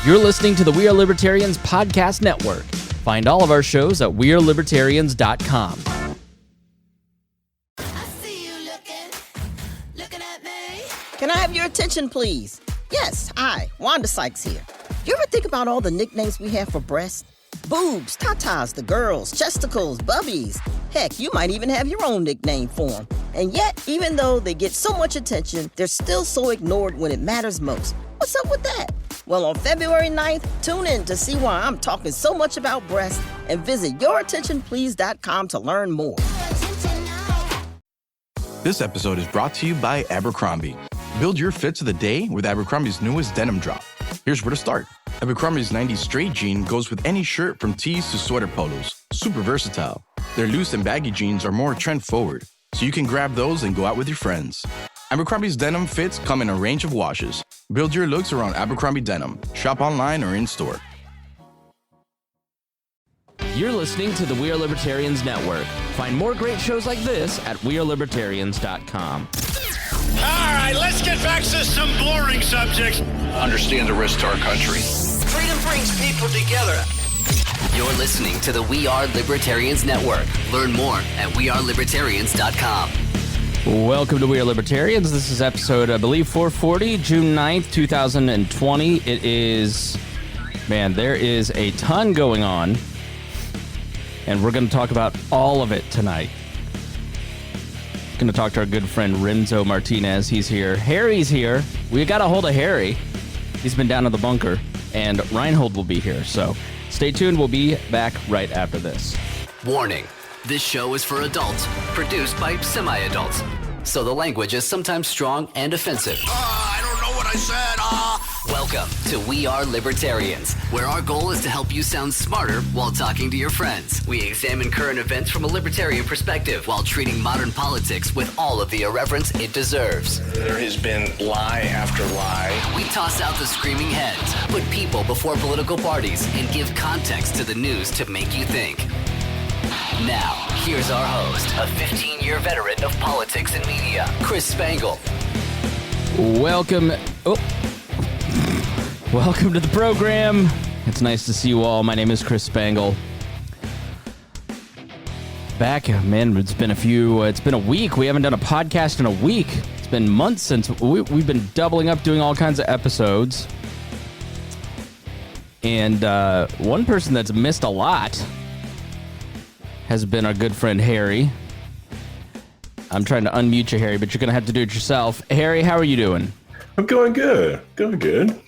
You're listening to the We Are Libertarians podcast network. Find all of our shows at wearelibertarians.com. Can I have your attention, please? Yes, hi, Wanda Sykes here. You ever think about all the nicknames we have for breasts? Boobs, tatas, the girls, chesticles, bubbies. Heck, you might even have your own nickname for them. And yet, even though they get so much attention, they're still so ignored when it matters most. What's up with that? Well, on February 9th, tune in to see why I'm talking so much about breasts and visit yourattentionplease.com to learn more. This episode is brought to you by Abercrombie. Build your fits of the day with Abercrombie's newest denim drop. Here's where to start. Abercrombie's 90s straight jean goes with any shirt from tees to sweater polos. Super versatile. Their loose and baggy jeans are more trend forward, so you can grab those and go out with your friends. Abercrombie's denim fits come in a range of washes. Build your looks around Abercrombie denim. Shop online or in store. You're listening to the We Are Libertarians Network. Find more great shows like this at wearelibertarians.com. All right, let's get back to some boring subjects. Understand the risk to our country. Freedom brings people together. You're listening to the We Are Libertarians Network. Learn more at wearelibertarians.com. Welcome to We Are Libertarians. This is episode, I believe, 440, June 9th, 2020. It is, man, there is a ton going on, and we're going to talk about all of it tonight. Going to talk to our good friend Remso Martinez. He's here. Harry's here. We got a hold of Harry. He's been down in the bunker, and Rhinehold will be here. So stay tuned. We'll be back right after this. Warning. This show is for adults, produced by semi-adults. So the language is sometimes strong and offensive. I don't know what I said. Welcome to We Are Libertarians, where our goal is to help you sound smarter while talking to your friends. We examine current events from a libertarian perspective while treating modern politics with all of the irreverence it deserves. There has been lie after lie. We toss out the screaming heads, put people before political parties, and give context to the news to make you think. Now, here's our host, a 15-year veteran of politics and media, Chris Spangle. Welcome to the program. It's nice to see you all. My name is Chris Spangle. Back, man, it's been a week. We haven't done a podcast in a week. It's been months since we've been doubling up, doing all kinds of episodes. And one person that's missed a lot has been our good friend Harry. I'm trying to unmute you, Harry, but you're going to have to do it yourself. Harry, how are you doing? I'm going good.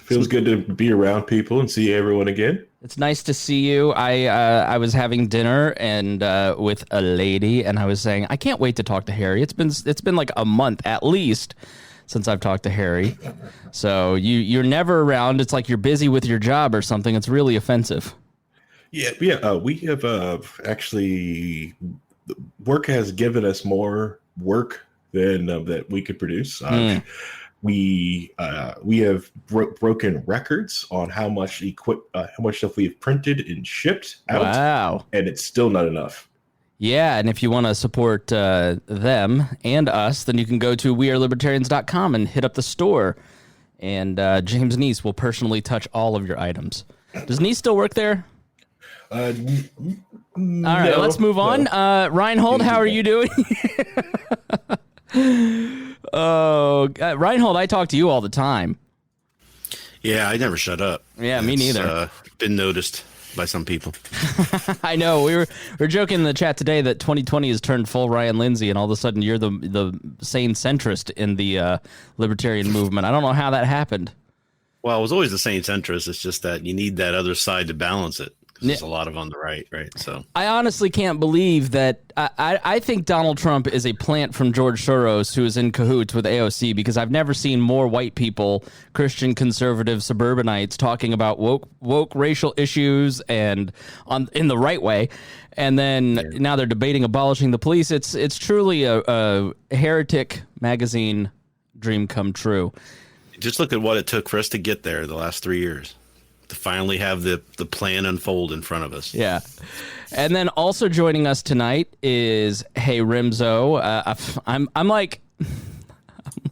Feels good to be around people and see everyone again. It's nice to see you. I was having dinner and with a lady, and I was saying I can't wait to talk to Harry. It's been like a month at least since I've talked to Harry. So you're never around. It's like you're busy with your job or something. It's really offensive. Yeah. We have actually, work has given us more work than that we could produce. We have broken records on how much stuff we've printed and shipped out. Wow. And it's still not enough. Yeah, and if you want to support them and us, then you can go to wearelibertarians.com and hit up the store. And James Neese will personally touch all of your items. Does Neese still work there? All right, let's move on. Rhinehold, how are you doing? Rhinehold, I talk to you all the time. Yeah, I never shut up. Yeah, me neither. Been noticed by some people. I know. We were joking in the chat today that 2020 has turned full Ryan Lindsay, and all of a sudden you're the sane centrist in the libertarian movement. I don't know how that happened. Well, I was always the same centrist. It's just that you need that other side to balance it. There's a lot of on the right? So I honestly can't believe that. I think Donald Trump is a plant from George Soros who is in cahoots with AOC, because I've never seen more white people, Christian conservative suburbanites, talking about woke racial issues and in the right way, and then now they're debating abolishing the police. It's truly a heretic magazine dream come true. Just look at what it took for us to get there the last 3 years. To finally have the plan unfold in front of us. Yeah. And then also joining us tonight is, hey, Remso. I'm like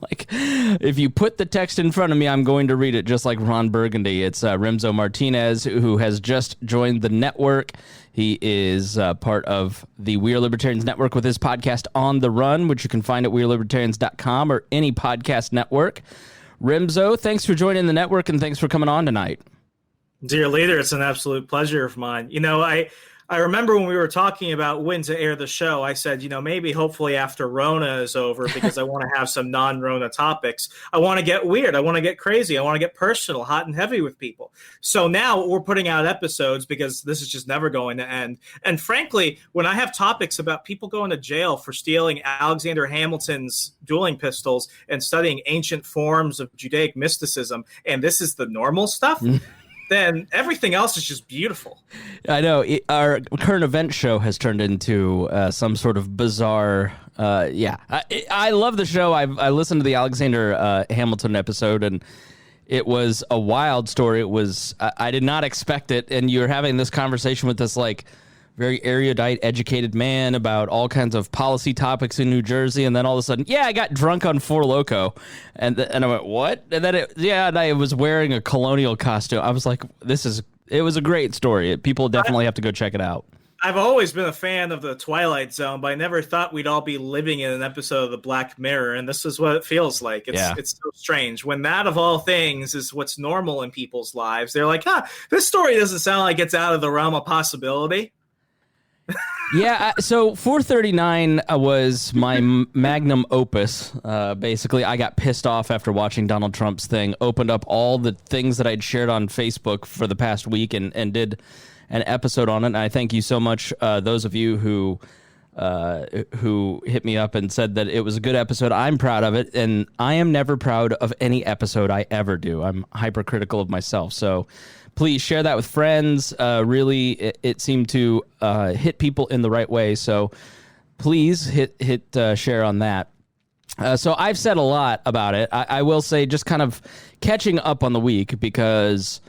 Like, if you put the text in front of me, I'm going to read it just like Ron Burgundy. It's Remso Martinez, who has just joined the network. He is part of the We Are Libertarians Network with his podcast On the Run, which you can find at wearelibertarians.com or any podcast network. Remso, thanks for joining the network and thanks for coming on tonight. Dear leader, it's an absolute pleasure of mine. You know, I remember when we were talking about when to air the show, I said, you know, maybe hopefully after Rona is over, because I want to have some non-Rona topics. I want to get weird. I want to get crazy. I want to get personal, hot and heavy with people. So now we're putting out episodes because this is just never going to end. And frankly, when I have topics about people going to jail for stealing Alexander Hamilton's dueling pistols and studying ancient forms of Judaic mysticism, and this is the normal stuff, then everything else is just beautiful. I know. Our current event show has turned into some sort of bizarre... I love the show. I listened to the Alexander Hamilton episode, and it was a wild story. It was... I did not expect it, and you're having this conversation with this, like, very erudite, educated man about all kinds of policy topics in New Jersey, and then all of a sudden, I got drunk on Four Loko, and I went, what? And then and I was wearing a colonial costume. I was like, it was a great story. People definitely have to go check it out. I've always been a fan of the Twilight Zone, but I never thought we'd all be living in an episode of the Black Mirror, and this is what it feels like. It's so strange. When that, of all things, is what's normal in people's lives, they're like, this story doesn't sound like it's out of the realm of possibility. So 439 was my magnum opus. Basically, I got pissed off after watching Donald Trump's thing, opened up all the things that I'd shared on Facebook for the past week and did an episode on it. And I thank you so much, those of you who hit me up and said that it was a good episode. I'm proud of it, and I am never proud of any episode I ever do. I'm hypercritical of myself, so... Please share that with friends. Really, it seemed to hit people in the right way. So please hit share on that. So I've said a lot about it. I will say just kind of catching up on the week, because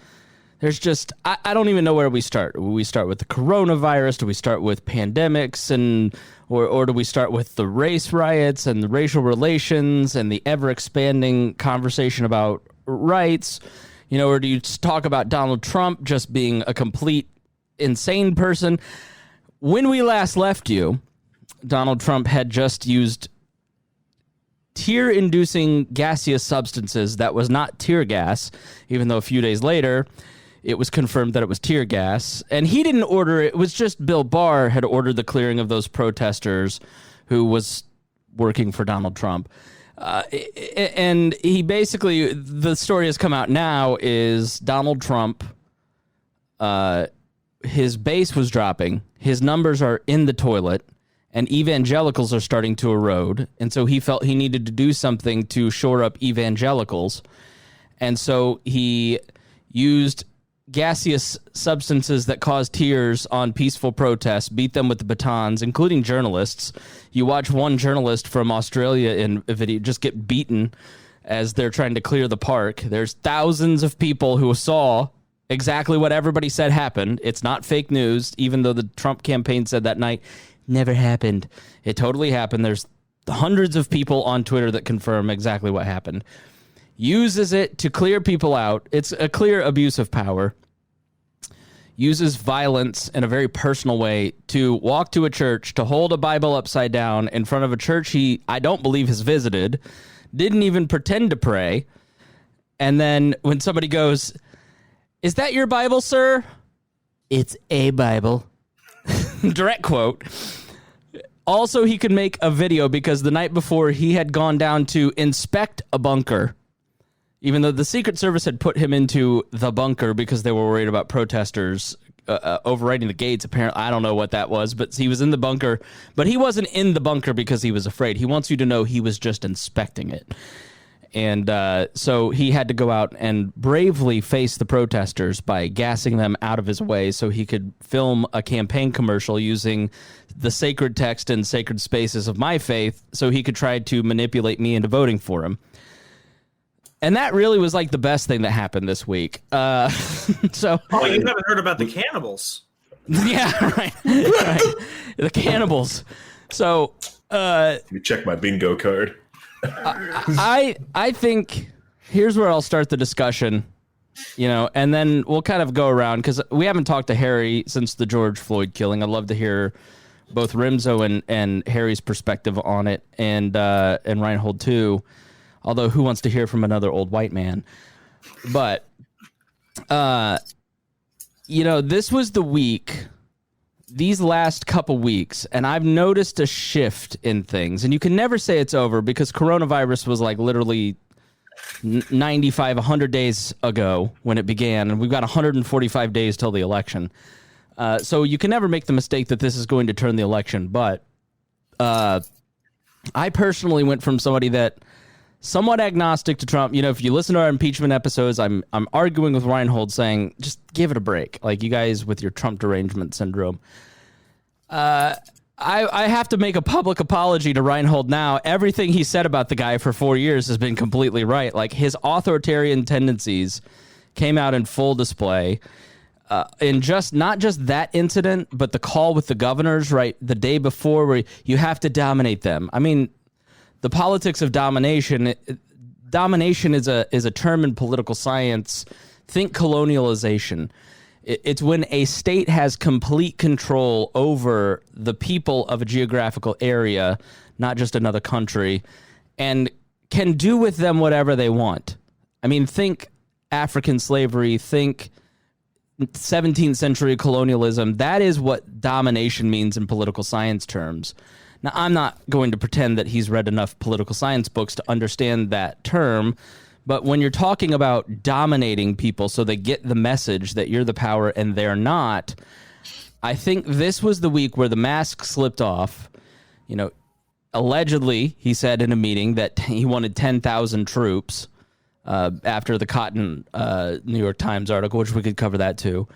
there's just, I don't even know where we start. Do we start with the coronavirus? Do we start with pandemics? Or do we start with the race riots and the racial relations and the ever-expanding conversation about rights? You know, or do you talk about Donald Trump just being a complete insane person? When we last left you, Donald Trump had just used tear-inducing gaseous substances that was not tear gas, even though a few days later it was confirmed that it was tear gas. And he didn't order it. It was just Bill Barr had ordered the clearing of those protesters who was working for Donald Trump. And he basically, the story has come out now, is Donald Trump, his base was dropping, his numbers are in the toilet, and evangelicals are starting to erode. And so he felt he needed to do something to shore up evangelicals. And so he used gaseous substances that cause tears on peaceful protests, beat them with the batons, including journalists. You watch one journalist from Australia in a video just get beaten as they're trying to clear the park. There's thousands of people who saw exactly what everybody said happened. It's not fake news, even though the Trump campaign said that night, never happened. It totally happened. There's hundreds of people on Twitter that confirm exactly what happened. Uses it to clear people out. It's a clear abuse of power. Uses violence in a very personal way to walk to a church, to hold a Bible upside down in front of a church I don't believe has visited, didn't even pretend to pray. And then when somebody goes, "Is that your Bible, sir?" "It's a Bible." Direct quote. Also, he could make a video because the night before he had gone down to inspect a bunker. Even though the Secret Service had put him into the bunker because they were worried about protesters overriding the gates, apparently. I don't know what that was, but he was in the bunker. But he wasn't in the bunker because he was afraid. He wants you to know he was just inspecting it. And so he had to go out and bravely face the protesters by gassing them out of his way so he could film a campaign commercial using the sacred text and sacred spaces of my faith so he could try to manipulate me into voting for him. And that really was like the best thing that happened this week. You haven't heard about the cannibals. Yeah, right. The cannibals. So let me check my bingo card. I think here's where I'll start the discussion, and then we'll kind of go around because we haven't talked to Harry since the George Floyd killing. I'd love to hear both Remso and Harry's perspective on it, and Rhinehold too. Although, who wants to hear from another old white man? But, this was the week, these last couple weeks, and I've noticed a shift in things. And you can never say it's over because coronavirus was like literally 95, 100 days ago when it began, and we've got 145 days till the election. So you can never make the mistake that this is going to turn the election. But I personally went from somebody that somewhat agnostic to Trump. If you listen to our impeachment episodes, I'm arguing with Rhinehold saying, just give it a break. Like you guys with your Trump derangement syndrome. I have to make a public apology to Rhinehold now. Everything he said about the guy for 4 years has been completely right. Like his authoritarian tendencies came out in full display. In not just that incident, but the call with the governors, right, the day before, where you have to dominate them. I mean, the politics of domination. Domination is a term in political science. Think colonialization. It's when a state has complete control over the people of a geographical area, not just another country, and can do with them whatever they want. I mean, think African slavery, think 17th century colonialism. That is what domination means in political science terms. Now, I'm not going to pretend that he's read enough political science books to understand that term, but when you're talking about dominating people so they get the message that you're the power and they're not, I think this was the week where the mask slipped off. Allegedly, he said in a meeting that he wanted 10,000 troops. After the Cotton New York Times article, which we could cover that too.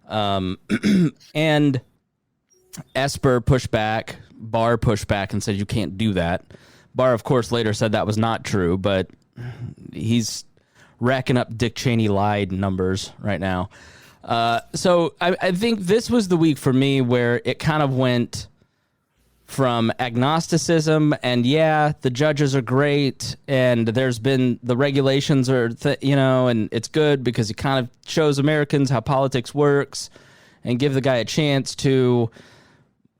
And Esper pushed back, Barr pushed back and said, you can't do that. Barr, of course, later said that was not true, but he's racking up Dick Cheney lied numbers right now. So I think this was the week for me where it kind of went from agnosticism and the judges are great and there's been the regulations are and it's good because it kind of shows Americans how politics works and give the guy a chance to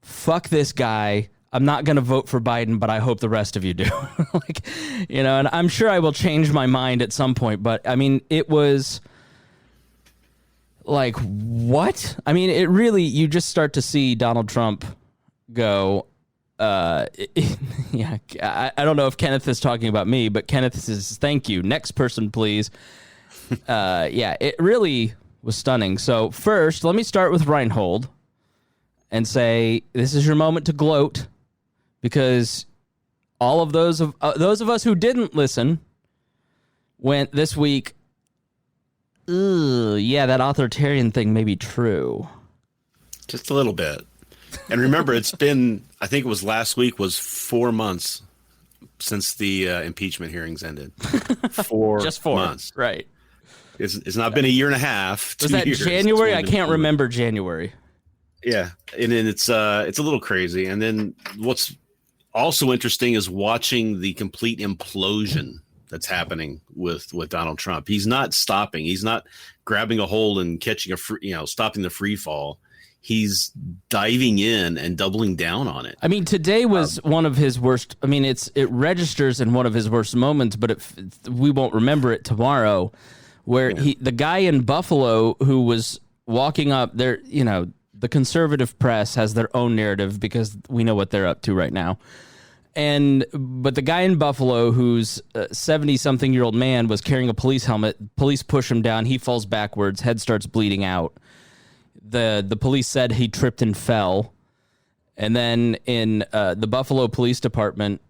fuck this guy. I'm not going to vote for Biden, but I hope the rest of you do. And I'm sure I will change my mind at some point, but I mean, it was like, what? I mean, it really, you just start to see Donald Trump go, I don't know if Kenneth is talking about me, but Kenneth says, thank you. Next person, please. It really was stunning. So first, let me start with Rhinehold and say, this is your moment to gloat because all of those of us who didn't listen went this week, that authoritarian thing may be true. Just a little bit. And remember, it's been, I think it was last week, was 4 months since the impeachment hearings ended. Just 4 months. Right. It's not been a year and a half. Was that January? I can't remember January. Yeah. And then it's a little crazy. And then what's also interesting is watching the complete implosion that's happening with Donald Trump. He's not stopping. He's not grabbing a hold and catching stopping the free fall. He's diving in and doubling down on it. I mean, today was one of his worst. I mean, it registers in one of his worst moments, but we won't remember it tomorrow. Where the guy in Buffalo who was walking up there, the conservative press has their own narrative because we know what they're up to right now. But the guy in Buffalo, who's a 70-something-year-old man, was carrying a police helmet. Police push him down. He falls backwards. Head starts bleeding out. The police said he tripped and fell. And then in the Buffalo Police Department,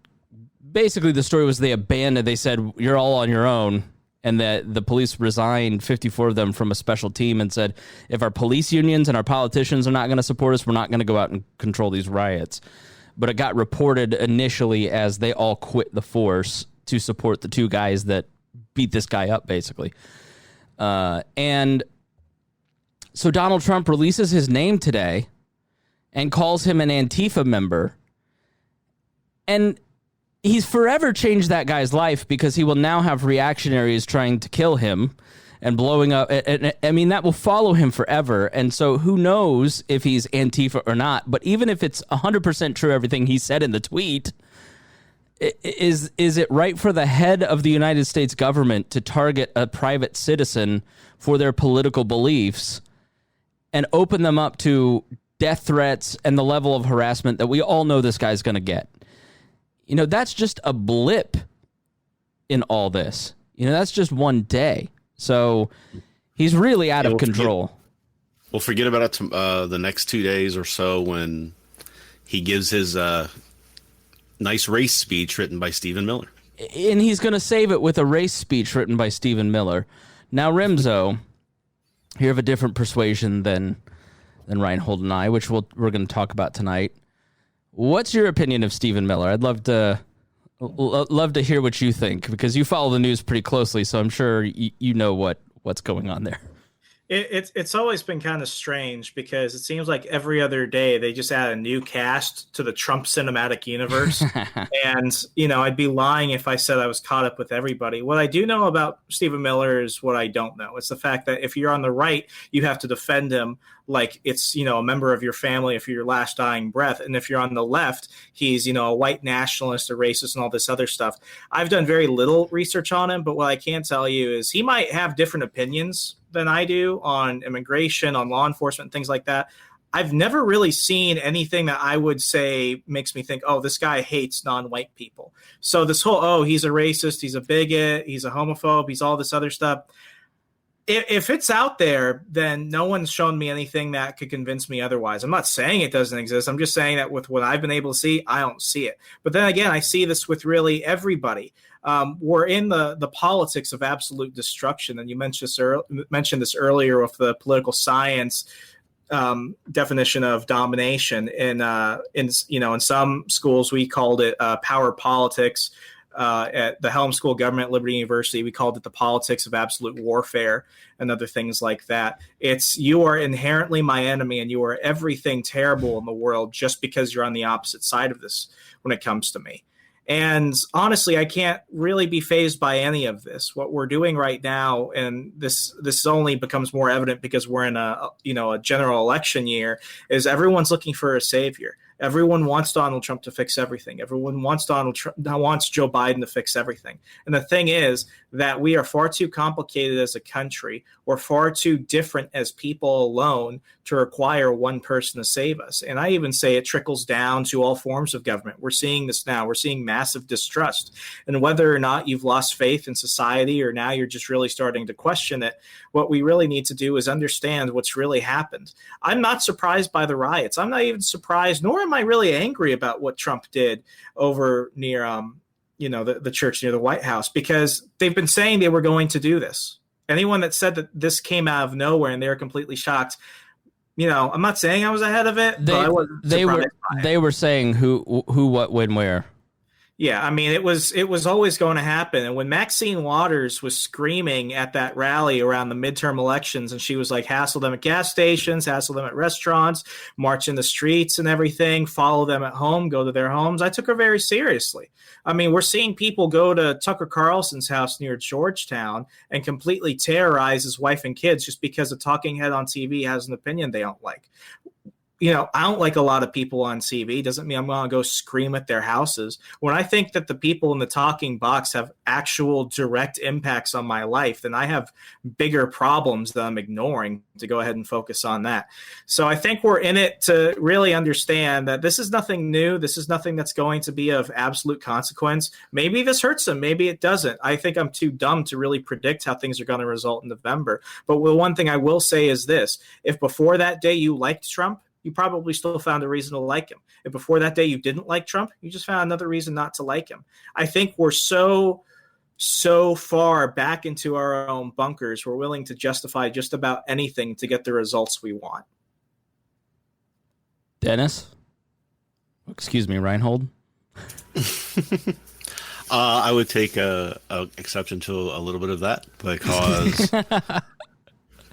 basically the story was they said, you're all on your own. And that the police resigned, 54 of them, from a special team and said, if our police unions and our politicians are not going to support us, we're not going to go out and control these riots. But it got reported initially as they all quit the force to support the two guys that beat this guy up, basically. And so Donald Trump releases his name today and calls him an Antifa member. And he's forever changed that guy's life because he will now have reactionaries trying to kill him and blowing up. And I mean, that will follow him forever. And so who knows if he's Antifa or not. But even if it's 100% true, everything he said in the tweet, is it right for the head of the United States government to target a private citizen for their political beliefs and open them up to death threats and the level of harassment that we all know this guy's going to get? You know, that's just a blip in all this. You know, that's just one day. So he's really out of control. We'll forget about it the next 2 days or so when he gives his nice race speech written by Stephen Miller. And he's going to save it with a race speech written by Stephen Miller. Now, Remso, you're of a different persuasion than Rhinehold and I, which we're going to talk about tonight. What's your opinion of Stephen Miller? I'd love to hear what you think, because you follow the news pretty closely, so I'm sure you know what's going on there. It's always been kind of strange because it seems like every other day they just add a new cast to the Trump cinematic universe. And, you know, I'd be lying if I said I was caught up with everybody. What I do know about Stephen Miller is what I don't know. It's the fact that if you're on the right, you have to defend him like it's, you know, a member of your family if you're your last dying breath. And if you're on the left, he's, you know, a white nationalist, a racist, and all this other stuff. I've done very little research on him, but what I can tell you is he might have different opinions than I do on immigration, on law enforcement, things like that. I've never really seen anything that I would say makes me think, oh, this guy hates non-white people. So this whole, oh, he's a racist, he's a bigot, he's a homophobe, he's all this other stuff. If it's out there, then no one's shown me anything that could convince me otherwise. I'm not saying it doesn't exist. I'm just saying that with what I've been able to see, I don't see it. But then again, I see this with really everybody. We're in the politics of absolute destruction. And you mentioned this earlier with the political science definition of domination. In some schools, we called it power politics. At the Helm School of Government at Liberty University, we called it the politics of absolute warfare and other things like that. It's you are inherently my enemy and you are everything terrible in the world just because you're on the opposite side of this when it comes to me. And honestly, I can't really be fazed by any of this. What we're doing right now, and this only becomes more evident because we're in a general election year, is everyone's looking for a savior. Everyone wants Donald Trump to fix everything. Everyone wants Joe Biden to fix everything. And the thing is that we are far too complicated as a country. We're far too different as people alone to require one person to save us. And I even say it trickles down to all forms of government. We're seeing this now. We're seeing massive distrust. And whether or not you've lost faith in society or now you're just really starting to question it, what we really need to do is understand what's really happened. I'm not surprised by the riots. I'm not even surprised, nor am I really angry about what Trump did over near, the church near the White House, because they've been saying they were going to do this. Anyone that said that this came out of nowhere and they were completely shocked, I'm not saying I was ahead of it. They were saying who, what, when, where. Yeah, I mean, it was always going to happen. And when Maxine Waters was screaming at that rally around the midterm elections, and she was like, hassle them at gas stations, hassle them at restaurants, march in the streets and everything, follow them at home, go to their homes, I took her very seriously. I mean, we're seeing people go to Tucker Carlson's house near Georgetown and completely terrorize his wife and kids just because a talking head on TV has an opinion they don't like. I don't like a lot of people on TV. Doesn't mean I'm going to go scream at their houses. When I think that the people in the talking box have actual direct impacts on my life, then I have bigger problems that I'm ignoring to go ahead and focus on that. So I think we're in it to really understand that this is nothing new. This is nothing that's going to be of absolute consequence. Maybe this hurts them. Maybe it doesn't. I think I'm too dumb to really predict how things are going to result in November. But one thing I will say is this. If before that day you liked Trump, you probably still found a reason to like him. If before that day you didn't like Trump, you just found another reason not to like him. I think we're so far back into our own bunkers, we're willing to justify just about anything to get the results we want. Dennis? Excuse me, Rhinehold? I would take a exception to a little bit of that because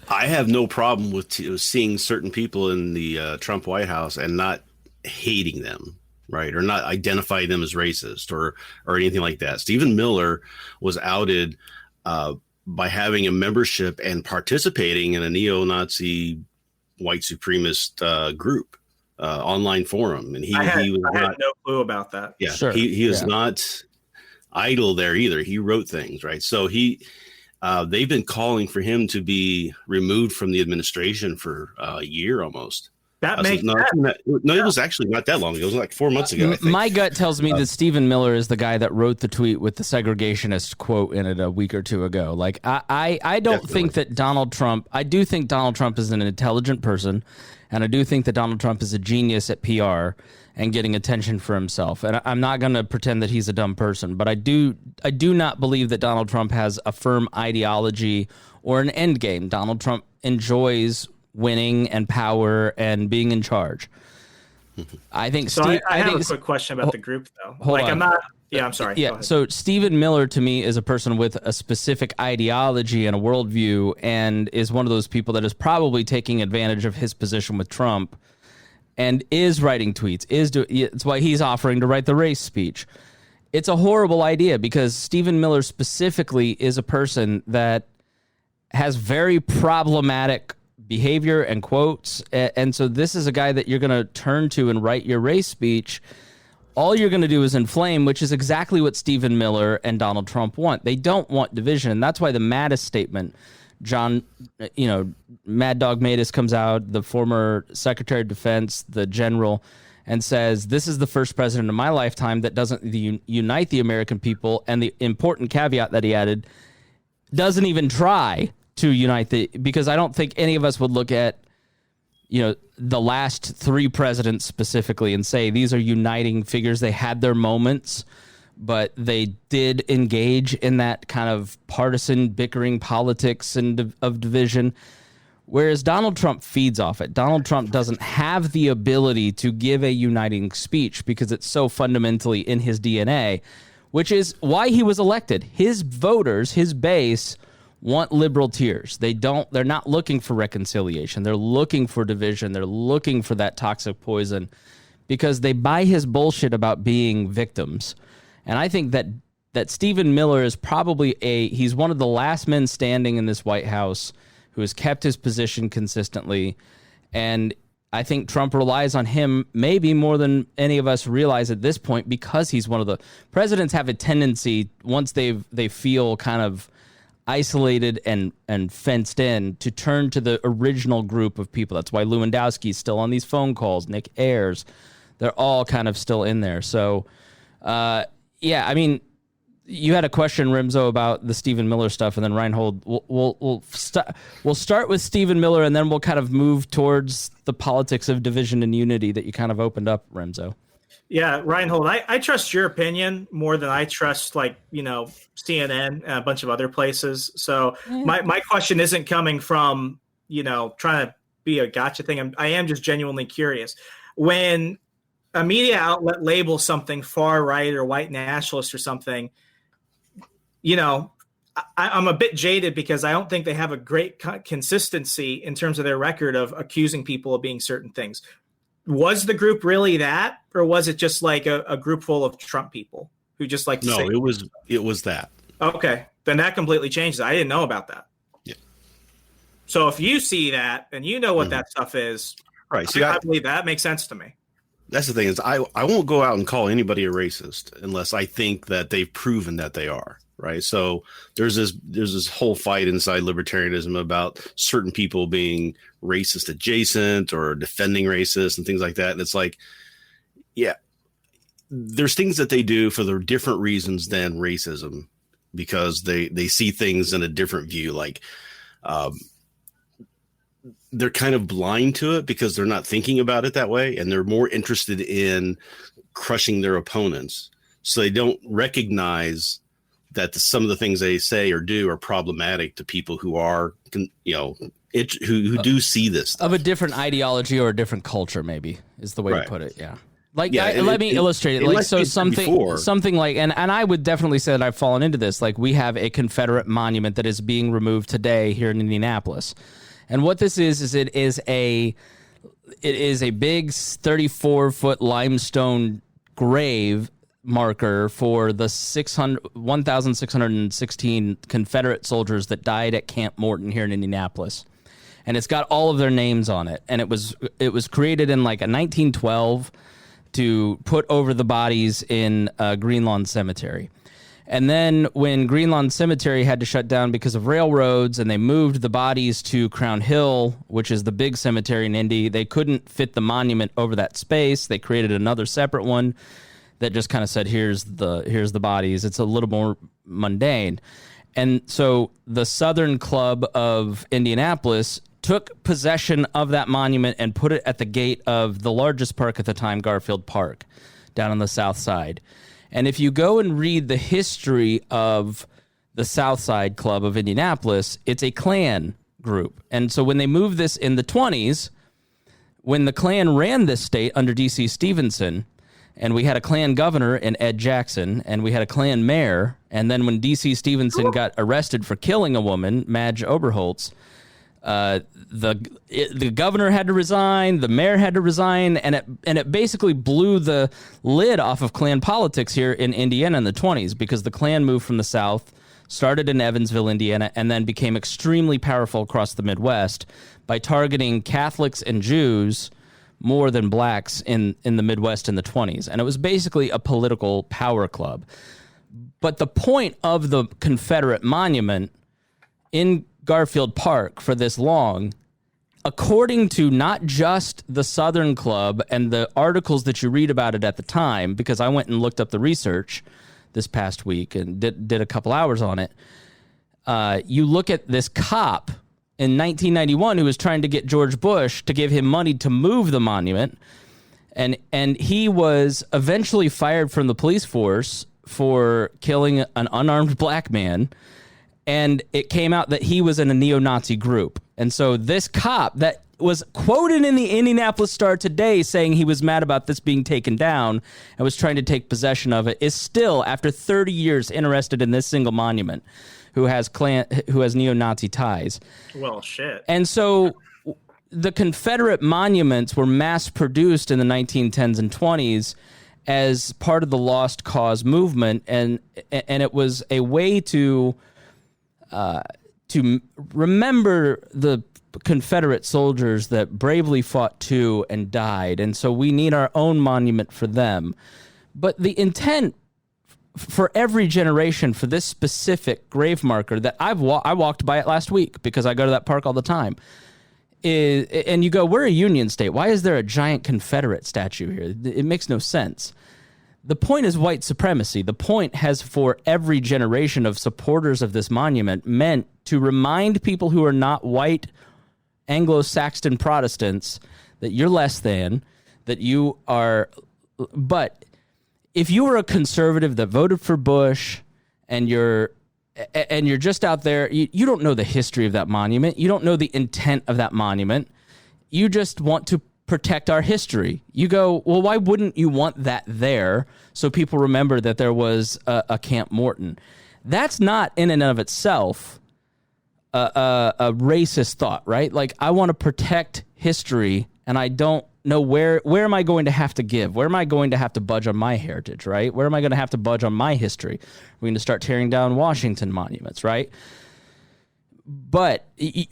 I have no problem with seeing certain people in the Trump White House and not hating them. right, or not identify them as racist or anything like that. Stephen Miller was outed by having a membership and participating in a neo-Nazi white supremacist group online forum, and he had no clue about that. Yeah, sure. He is not idle there either. He wrote things, right? So they've been calling for him to be removed from the administration for a year almost. That makes sense. It was actually not that long ago. It was like 4 months ago, I think. My gut tells me that Stephen Miller is the guy that wrote the tweet with the segregationist quote in it a week or two ago. Like, I don't think that Donald Trump, I do think Donald Trump is an intelligent person, and I do think that Donald Trump is a genius at PR and getting attention for himself. And I'm not going to pretend that he's a dumb person, but I do not believe that Donald Trump has a firm ideology or an end game. Donald Trump enjoys winning and power and being in charge. I think. So I have a quick question about the group, though. I'm sorry. Yeah. So Stephen Miller, to me, is a person with a specific ideology and a worldview, and is one of those people that is probably taking advantage of his position with Trump, and is writing tweets. It's why he's offering to write the race speech. It's a horrible idea because Stephen Miller specifically is a person that has very problematic behavior and quotes, and so this is a guy that you're going to turn to and write your race speech. All you're going to do is inflame, which is exactly what Stephen Miller and Donald Trump want. They don't want division, and that's why the Mattis statement, Mad Dog Mattis comes out, the former Secretary of Defense, the general, and says, this is the first president in my lifetime that doesn't unite the American people, and the important caveat that he added, doesn't even try to unite because I don't think any of us would look at, the last three presidents specifically and say these are uniting figures. They had their moments, but they did engage in that kind of partisan bickering politics and of division. Whereas Donald Trump feeds off it. Donald Trump doesn't have the ability to give a uniting speech because it's so fundamentally in his DNA, which is why he was elected. His voters, his base, want liberal tears. They're not looking for reconciliation. They're looking for division. They're looking for that toxic poison because they buy his bullshit about being victims. And I think that Stephen Miller is probably he's one of the last men standing in this White House who has kept his position consistently. And I think Trump relies on him maybe more than any of us realize at this point because he's one of the presidents have a tendency once they feel kind of isolated and fenced in to turn to the original group of people. That's why Lewandowski's still on these phone calls. Nick Ayers, they're all kind of still in there. So, I mean, you had a question, Remso, about the Stephen Miller stuff, and then Rhinehold. We'll start with Stephen Miller, and then we'll kind of move towards the politics of division and unity that you kind of opened up, Remso. Yeah, Rhinehold, I trust your opinion more than I trust, CNN and a bunch of other places. So my question isn't coming from, trying to be a gotcha thing. I am just genuinely curious. When a media outlet labels something far right or white nationalist or something, I'm a bit jaded because I don't think they have a great consistency in terms of their record of accusing people of being certain things. Was the group really that, or was it just like a group full of Trump people who just like to say? No, it was that. Okay, then that completely changes. I didn't know about that. Yeah. So if you see that and you know what that stuff is, right? So I believe that makes sense to me. That's the thing is I won't go out and call anybody a racist unless I think that they've proven that they are. Right. So there's this whole fight inside libertarianism about certain people being racist adjacent or defending racist and things like that. And it's like, yeah, there's things that they do for the different reasons than racism because they see things in a different view. Like they're kind of blind to it because they're not thinking about it that way. And they're more interested in crushing their opponents. So they don't recognize that some of the things they say or do are problematic to people who are, who do see this stuff. Of a different ideology or a different culture, maybe is the way to put it. Yeah. Let me illustrate it. Like, so something like, and I would definitely say that I've fallen into this. Like, we have a Confederate monument that is being removed today here in Indianapolis. And what this is it is a big 34-foot limestone grave marker for the 1,616 Confederate soldiers that died at Camp Morton here in Indianapolis. And it's got all of their names on it. And it was created in like a 1912 to put over the bodies in Greenlawn Cemetery. And then when Greenlawn Cemetery had to shut down because of railroads and they moved the bodies to Crown Hill, which is the big cemetery in Indy, they couldn't fit the monument over that space. They created another separate one that just kind of said, here's the bodies. It's a little more mundane. And so the Southern Club of Indianapolis took possession of that monument and put it at the gate of the largest park at the time, Garfield Park, down on the south side. And if you go and read the history of the South Side Club of Indianapolis, it's a Klan group. And so when they moved this in the 20s, when the Klan ran this state under D.C. Stevenson, and we had a Klan governor in Ed Jackson, and we had a Klan mayor, and then when D.C. Stevenson got arrested for killing a woman, Madge Oberholtz, the governor had to resign, the mayor had to resign, and it basically blew the lid off of Klan politics here in Indiana in the 20s, because the Klan moved from the South, started in Evansville, Indiana, and then became extremely powerful across the Midwest by targeting Catholics and Jews more than blacks in the Midwest in the 20s. And it was basically a political power club. But the point of the Confederate monument in Garfield Park for this long, according to not just the Southern Club and the articles that you read about it at the time, because I went and looked up the research this past week and did a couple hours on it, you look at this cop in 1991 who was trying to get George Bush to give him money to move the monument, and he was eventually fired from the police force for killing an unarmed black man. And it came out that he was in a neo-Nazi group. And so this cop that was quoted in the Indianapolis Star today saying he was mad about this being taken down and was trying to take possession of it is still, after 30 years, interested in this single monument, who has neo-Nazi ties. Well, shit. And so the Confederate monuments were mass-produced in the 1910s and 20s as part of the Lost Cause movement, and it was a way to remember the Confederate soldiers that bravely fought too and died. And so we need our own monument for them. But the intent for every generation for this specific grave marker that I walked by it last week because I go to that park all the time, is, and you go, we're a Union state. Why is there a giant Confederate statue here? It makes no sense. The point is white supremacy. The point has, for every generation of supporters of this monument, meant to remind people who are not white Anglo-Saxon Protestants that you're less than, that you are. But if you were a conservative that voted for Bush and you're just out there, you don't know the history of that monument. You don't know the intent of that monument. You just want to protect our history. You go, well, why wouldn't you want that there so people remember that there was a Camp Morton? That's not in and of itself a racist thought, right? Like, I want to protect history, and I don't know where am I going to have to give? Where am I going to have to budge on my heritage, right? Where am I going to have to budge on my history? We're going to start tearing down Washington monuments, right? But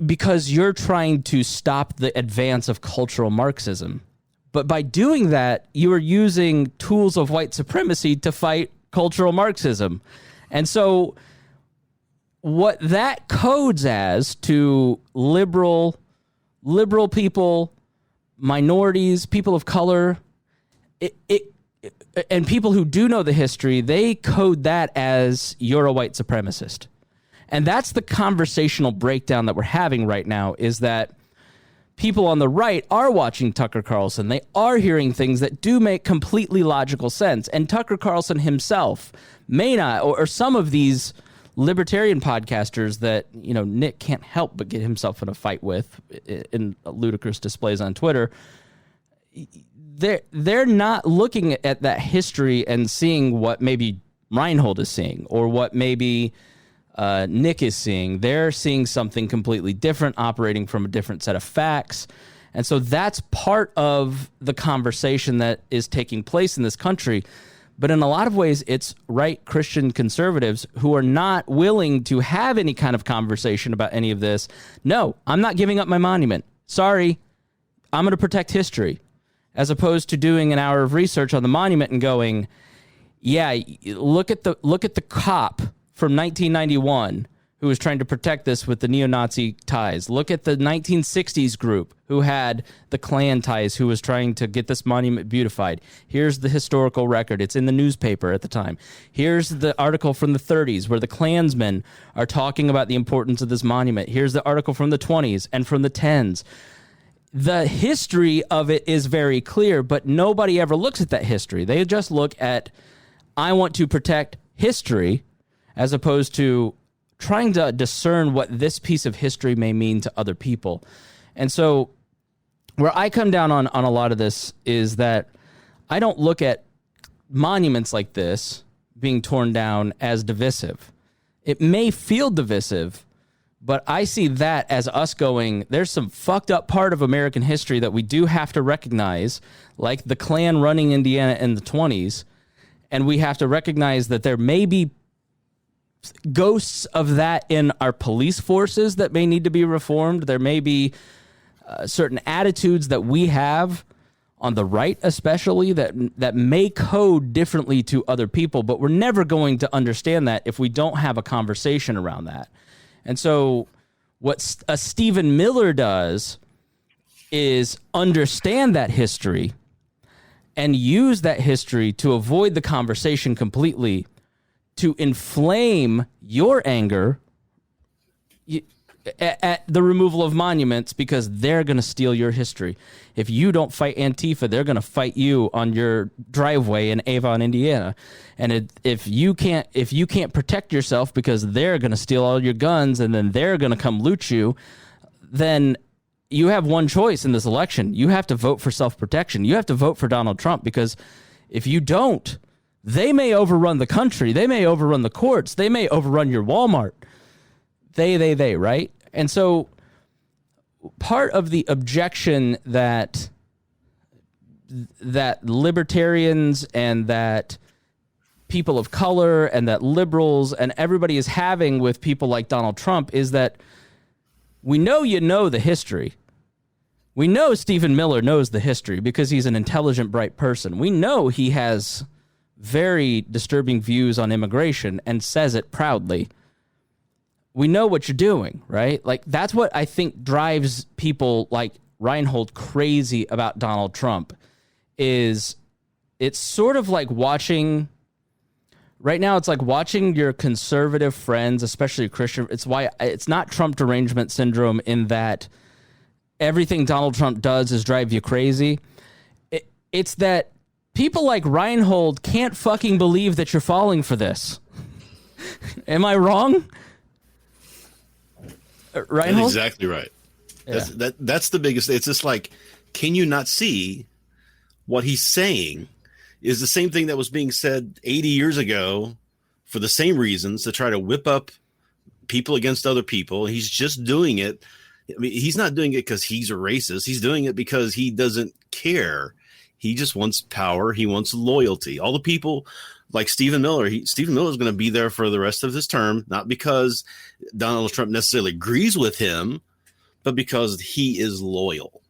because you're trying to stop the advance of cultural Marxism. But by doing that, you are using tools of white supremacy to fight cultural Marxism. And so what that codes as to liberal people, minorities, people of color, and people who do know the history, they code that as you're a white supremacist. And that's the conversational breakdown that we're having right now, is that people on the right are watching Tucker Carlson. They are hearing things that do make completely logical sense. And Tucker Carlson himself may not, or some of these libertarian podcasters that, you know, Nick can't help but get himself in a fight with in ludicrous displays on Twitter, they're not looking at that history and seeing what maybe Rhinehold is seeing or what maybe Nick is seeing. They're seeing something completely different, operating from a different set of facts. And so that's part of the conversation that is taking place in this country. But in a lot of ways, it's right Christian conservatives who are not willing to have any kind of conversation about any of this. No, I'm not giving up my monument. Sorry, I'm going to protect history. As opposed to doing an hour of research on the monument and going, yeah, look at the cop from 1991 who was trying to protect this with the neo-Nazi ties. Look at the 1960s group who had the Klan ties, who was trying to get this monument beautified. Here's the historical record. It's in the newspaper at the time. Here's the article from the 30s where the Klansmen are talking about the importance of this monument. Here's the article from the 20s and from the 10s. The history of it is very clear, but nobody ever looks at that history. They just look at, I want to protect history, as opposed to trying to discern what this piece of history may mean to other people. And so where I come down on a lot of this is that I don't look at monuments like this being torn down as divisive. It may feel divisive, but I see that as us going, there's some fucked up part of American history that we do have to recognize, like the Klan running Indiana in the 20s, and we have to recognize that there may be ghosts of that in our police forces that may need to be reformed. There may be certain attitudes that we have on the right, especially, that may code differently to other people, but we're never going to understand that if we don't have a conversation around that. And so what a Stephen Miller does is understand that history and use that history to avoid the conversation completely, to inflame your anger at the removal of monuments because they're going to steal your history. If you don't fight Antifa, they're going to fight you on your driveway in Avon, Indiana. And if you can't protect yourself because they're going to steal all your guns and then they're going to come loot you, then you have one choice in this election. You have to vote for self-protection. You have to vote for Donald Trump, because if you don't, they may overrun the country. They may overrun the courts. They may overrun your Walmart. They, right? And so part of the objection that libertarians and that people of color and that liberals and everybody is having with people like Donald Trump is that we know the history. We know Stephen Miller knows the history because he's an intelligent, bright person. We know he has very disturbing views on immigration and says it proudly. We know what you're doing, right? Like, that's what I think drives people like Rhinehold crazy about Donald Trump. Is it's sort of like watching right now. It's like watching your conservative friends, especially Christian. It's why it's not Trump Derangement Syndrome in that everything Donald Trump does is drive you crazy. It's that people like Rhinehold can't fucking believe that you're falling for this. Am I wrong? Rhinehold? That's exactly right. Yeah. That's the biggest. It's just like, can you not see what he's saying is the same thing that was being said 80 years ago for the same reasons, to try to whip up people against other people. He's just doing it. I mean, he's not doing it because he's a racist. He's doing it because he doesn't care. He just wants power. He wants loyalty. All the people like Stephen Miller, Stephen Miller is going to be there for the rest of his term, not because Donald Trump necessarily agrees with him, but because he is loyal.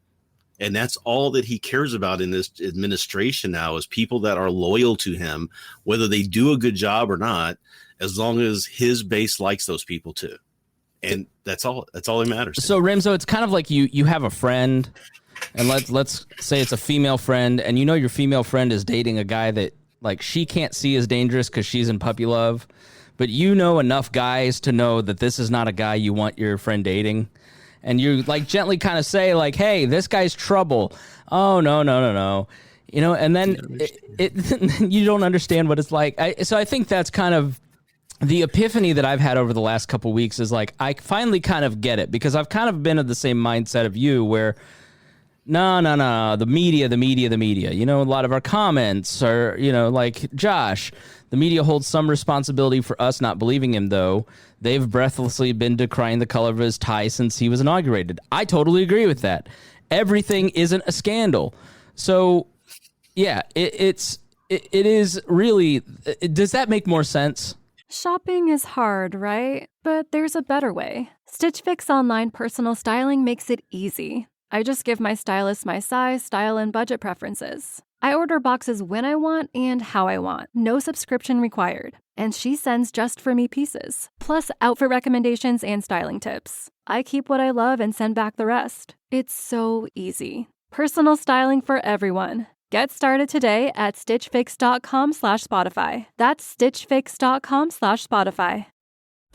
And that's all that he cares about in this administration now, is people that are loyal to him, whether they do a good job or not, as long as his base likes those people too. And that's all that matters. So Remso, it's kind of like you have a friend, and let's say it's a female friend, and you know your female friend is dating a guy that, like, she can't see as dangerous because she's in puppy love, but you know enough guys to know that this is not a guy you want your friend dating. And you like gently kind of say like, hey, this guy's trouble. Oh, no. You know, and then you don't understand what it's like. So I think that's kind of the epiphany that I've had over the last couple of weeks, is like, I finally kind of get it, because I've kind of been of the same mindset of you, where no, the media. You know, a lot of our comments are, you know, like, Josh, the media holds some responsibility for us not believing him, though. They've breathlessly been decrying the color of his tie since he was inaugurated. I totally agree with that. everything isn't a scandal. So, yeah, it is really. Does that make more sense? Shopping is hard, right? But there's a better way. Stitch Fix online personal styling makes it easy. I just give my stylist my size, style, and budget preferences. I order boxes when I want and how I want. No subscription required. And she sends just for me pieces, plus outfit recommendations and styling tips. I keep what I love and send back the rest. It's so easy. Personal styling for everyone. Get started today at stitchfix.com/Spotify. That's stitchfix.com/Spotify.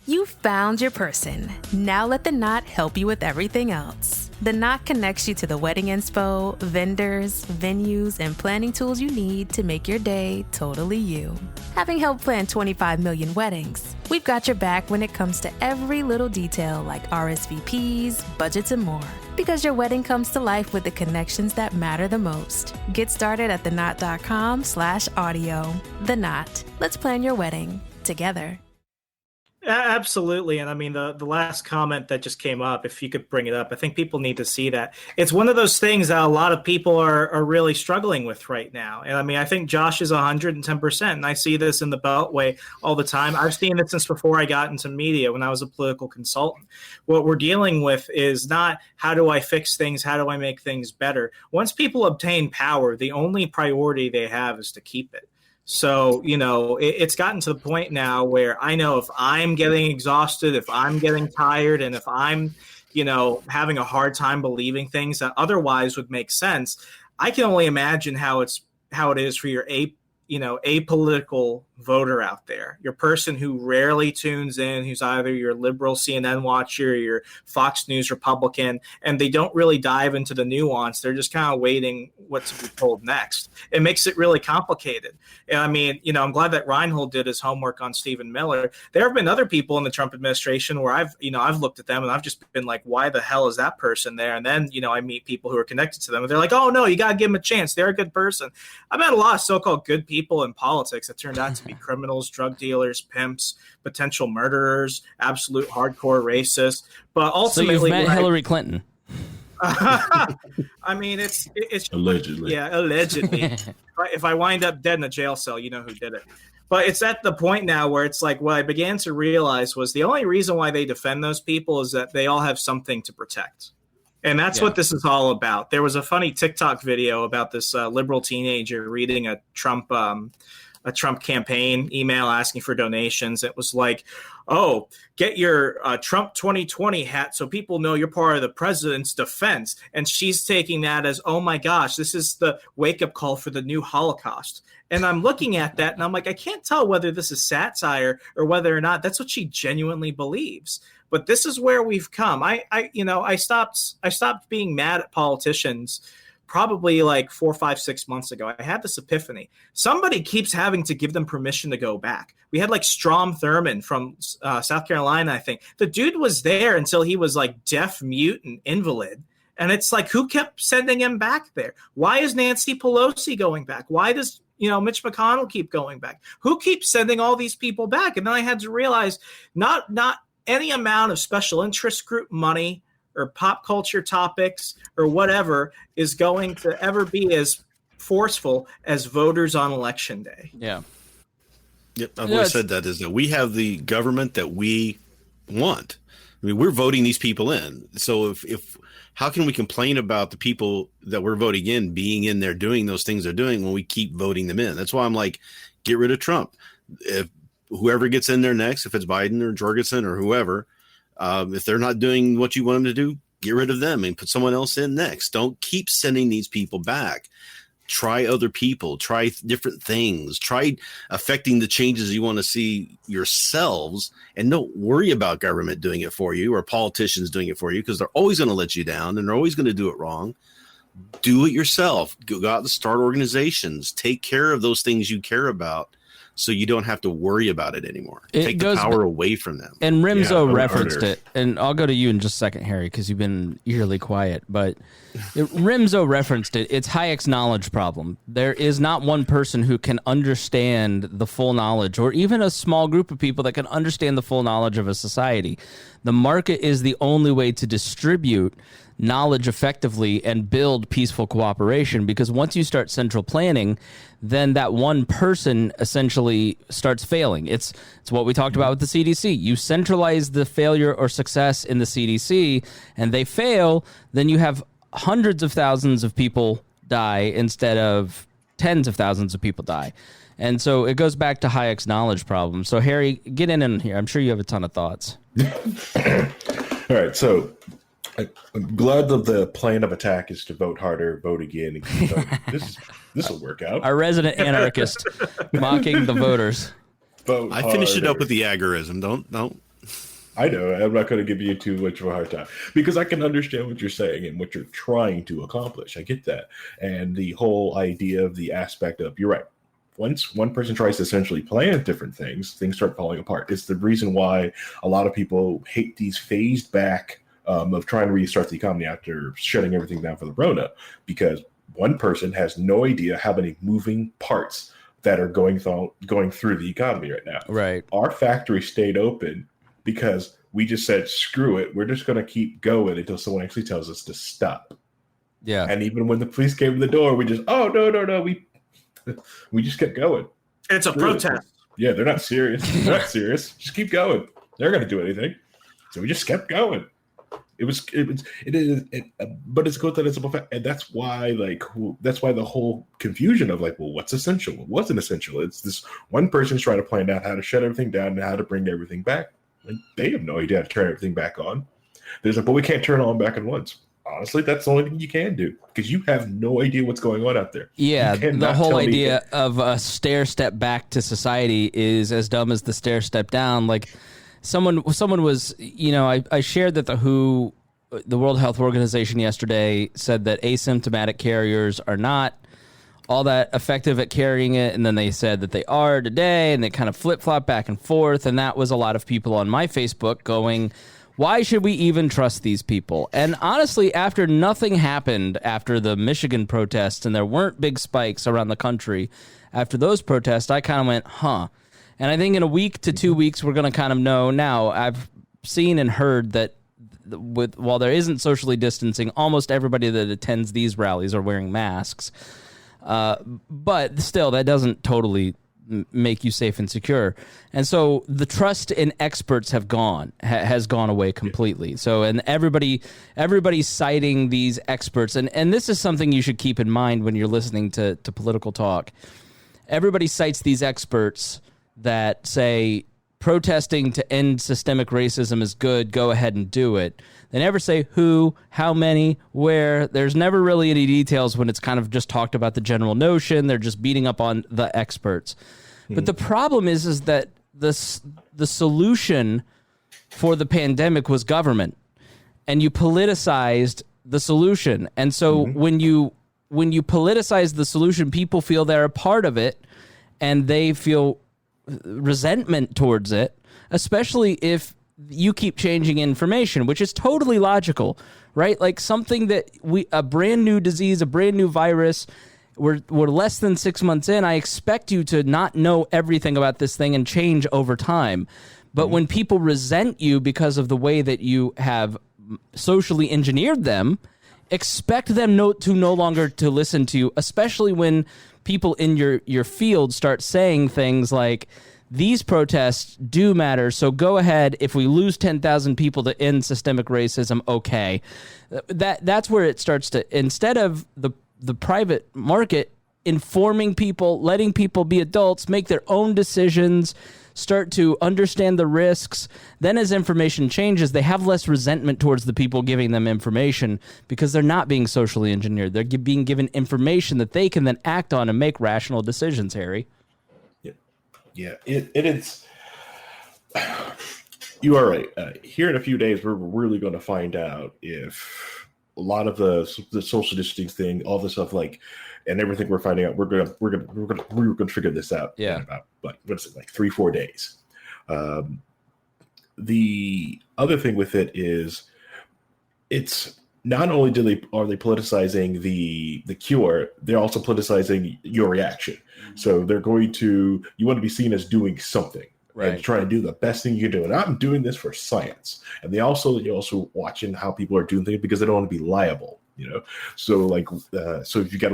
You found your person. Now let the Knot help you with everything else. The Knot connects you to the wedding inspo, vendors, venues, and planning tools you need to make your day totally you. Having helped plan 25 million weddings, we've got your back when it comes to every little detail like RSVPs, budgets, and more. Because your wedding comes to life with the connections that matter the most. Get started at theknot.com/audio. The Knot. Let's plan your wedding together. Absolutely. And I mean, the last comment that just came up, if you could bring it up, I think people need to see that. It's one of those things that a lot of people are really struggling with right now. And I mean, I think Josh is 110%. And I see this in the Beltway all the time. I've seen it since before I got into media when I was a political consultant. What we're dealing with is not how do I fix things? How do I make things better? Once people obtain power, the only priority they have is to keep it. So, it's gotten to the point now where I know if I'm getting exhausted, if I'm getting tired, and if I'm, having a hard time believing things that otherwise would make sense, I can only imagine how it is for your apolitical voter out there, your person who rarely tunes in, who's either your liberal CNN watcher or your Fox News Republican, and they don't really dive into the nuance. They're just kind of waiting what to be told next. It makes it really complicated. And I mean, I'm glad that Rhinehold did his homework on Stephen Miller. There have been other people in the Trump administration where I've looked at them and I've just been like, why the hell is that person there? And then, I meet people who are connected to them and they're like, oh no, you got to give them a chance. They're a good person. I've met a lot of so-called good people in politics that turned out to be criminals, drug dealers, pimps, potential murderers, absolute hardcore racists. But ultimately, so you've met Hillary Clinton. I mean, it's allegedly. Yeah, allegedly. If I wind up dead in a jail cell, you know who did it. But it's at the point now where it's like what I began to realize was the only reason why they defend those people is that they all have something to protect. And that's what this is all about. There was a funny TikTok video about this liberal teenager reading a Trump campaign email asking for donations. It was like, oh, get your Trump 2020 hat so people know you're part of the president's defense. And she's taking that as, oh my gosh, this is the wake-up call for the new Holocaust. And I'm looking at that and I'm like, I can't tell whether this is satire or whether or not that's what she genuinely believes. But this is where we've come. I stopped being mad at politicians probably like 4, 5, 6 months ago. I had this epiphany. Somebody keeps having to give them permission to go back. We had like Strom Thurmond from South Carolina, I think. The dude was there until he was like deaf, mute, and invalid. And it's like, who kept sending him back there? Why is Nancy Pelosi going back? Why does Mitch McConnell keep going back? Who keeps sending all these people back? And then I had to realize not any amount of special interest group money or pop culture topics or whatever is going to ever be as forceful as voters on election day. Yeah. Yep. I've always said that is that we have the government that we want. I mean, we're voting these people in. So if how can we complain about the people that we're voting in being in there doing those things they're doing when we keep voting them in? That's why I'm like, get rid of Trump. If whoever gets in there next, if it's Biden or Jorgensen or whoever, if they're not doing what you want them to do, get rid of them and put someone else in next. Don't keep sending these people back. Try other people, try different things, try affecting the changes you want to see yourselves, and don't worry about government doing it for you or politicians doing it for you, because they're always going to let you down and they're always going to do it wrong. Do it yourself. Go out and start organizations. Take care of those things you care about, so you don't have to worry about it anymore. Take the power away from them. And Remso referenced it, and I'll go to you in just a second, Harry, because you've been eerily quiet. But Remso referenced it. It's Hayek's knowledge problem. There is not one person who can understand the full knowledge, or even a small group of people that can understand the full knowledge of a society. The market is the only way to distribute knowledge effectively and build peaceful cooperation. Because once you start central planning, then that one person essentially starts failing. It's what we talked about with the CDC. You centralize the failure or success in the CDC and they fail, then you have hundreds of thousands of people die instead of tens of thousands of people die. And so it goes back to Hayek's knowledge problem. So Harry, get in here. I'm sure you have a ton of thoughts. All right. So I'm glad that the plan of attack is to vote harder, vote again. And keep voting. This will work out. Our resident anarchist mocking the voters. Vote I finished harder. it up with the agorism. Don't. I know. I'm not going to give you too much of a hard time because I can understand what you're saying and what you're trying to accomplish. I get that. And the whole idea of the aspect of, you're right. Once one person tries to essentially plan different things start falling apart. It's the reason why a lot of people hate these phased back of trying to restart the economy after shutting everything down for the Rona, because one person has no idea how many moving parts that are going through the economy right now. Right. Our factory stayed open because we just said, screw it. We're just going to keep going until someone actually tells us to stop. Yeah. And even when the police came to the door, we just, oh, no. We just kept going. It's a protest. Yeah, they're not serious. They're not serious. Just keep going. They're going to do anything. So we just kept going. But it's good that it's a, and that's why the whole confusion of like, well, what's essential? What wasn't essential? It's this one person's trying to plan out how to shut everything down and how to bring everything back. And they have no idea how to turn everything back on. There's like, but we can't turn it on back at once. Honestly, that's the only thing you can do because you have no idea what's going on out there. Yeah, the whole idea of a stair step back to society is as dumb as the stair step down. Like someone was, I shared that the World Health Organization yesterday said that asymptomatic carriers are not all that effective at carrying it, and then they said that they are today, and they kind of flip-flop back and forth, and that was a lot of people on my Facebook going, why should we even trust these people? And honestly, after nothing happened after the Michigan protests and there weren't big spikes around the country, after those protests, I kind of went, huh. And I think in a week to 2 weeks, we're going to kind of know now. I've seen and heard that while there isn't socially distancing, almost everybody that attends these rallies are wearing masks. But still, that doesn't totally make you safe and secure. And so the trust in experts has gone away completely. So, and everybody's citing these experts. And this is something you should keep in mind when you're listening to political talk. Everybody cites these experts that say protesting to end systemic racism is good. Go ahead and do it. They never say who, how many, where. There's never really any details when it's kind of just talked about the general notion. They're just beating up on the experts. But the problem is that the solution for the pandemic was government, and you politicized the solution. And so when you politicize the solution, people feel they're a part of it, and they feel resentment towards it, especially if you keep changing information, which is totally logical, right? Like something that a brand new disease, a brand new virus, we're less than 6 months in. I expect you to not know everything about this thing and change over time. But when people resent you because of the way that you have socially engineered them, expect them to no longer to listen to you, especially when people in your field start saying things like, these protests do matter, so go ahead. If we lose 10,000 people to end systemic racism, okay. That's where it starts to, instead of the private market informing people, letting people be adults, make their own decisions, start to understand the risks. Then as information changes, they have less resentment towards the people giving them information because they're not being socially engineered. They're being given information that they can then act on and make rational decisions, Harry. Yeah, it is. You are right. Here in a few days, we're really going to find out if a lot of the social distancing thing, all this stuff, like, and everything we're finding out, we're gonna figure this out. Yeah. In about like 3-4 days. The other thing with it is, it's not only are they politicizing the cure, they're also politicizing your reaction. So they're you want to be seen as doing something. and trying to do the best thing you can do. And I'm doing this for science. And you're also watching how people are doing things because they don't want to be liable, So so if you got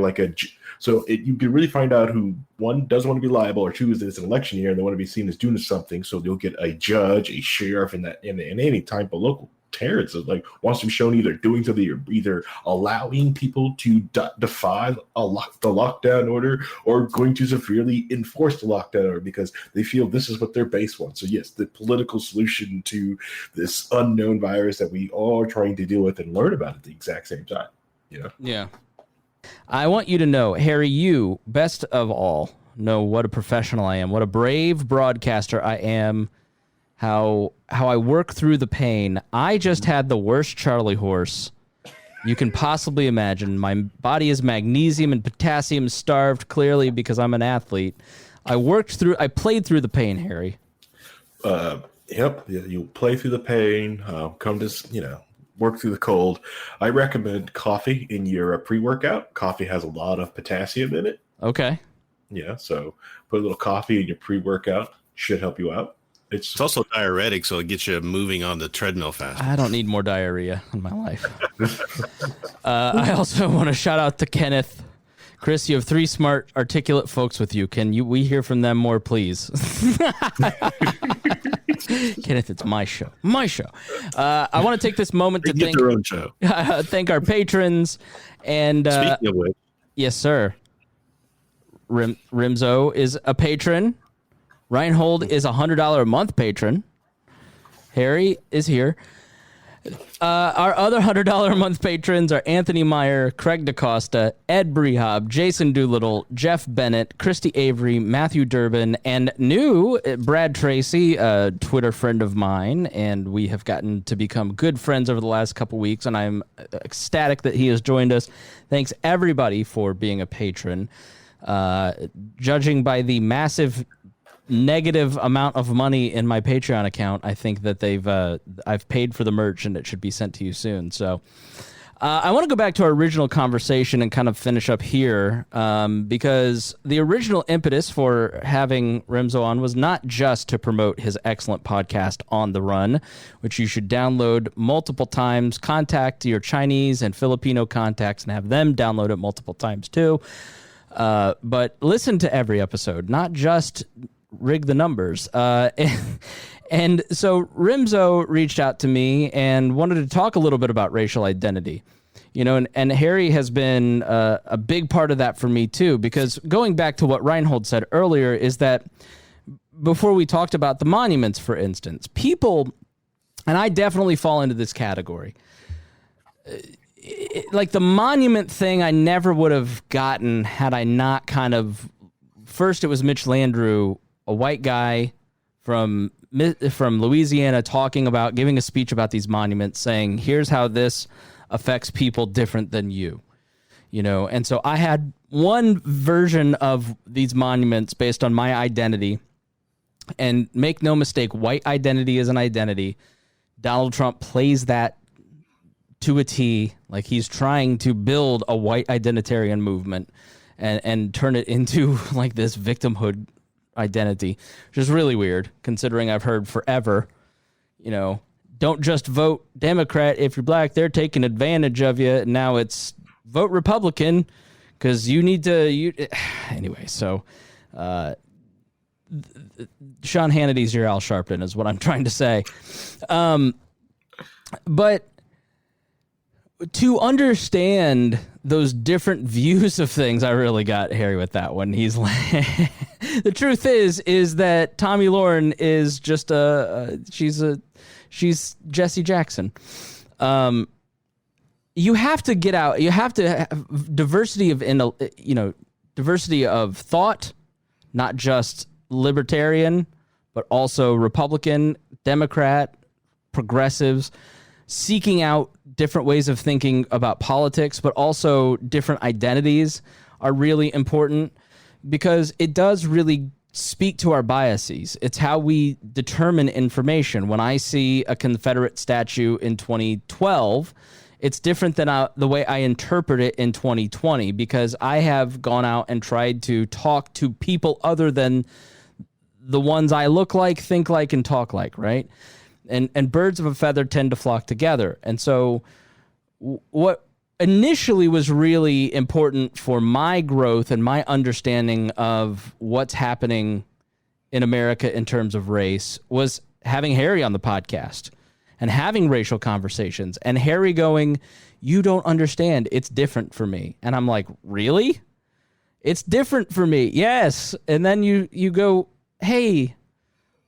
you can really find out who, one, doesn't want to be liable, or two, is that it's an election year and they want to be seen as doing something. So they'll get a judge, a sheriff, in any type of local terrorism, wants to be shown either doing something or either allowing people to defy the lockdown order or going to severely enforce the lockdown order because they feel this is what their base wants. So yes, the political solution to this unknown virus that we all are trying to deal with and learn about at the exact same time. Yeah. I want you to know, Harry, you, best of all, know what a professional I am, what a brave broadcaster I am, how I work through the pain. I just had the worst Charlie horse you can possibly imagine. My body is magnesium and potassium starved, clearly, because I'm an athlete. I played through the pain, Harry. Yep. You play through the pain, come to, work through the cold. I recommend coffee in your pre-workout. Coffee has a lot of potassium in it. Okay. Yeah, so put a little coffee in your pre-workout. Should help you out. It's also diuretic, so it gets you moving on the treadmill faster. I don't need more diarrhea in my life. I also want to shout out to Kenneth. Chris, you have 3 smart, articulate folks with you. We hear from them more, please? Kenneth, it's my show. My show. I want to take this moment to thank their own show. Thank our patrons. And speaking of which, yes, sir. Remso is a patron. Rhinehold is $100 a month patron. Harry is here. Our other $100 a month patrons are Anthony Meyer, Craig DaCosta, Ed Brehab, Jason Doolittle, Jeff Bennett, Christy Avery, Matthew Durbin, and new Brad Tracy, a Twitter friend of mine, and we have gotten to become good friends over the last couple weeks, and I'm ecstatic that he has joined us. Thanks, everybody, for being a patron. Judging by the massive negative amount of money in my Patreon account, I think that I've paid for the merch and it should be sent to you soon. So I want to go back to our original conversation and kind of finish up here because the original impetus for having Remso on was not just to promote his excellent podcast On the Run, which you should download multiple times, contact your Chinese and Filipino contacts and have them download it multiple times too. But listen to every episode, not just rig the numbers. And so Remso reached out to me and wanted to talk a little bit about racial identity. And Harry has been a big part of that for me too, because going back to what Rhinehold said earlier is that before we talked about the monuments, for instance, people, and I definitely fall into this category, like the monument thing I never would have gotten had I not kind of, first it was Mitch Landrieu, a white guy from Louisiana giving a speech about these monuments, saying, here's how this affects people different than you, and so I had one version of these monuments based on my identity, and make no mistake, white identity is an identity. Donald Trump plays that to a T, like he's trying to build a white identitarian movement and turn it into like this victimhood identity, which is really weird considering I've heard forever, don't just vote Democrat if you're black, they're taking advantage of you. Now it's vote Republican because you need to, anyway. So Sean Hannity's your Al Sharpton is what I'm trying to say. But to understand those different views of things, I really got Harry with that one. He's like, the truth is that Tommy Lauren is just she's Jesse Jackson. You have to get out. You have to have diversity of thought, not just libertarian, but also Republican, Democrat, progressives, seeking out different ways of thinking about politics, but also different identities are really important because it does really speak to our biases. It's how we determine information. When I see a Confederate statue in 2012, it's different than the way I interpret it in 2020 because I have gone out and tried to talk to people other than the ones I look like, think like, and talk like, right? And birds of a feather tend to flock together. And so what initially was really important for my growth and my understanding of what's happening in America in terms of race was having Harry on the podcast and having racial conversations, and Harry going, "You don't understand. It's different for me." And I'm like, "Really? It's different for me." Yes. And then you go, "Hey,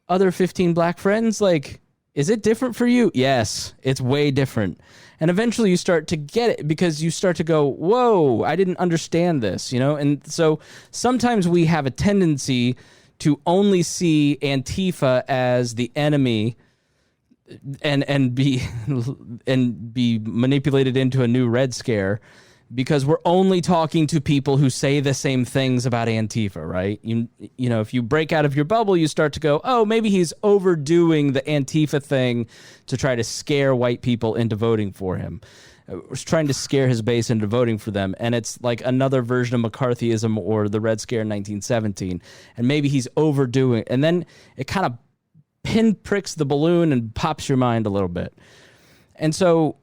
other 15 black friends, like, is it different for you?" Yes, it's way different. And eventually you start to get it because you start to go, "Whoa, I didn't understand this," you know? And so sometimes we have a tendency to only see Antifa as the enemy and be manipulated into a new Red Scare because we're only talking to people who say the same things about Antifa, right? You know, if you break out of your bubble, you start to go, "Oh, maybe he's overdoing the Antifa thing to try to scare white people into voting for him." Was trying to scare his base into voting for them, and it's like another version of McCarthyism or the Red Scare in 1917, and maybe he's overdoing, and then it kind of pinpricks the balloon and pops your mind a little bit. And so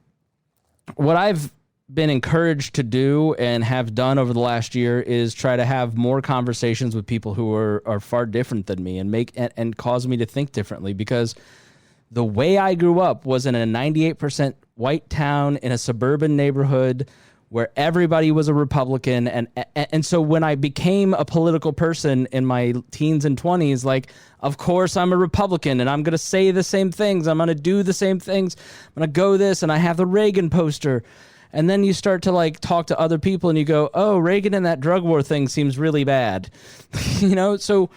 what I've been encouraged to do and have done over the last year is try to have more conversations with people who are far different than me and cause me to think differently, because the way I grew up was in a 98% white town in a suburban neighborhood where everybody was a Republican. And so when I became a political person in my teens and 20s, like, of course I'm a Republican and I'm going to say the same things. I'm going to do the same things. I'm going to go this, and I have the Reagan poster. And then you start to like talk to other people and you go, "Oh, Reagan and that drug war thing seems really bad." You know, so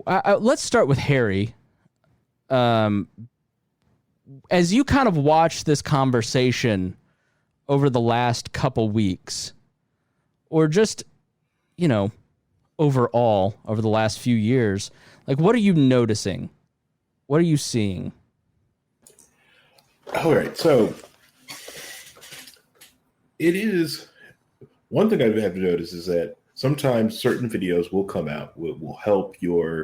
let's start with Harry. As you kind of watch this conversation over the last couple weeks, or just, you know, overall over the last few years, like, what are you noticing? What are you seeing? All right, so it is one thing I've had to notice is that sometimes certain videos will come out will help help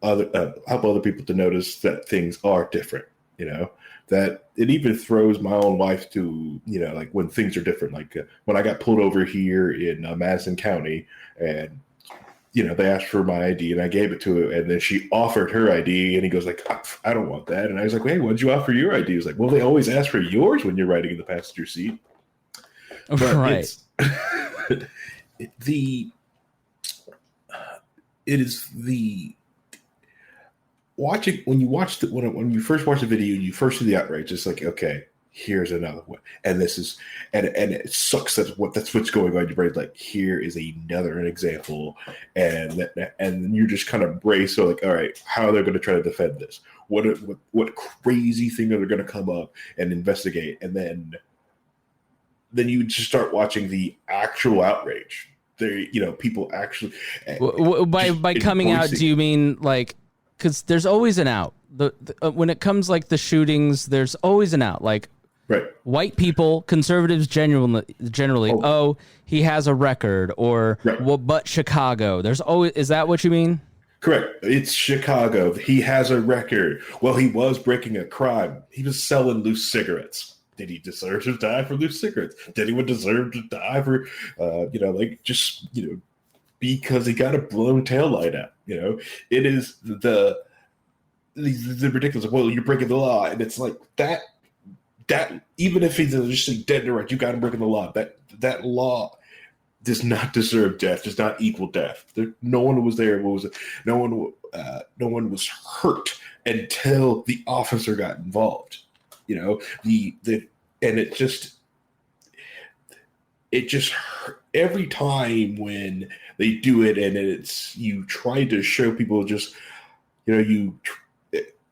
other people to notice that things are different. You know, that it even throws my own wife to, you know, like when things are different. Like when I got pulled over here in Madison County, and you know, they asked for my ID and I gave it to her, and then she offered her ID and he goes like, "I don't want that." And I was like, "Hey, why'd you offer your ID?" He was like, "Well, they always ask for yours when you're riding in the passenger seat." But right. It is the watching when you first watch the video and you first see the outrage, it's like, okay, here's another one, and this is and it sucks that's what's going on in your brain. Like, here is another example, and you're just kind of braced. So like, all right, how are they going to try to defend this? What crazy thing are they going to come up and investigate? And then you just start watching the actual outrage. There, you know, people actually by coming out. Do you mean like? Because there's always an out. When it comes like the shootings, there's always an out. Like, right, white people, conservatives generally. Oh, he has a record, or right. Well, but Chicago. There's always. Is that what you mean? Correct. It's Chicago. He has a record. Well, he was breaking a crime. He was selling loose cigarettes. Did he deserve to die for loose cigarettes? Did anyone deserve to die for, because he got a blown taillight out? You know, it is the ridiculous. Well, you're breaking the law, and it's like that even if he's just dead and right, you got him breaking the law. That law does not deserve death. Does not equal death. No one was there. No one was hurt until the officer got involved. You know, and it just hurt every time when they do it, and it's you try to show people just, you know,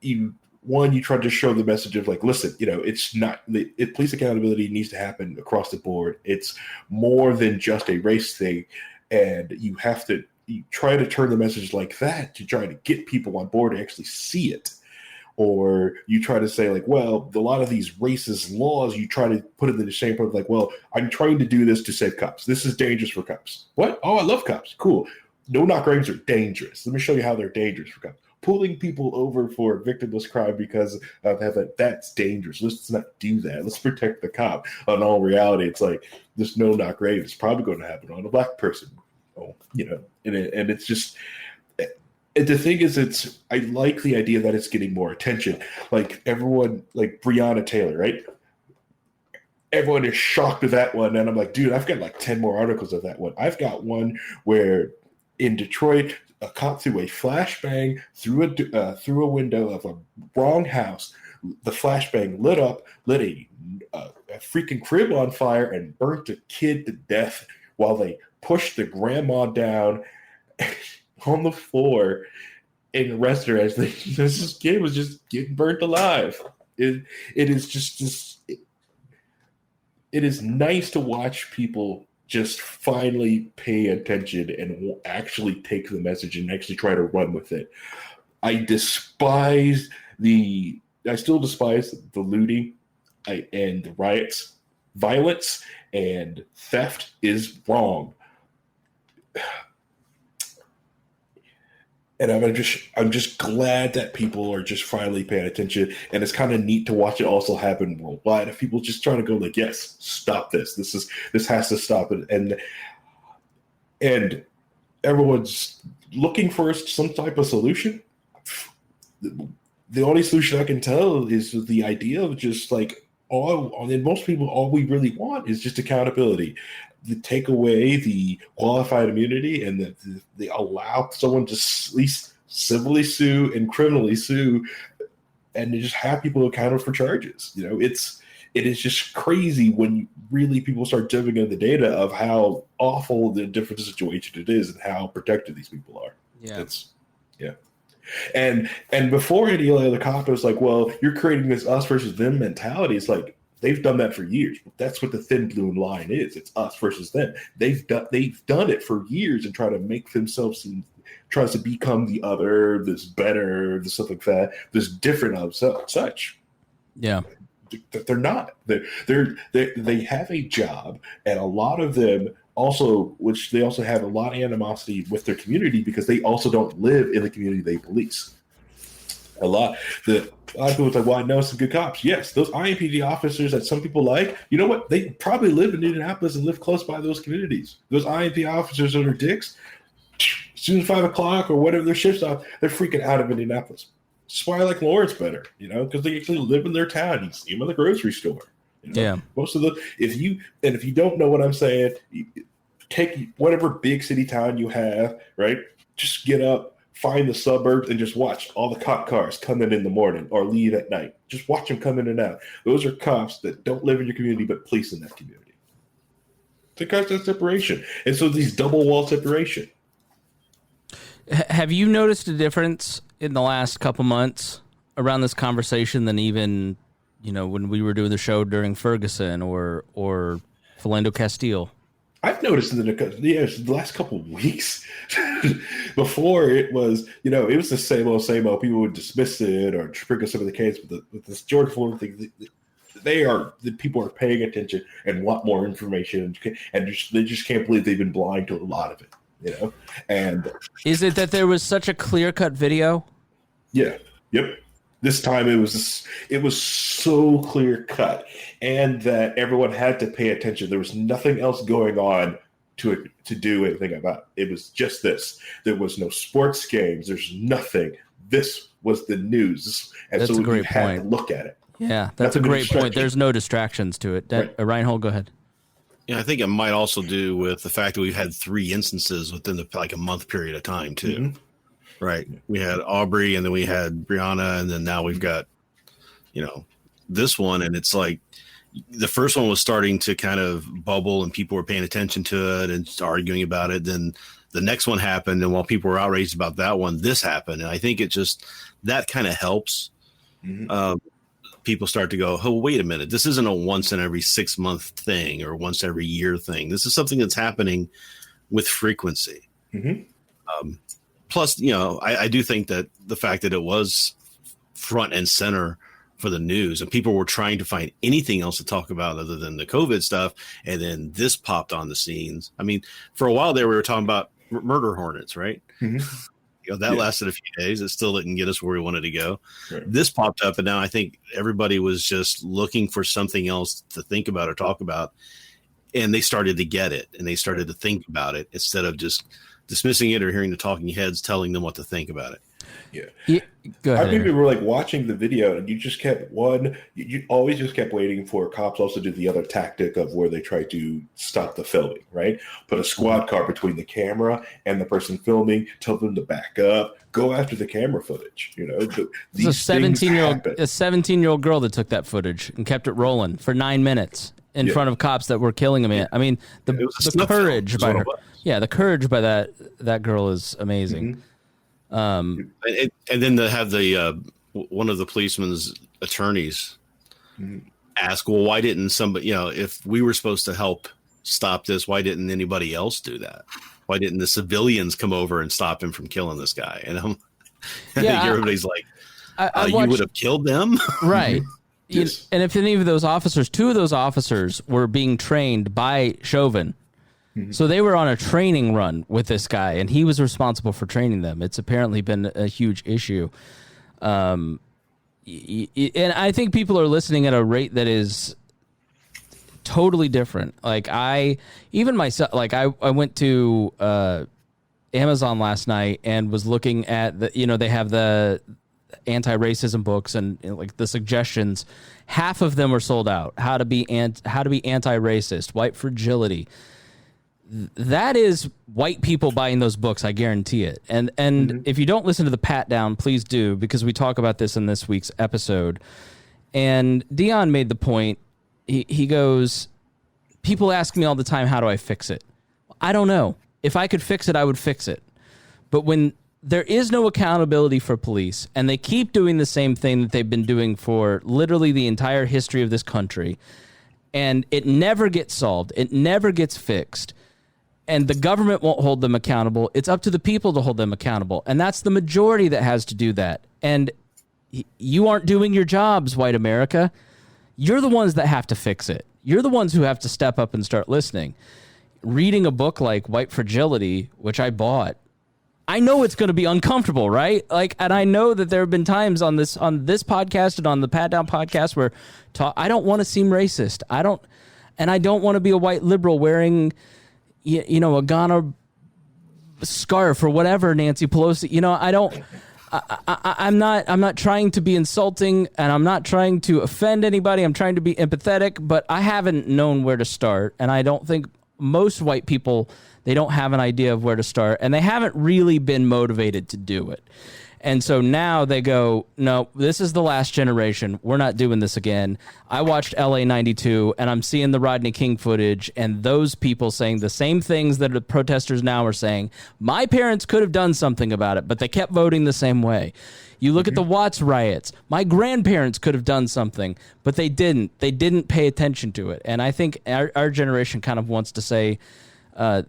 you try to show the message of like, listen, you know, it's not police accountability needs to happen across the board. It's more than just a race thing, and you try to turn the message like that to try to get people on board to actually see it. or you try to say like, well, a lot of these racist laws, you try to put it in the same point of like, well, I'm trying to do this to save cops. This is dangerous for cops. What? Oh, I love cops. Cool. No-knock graves are dangerous. Let me show you how they're dangerous for cops. Pulling people over for victimless crime because of that's dangerous. Let's not do that. Let's protect the cop. In all reality, it's like this no-knock grave is probably going to happen on a black person. Oh, and it's just. And the thing is, I like the idea that it's getting more attention. Like everyone, like Breonna Taylor, right? Everyone is shocked with that one, and I'm like, dude, I've got like 10 more articles of that one. I've got one where in Detroit, a cop threw a flashbang through a window of a wrong house. The flashbang lit a freaking crib on fire and burnt a kid to death while they pushed the grandma down on the floor and arrested her as this kid was just getting burnt alive. It is just it is nice to watch people just finally pay attention and actually take the message and actually try to run with it. I still despise the looting and the riots. Violence and theft is wrong. And I'm just glad that people are just finally paying attention. And it's kind of neat to watch it also happen worldwide. If people just trying to go like, yes, stop this. This has to stop it. And everyone's looking for some type of solution. The only solution I can tell is the idea of just like most people, all we really want is just accountability. To take away the qualified immunity and that they allow someone to at least civilly sue and criminally sue, and to just have people accounted for charges. It is just crazy when really people start diving into the data of how awful the different situation it is and how protected these people are. Yeah. And before any other cop was like, well, you're creating this us versus them mentality. It's like, they've done that for years. That's what the thin blue line is. It's us versus them. They've done it for years and try to make themselves tries to become the other, this better, this stuff like that, this different of such. Yeah. They're not. They have a job, and a lot of them also, which they also have a lot of animosity with their community because they also don't live in the community they police. A lot of people are like, well, I know some good cops. Yes, those IMPD officers that some people like, you know what? They probably live in Indianapolis and live close by those communities. Those IMPD officers that are dicks, as soon as 5 o'clock or whatever their shift's off, they're freaking out of Indianapolis. That's why I like Lawrence better, because they actually live in their town. You see them in the grocery store. Yeah. Most of if you don't know what I'm saying, take whatever big city town you have, right? Just get up, find the suburbs, and just watch all the cop cars come in the morning or leave at night. Just watch them come in and out. Those are cops that don't live in your community but police in that community. Because that's separation. And so these double wall separation. Have you noticed a difference in the last couple months around this conversation than even, when we were doing the show during Ferguson or Philando Castile? I've noticed in the last couple of weeks. Before it was, it was the same old. People would dismiss it or sprinkle some of the case. But with this George Floyd thing, the people are paying attention and want more information, and they just can't believe they've been blind to a lot of it. And is it that there was such a clear-cut video? Yeah. Yep. This time it was so clear cut, and that everyone had to pay attention. There was nothing else going on to do anything about it. It was just this. There was no sports games. There's nothing. This was the news, and that's so a great we had point. to look at it. Yeah, that's a great point. There's no distractions to it. Rhinehold, go ahead. Yeah, I think it might also do with the fact that we've had 3 instances within a month period of time too. Mm-hmm. Right. We had Aubrey, and then we had Breonna, and then now we've got, this one. And it's like the first one was starting to kind of bubble and people were paying attention to it and arguing about it. Then the next one happened. And while people were outraged about that one, this happened. And I think that kind of helps. Mm-hmm. People start to go, oh, wait a minute. This isn't a once in every 6 month thing or once every year thing. This is something that's happening with frequency. Mm-hmm. Plus, I do think that the fact that it was front and center for the news, and people were trying to find anything else to talk about other than the COVID stuff. And then this popped on the scenes. I mean, for a while there, we were talking about murder hornets, right? Mm-hmm. That lasted a few days. It still didn't get us where we wanted to go. Right. This popped up, and now I think everybody was just looking for something else to think about or talk about. And they started to get it, and they started to think about it instead of just dismissing it or hearing the talking heads telling them what to think about it. Yeah. Go ahead. I think we were like watching the video, and you just kept you always just kept waiting for cops also do the other tactic of where they try to stop the filming, right? Put a squad car between the camera and the person filming, tell them to back up, go after the camera footage. You know, It's a 17-year-old girl that took that footage and kept it rolling for 9 minutes in front of cops that were killing him. I mean, the courage by her. Yeah, the courage by that girl is amazing. Mm-hmm. And then to have the one of the policeman's attorneys ask, well, why didn't somebody, if we were supposed to help stop this, why didn't anybody else do that? Why didn't the civilians come over and stop him from killing this guy? And I think everybody's like, you would have killed them? Right. Yes. And if any of those officers, 2 of those officers were being trained by Chauvin. So they were on a training run with this guy, and he was responsible for training them. It's apparently been a huge issue. And I think people are listening at a rate that is totally different. Like even myself, like I went to Amazon last night and was looking at they have the anti-racism books and like the suggestions. Half of them are sold out. How to be anti-racist, white fragility. That is white people buying those books, I guarantee it. And if you don't listen to the Pat Down, please do, because we talk about this in this week's episode. And Dion made the point. He goes, people ask me all the time, how do I fix it? I don't know. If I could fix it, I would fix it. But when there is no accountability for police, and they keep doing the same thing that they've been doing for literally the entire history of this country, and it never gets solved, it never gets fixed, and the government won't hold them accountable, it's up to the people to hold them accountable. And that's the majority that has to do that. And you aren't doing your jobs, white America. You're the ones that have to fix it. You're the ones who have to step up and start listening. Reading a book like White Fragility, which I bought, I know it's going to be uncomfortable, right? Like, and I know that there have been times on this podcast and on the Pat Down podcast where I don't want to seem racist. I don't want to be a white liberal wearing a Ghana scarf or whatever, Nancy Pelosi. I'm not trying to be insulting, and I'm not trying to offend anybody. I'm trying to be empathetic, but I haven't known where to start, and I don't think most white people, they don't have an idea of where to start, and they haven't really been motivated to do it. And so now they go, no, this is the last generation. We're not doing this again. I watched LA 92, and I'm seeing the Rodney King footage, and those people saying the same things that the protesters now are saying. My parents could have done something about it, but they kept voting the same way. You look at the Watts riots. My grandparents could have done something, but they didn't. They didn't pay attention to it. And I think our generation kind of wants to say,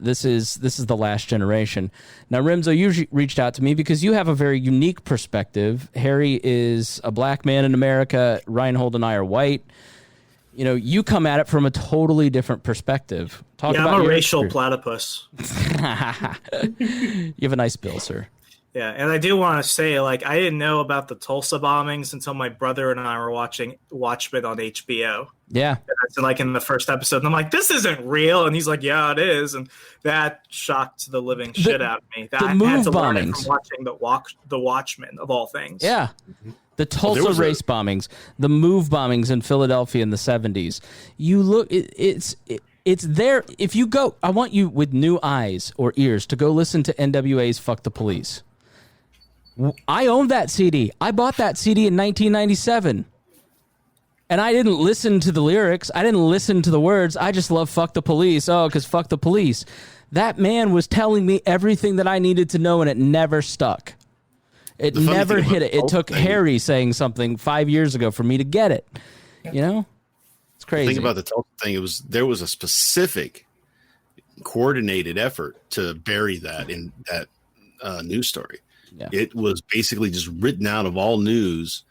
this is the last generation. Now, Remso, you reached out to me because you have a very unique perspective. Harry is a black man in America. Rhinehold and I are white. You come at it from a totally different perspective. I'm a racial platypus. You have a nice bill, sir. Yeah, and I do want to say, I didn't know about the Tulsa bombings until my brother and I were watching Watchmen on HBO. Yeah. And that's in the first episode. And I'm like, this isn't real. And he's like, yeah, it is. And that shocked the living shit out of me. That the move had to bombings. learn it from watching the Watchmen, of all things. Yeah. The Tulsa race bombings, the move bombings in Philadelphia in the 70s. You look, it's there. If you go, I want you with new eyes or ears to go listen to NWA's Fuck the Police. I owned that CD. I bought that CD in 1997. And I didn't listen to the lyrics. I didn't listen to the words. I just love Fuck the Police. Oh, because fuck the police. That man was telling me everything that I needed to know, and it never stuck. It never hit it. It took Harry saying something 5 years ago for me to get it. It's crazy. The thing about the Tulsa thing, there was a specific coordinated effort to bury that in that news story. Yeah. It was basically just written out of all news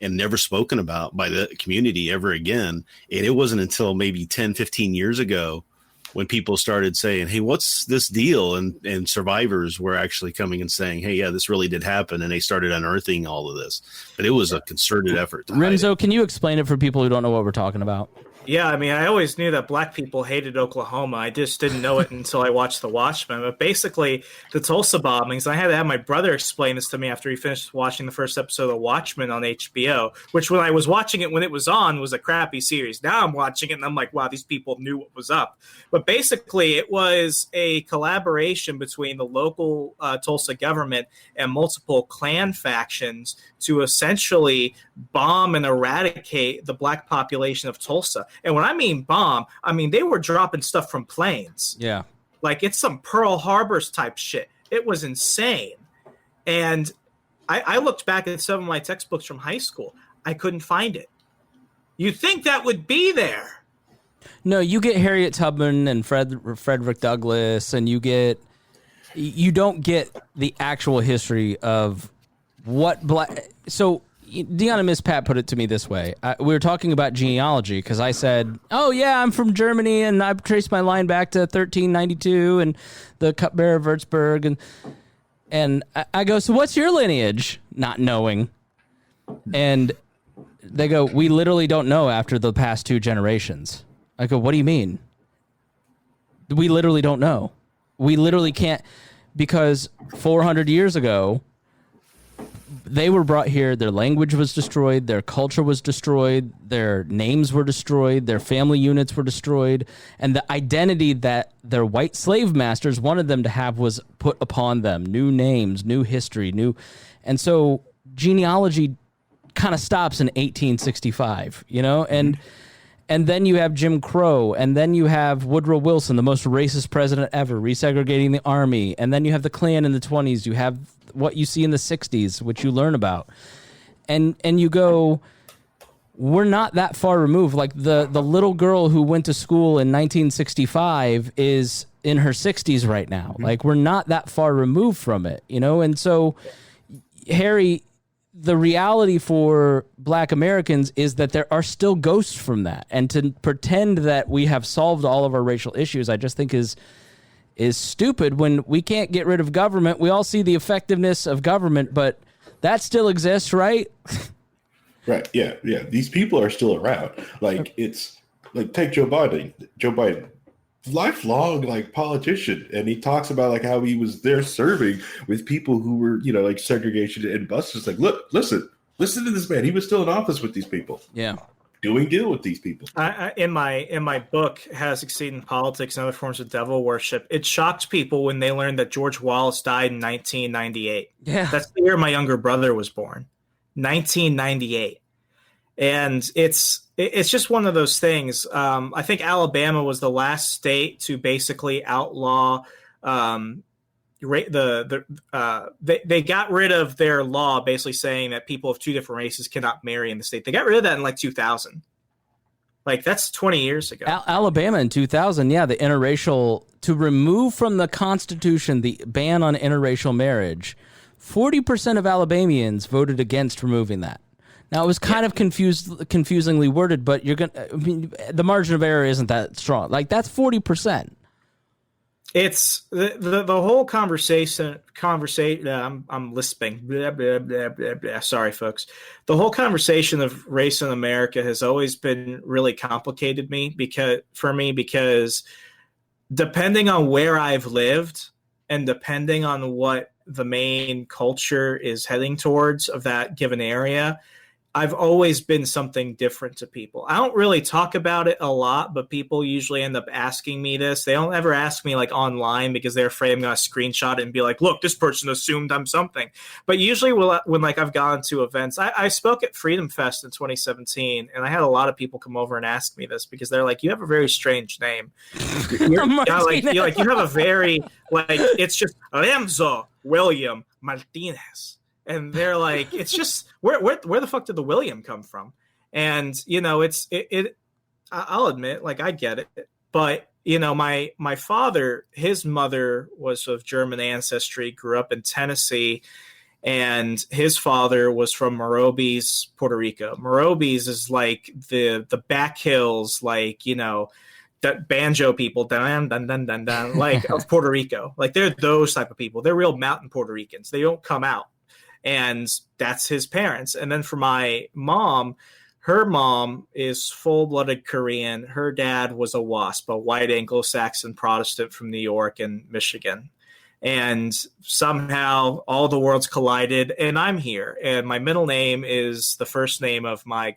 and never spoken about by the community ever again. And it wasn't until maybe 10, 15 years ago when people started saying, hey, what's this deal? And survivors were actually coming and saying, hey, yeah, this really did happen. And they started unearthing all of this. But it was a concerted effort. Remso, can you explain it for people who don't know what we're talking about? Yeah, I mean, I always knew that black people hated Oklahoma. I just didn't know it until I watched The Watchmen. But basically, the Tulsa bombings, I had to have my brother explain this to me after he finished watching the first episode of The Watchmen on HBO, which when I was watching it when it was on was a crappy series. Now I'm watching it and I'm like, wow, these people knew what was up. But basically, it was a collaboration between the local Tulsa government and multiple Klan factions to essentially bomb and eradicate the black population of Tulsa. And when I mean bomb, I mean they were dropping stuff from planes. Yeah. Like it's some Pearl Harbors type shit. It was insane. And I looked back at some of my textbooks from high school. I couldn't find it. You'd think that would be there. No, you get Harriet Tubman and Frederick Douglass, and you don't get the actual history of what black. So Deanna Miss Pat put it to me this way. We were talking about genealogy because I said, oh, yeah, I'm from Germany, and I've traced my line back to 1392 and the cupbearer of Würzburg. And I go, so what's your lineage? Not knowing. And they go, we literally don't know after the past 2 generations. I go, what do you mean? We literally don't know. We literally can't, because 400 years ago, they were brought here, their language was destroyed, their culture was destroyed, their names were destroyed, their family units were destroyed, and the identity that their white slave masters wanted them to have was put upon them. New names, new history, and so genealogy kind of stops in 1865, and then you have Jim Crow, and then you have Woodrow Wilson, the most racist president ever, resegregating the army, and then you have the Klan in the 20s, you have what you see in the 60s, which you learn about. And you go, we're not that far removed. Like the little girl who went to school in 1965 is in her 60s right now. Mm-hmm. Like we're not that far removed from it, And so, Harry, the reality for black Americans is that there are still ghosts from that. And to pretend that we have solved all of our racial issues, I just think is stupid. When we can't get rid of government, we all see the effectiveness of government, but that still exists, right? Right. Yeah. These people are still around. Like it's like take Joe Biden, lifelong like politician, and he talks about like how he was there serving with people who were like segregation and buses. Like, look, listen to this man. He was still in office with these people. Yeah. Doing deal with these people. In my book, How to Succeed in Politics and Other Forms of Devil Worship, it shocked people when they learned that George Wallace died in 1998. Yeah. That's the year my younger brother was born, 1998. And it's just one of those things. I think Alabama was the last state to basically outlaw they got rid of their law basically saying that people of 2 different races cannot marry in the state. They got rid of that in like 2000. Like that's 20 years ago. Alabama in 2000, yeah, the interracial, to remove from the Constitution the ban on interracial marriage, 40% of Alabamians voted against removing that. Now, it was kind of confusingly worded, but the margin of error isn't that strong. Like, that's 40%. It's the whole conversation. I'm lisping. Blah, blah, blah, blah, blah. Sorry, folks. The whole conversation of race in America has always been really complicated for me because depending on where I've lived and depending on what the main culture is heading towards of that given area, I've always been something different to people. I don't really talk about it a lot, but people usually end up asking me this. They don't ever ask me like online because they're afraid I'm going to screenshot it and be like, look, this person assumed I'm something. But usually when like I've gone to events, I spoke at Freedom Fest in 2017, and I had a lot of people come over and ask me this because they're like, you have a very strange name. You have a very, like, it's just Remso William Martinez. And they're like, it's just where the fuck did the William come from? And I'll admit, like, I get it, but my father, his mother was of German ancestry, grew up in Tennessee, And his father was from Morovis, Puerto Rico. Morovis is like the back hills, like, you know, that banjo people, dun, dun, dun, dun, dun, like of Puerto Rico. Like they're those type of people. They're real mountain Puerto Ricans. They don't come out. And that's his parents. And then for my mom, her mom is full-blooded Korean. Her dad was a WASP, a white Anglo-Saxon Protestant from New York and Michigan. And somehow all the worlds collided, and I'm here. And my middle name is the first name of my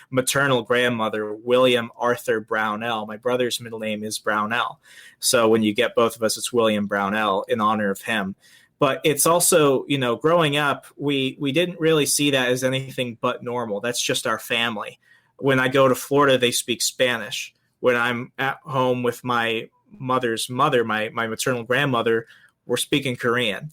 maternal grandmother, William Arthur Brownell. My brother's middle name is Brownell. So when you get both of us, it's William Brownell in honor of him. But it's also, you know, growing up, we didn't really see that as anything but normal. That's just our family. When I go to Florida, they speak Spanish. When I'm at home with my mother's mother, my maternal grandmother, we're speaking Korean.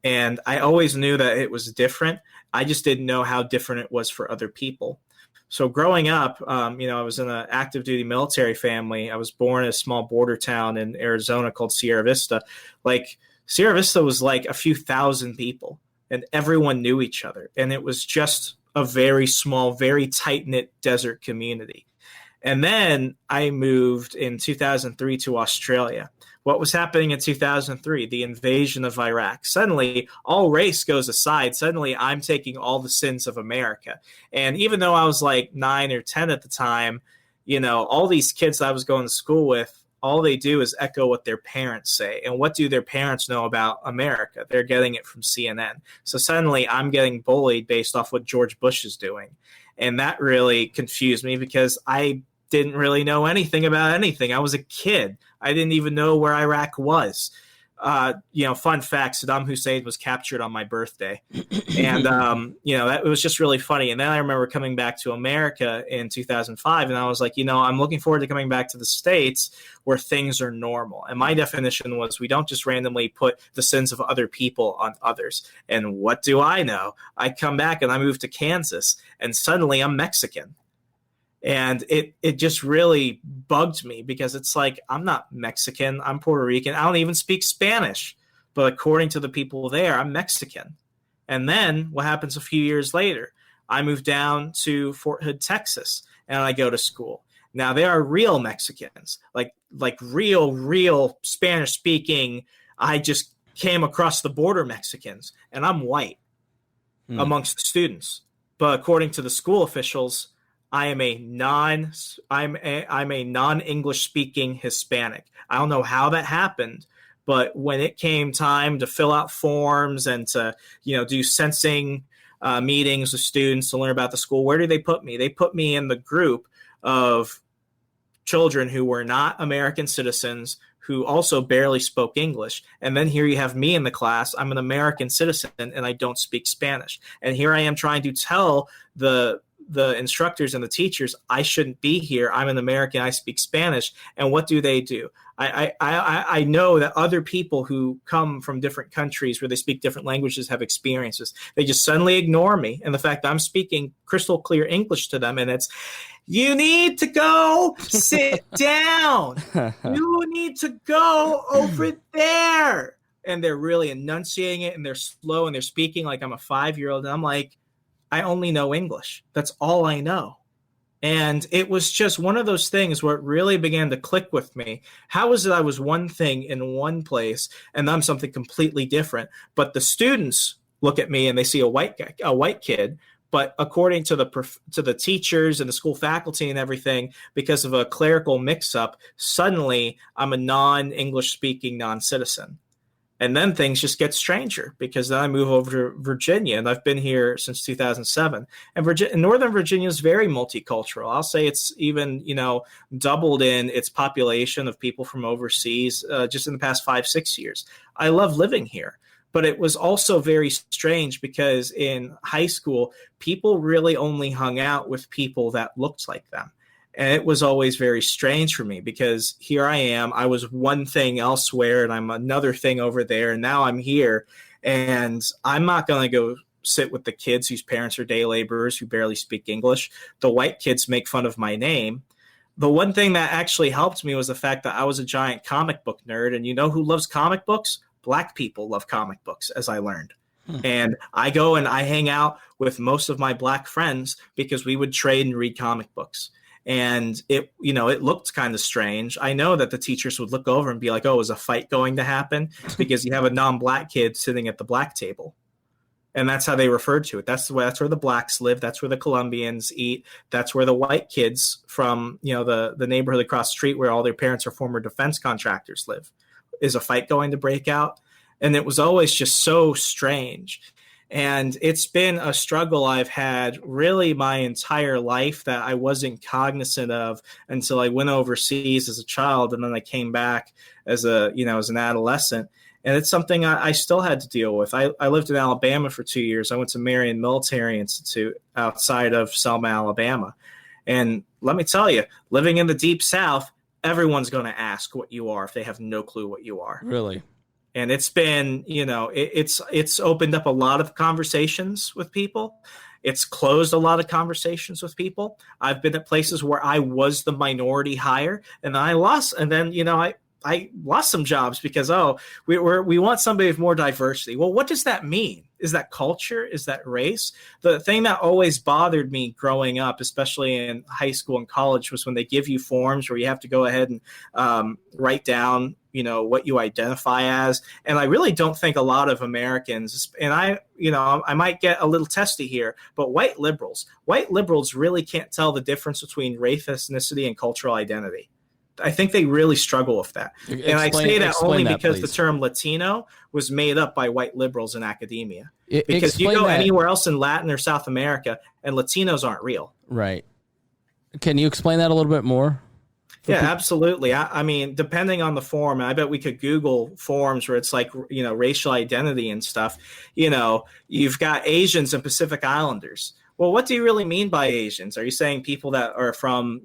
And I always knew that it was different. I just didn't know how different it was for other people. So growing up, you know, I was in an active duty military family. I was born in a small border town in Arizona called Sierra Vista. Like Sierra Vista was like a few thousand people, and everyone knew each other. And it was just a very small, very tight-knit desert community. And then I moved in 2003 to Australia. What was happening in 2003? The invasion of Iraq. Suddenly, all race goes aside. Suddenly, I'm taking all the sins of America. And even though I was like 9 or 10 at the time, you know, all these kids that I was going to school with, all they do is echo what their parents say. And what do their parents know about America? They're getting it from CNN. So suddenly, I'm getting bullied based off what George Bush is doing. And that really confused me because I didn't really know anything about anything. I was a kid. I didn't even know where Iraq was. You know, fun fact, Saddam Hussein was captured on my birthday. And, you know, that it was just really funny. And then I remember coming back to America in 2005, and I was like, you know, I'm looking forward to coming back to the States where things are normal. And my definition was we don't just randomly put the sins of other people on others. And what do I know? I come back and I move to Kansas, and suddenly I'm Mexican. And it just really bugged me because it's like, I'm not Mexican. I'm Puerto Rican. I don't even speak Spanish. But according to the people there, I'm Mexican. And then what happens a few years later? I move down to Fort Hood, Texas, and I go to school. Now, there are real Mexicans, like real Spanish-speaking. I just came across the border Mexicans, and I'm white amongst the students. But according to the school officials, I'm a non-English speaking Hispanic. I don't know how that happened, but when it came time to fill out forms and to, you know, do sensing meetings with students to learn about the school, where do they put me? They put me in the group of children who were not American citizens, who also barely spoke English. And then here you have me in the class. I'm an American citizen and I don't speak Spanish. And here I am trying to tell the instructors and the teachers, I shouldn't be here. I'm an American. I speak Spanish. And what do? I know that other people who come from different countries where they speak different languages have experiences. They just suddenly ignore me. And the fact that I'm speaking crystal clear English to them, and it's, you need to go sit down. You need to go over there. And they're really enunciating it, and they're slow, and they're speaking like I'm a 5-year-old. And I'm like, I only know English. That's all I know. And it was just one of those things where it really began to click with me. How is it I was one thing in one place and I'm something completely different? But the students look at me and they see a white kid. But according to the teachers and the school faculty and everything, because of a clerical mix-up, suddenly I'm a non-English speaking non-citizen. And then things just get stranger because then I move over to Virginia, and I've been here since 2007. And Northern Virginia is very multicultural. I'll say it's even, you know, doubled in its population of people from overseas just in the past 5-6 years. I love living here. But it was also very strange because in high school, people really only hung out with people that looked like them. And it was always very strange for me because here I am. I was one thing elsewhere and I'm another thing over there. And now I'm here and I'm not going to go sit with the kids whose parents are day laborers who barely speak English. The white kids make fun of my name. The one thing that actually helped me was the fact that I was a giant comic book nerd. And you know who loves comic books? Black people love comic books, as I learned. And I go and I hang out with most of my black friends because we would trade and read comic books. And it looked kind of strange. I know that the teachers would look over and be like, oh, is a fight going to happen? Because you have a non-black kid sitting at the black table. And that's how they referred to it. That's where the blacks live. That's where the Colombians eat. That's where the white kids from, the neighborhood across the street where all their parents are former defense contractors live. Is a fight going to break out? And it was always just so strange. And it's been a struggle I've had really my entire life that I wasn't cognizant of until I went overseas as a child. And then I came back as an adolescent. And it's something I still had to deal with. I lived in Alabama for 2 years. I went to Marion Military Institute outside of Selma, Alabama. And let me tell you, living in the Deep South, everyone's going to ask what you are if they have no clue what you are. Really? And it's been, it's opened up a lot of conversations with people. It's closed a lot of conversations with people. I've been at places where I was the minority hire and I lost. And then, I lost some jobs because, we want somebody with more diversity. Well, what does that mean? Is that culture? Is that race? The thing that always bothered me growing up, especially in high school and college, was when they give you forms where you have to go ahead and write down, what you identify as. And I really don't think a lot of Americans, and I might get a little testy here, but white liberals really can't tell the difference between race, ethnicity, and cultural identity. I think they really struggle with that. And I say that only because the term Latino was made up by white liberals in academia. Because you go anywhere else in Latin or South America, and Latinos aren't real. Right. Can you explain that a little bit more? Yeah, absolutely. I mean, depending on the form, I bet we could Google forms where it's like, racial identity and stuff. You've got Asians and Pacific Islanders. Well, what do you really mean by Asians? Are you saying people that are from,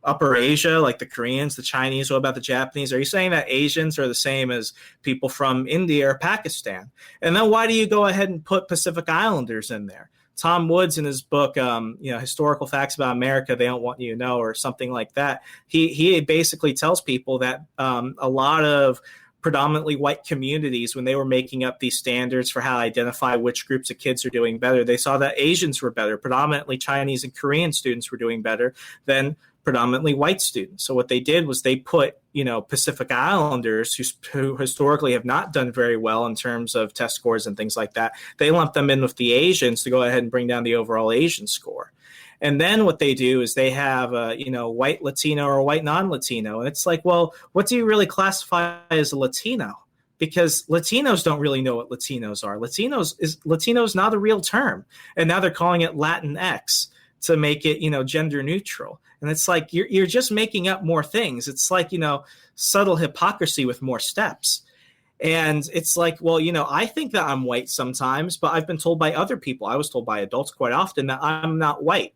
Upper Asia, like the Koreans, the Chinese? What about the Japanese? Are you saying that Asians are the same as people from India or Pakistan? And then why do you go ahead and put Pacific Islanders in there? Tom Woods, in his book, Historical Facts About America They Don't Want You to Know, or something like that, he basically tells people that a lot of predominantly white communities, when they were making up these standards for how to identify which groups of kids are doing better, they saw that Asians were better. Predominantly Chinese and Korean students were doing better than predominantly white students. So what they did was they put, Pacific Islanders who historically have not done very well in terms of test scores and things like that. They lumped them in with the Asians to go ahead and bring down the overall Asian score. And then what they do is they have a, white Latino or white non-Latino. And it's like, well, what do you really classify as a Latino? Because Latinos don't really know what Latinos are. Latino's not a real term. And now they're calling it Latinx to make it, gender neutral. And it's like you're just making up more things. It's like, subtle hypocrisy with more steps. And it's like, well, I think that I'm white sometimes, but I've been told by other people, I was told by adults quite often, that I'm not white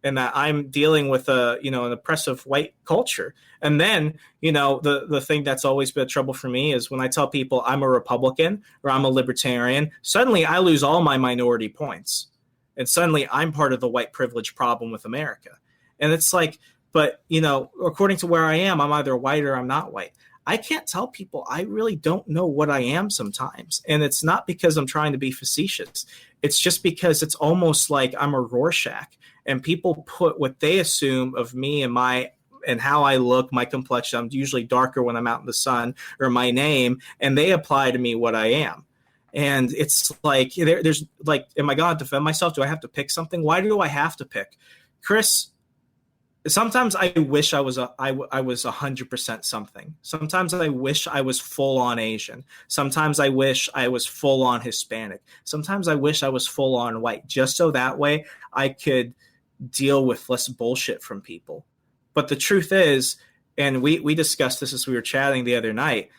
and that I'm dealing with an oppressive white culture. And then, the thing that's always been a trouble for me is when I tell people I'm a Republican or I'm a libertarian, suddenly I lose all my minority points. And suddenly I'm part of the white privilege problem with America. And it's like, but, according to where I am, I'm either white or I'm not white. I can't tell people. I really don't know what I am sometimes. And it's not because I'm trying to be facetious. It's just because it's almost like I'm a Rorschach. And people put what they assume of me and how I look, my complexion. I'm usually darker when I'm out in the sun, or my name, and they apply to me what I am. And it's like, there's like, am I going to defend myself? Do I have to pick something? Why do I have to pick? Chris, sometimes I wish I was 100% something. Sometimes I wish I was full on Asian. Sometimes I wish I was full on Hispanic. Sometimes I wish I was full on white, just so that way I could deal with less bullshit from people. But the truth is, and we discussed this as we were chatting the other night,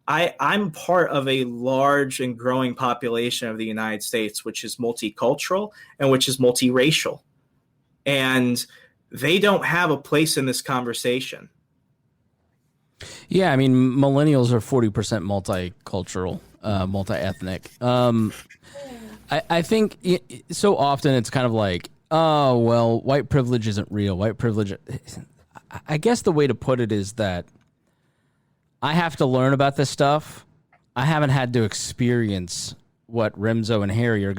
I'm part of a large and growing population of the United States, which is multicultural and which is multiracial. And they don't have a place in this conversation. Yeah, I mean, millennials are 40% multicultural, multi-ethnic. I think so often it's kind of like, oh, well, white privilege isn't real. White privilege. I guess the way to put it is that I have to learn about this stuff. I haven't had to experience what Remso and Harry are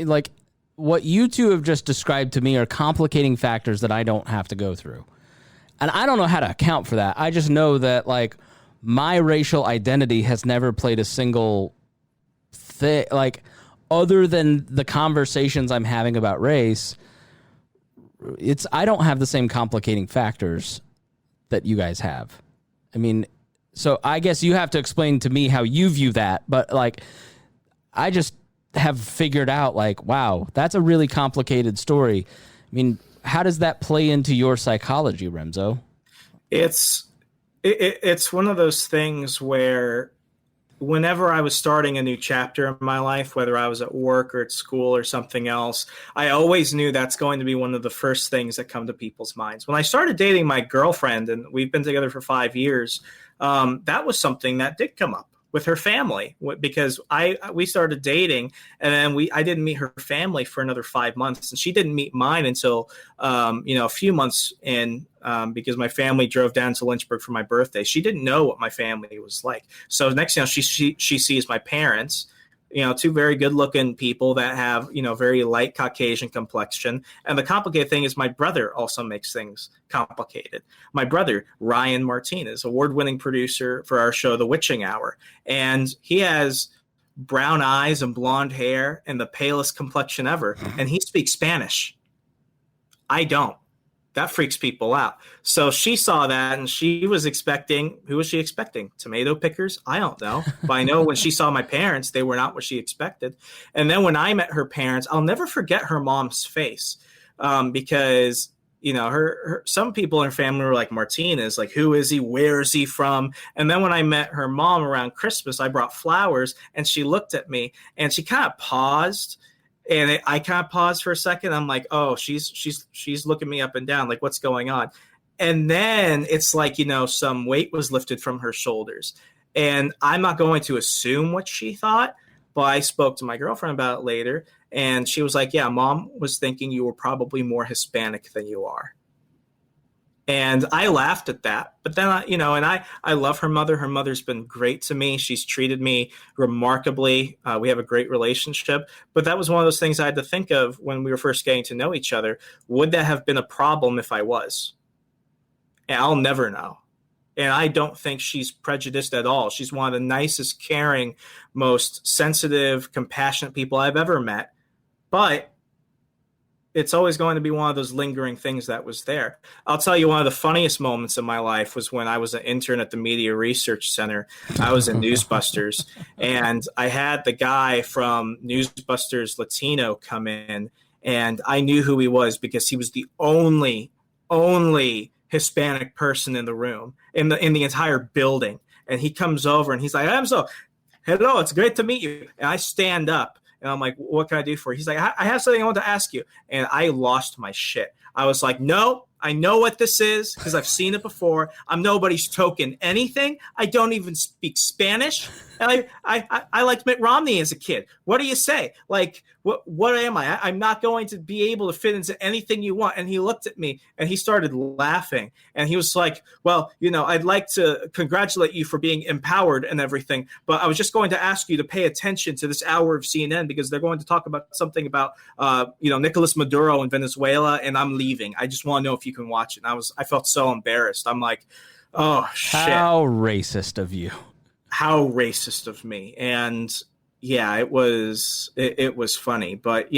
like what you two have just described to me are complicating factors that I don't have to go through. And I don't know how to account for that. I just know that like my racial identity has never played a single thing, like other than the conversations I'm having about race. I don't have the same complicating factors that you guys have. I mean, so I guess you have to explain to me how you view that. But like, I just have figured out like, wow, that's a really complicated story. I mean, how does that play into your psychology, Remso? It's one of those things where whenever I was starting a new chapter in my life, whether I was at work or at school or something else, I always knew that's going to be one of the first things that come to people's minds. When I started dating my girlfriend, and we've been together for 5 years, that was something that did come up with her family, because we started dating, and then I didn't meet her family for another 5 months, and she didn't meet mine until a few months in, because my family drove down to Lynchburg for my birthday. She didn't know what my family was like. So next thing she sees my parents, two very good looking people that have, very light Caucasian complexion. And the complicated thing is my brother also makes things complicated. My brother, Ryan Martinez, award-winning producer for our show, The Witching Hour. And he has brown eyes and blonde hair and the palest complexion ever. And he speaks Spanish. I don't. That freaks people out. So she saw that, and she was expecting, who was she expecting? Tomato pickers? I don't know. But I know when she saw my parents, they were not what she expected. And then when I met her parents, I'll never forget her mom's face, because, her some people in her family were like, Martinez, like, who is he? Where is he from? And then when I met her mom around Christmas, I brought flowers, and she looked at me, and she kind of paused. And I kind of paused for a second. I'm like, oh, she's looking me up and down, like, what's going on? And then it's like, some weight was lifted from her shoulders. And I'm not going to assume what she thought, but I spoke to my girlfriend about it later. And she was like, yeah, Mom was thinking you were probably more Hispanic than you are. And I laughed at that. But then, I love her mother. Her mother's been great to me. She's treated me remarkably. We have a great relationship. But that was one of those things I had to think of when we were first getting to know each other. Would that have been a problem if I was? And I'll never know. And I don't think she's prejudiced at all. She's one of the nicest, caring, most sensitive, compassionate people I've ever met. But it's always going to be one of those lingering things that was there. I'll tell you, one of the funniest moments in my life was when I was an intern at the Media Research Center. I was in Newsbusters, and I had the guy from Newsbusters Latino come in, and I knew who he was because he was the only Hispanic person in the room, in the entire building. And he comes over, and he's like, Remso, hello, it's great to meet you. And I stand up. And I'm like, what can I do for you? He's like, I have something I want to ask you. And I lost my shit. I was like, no, I know what this is because I've seen it before. I'm nobody's token anything. I don't even speak Spanish. And I liked Mitt Romney as a kid. What do you say? Like, what am I? I'm not going to be able to fit into anything you want. And he looked at me and he started laughing. And he was like, well, I'd like to congratulate you for being empowered and everything. But I was just going to ask you to pay attention to this hour of CNN because they're going to talk about something about, Nicolas Maduro in Venezuela. And I'm leaving. I just want to know if you can watch it. And I felt so embarrassed. I'm like, oh, shit. How racist of you. How racist of me. And yeah, it was funny, but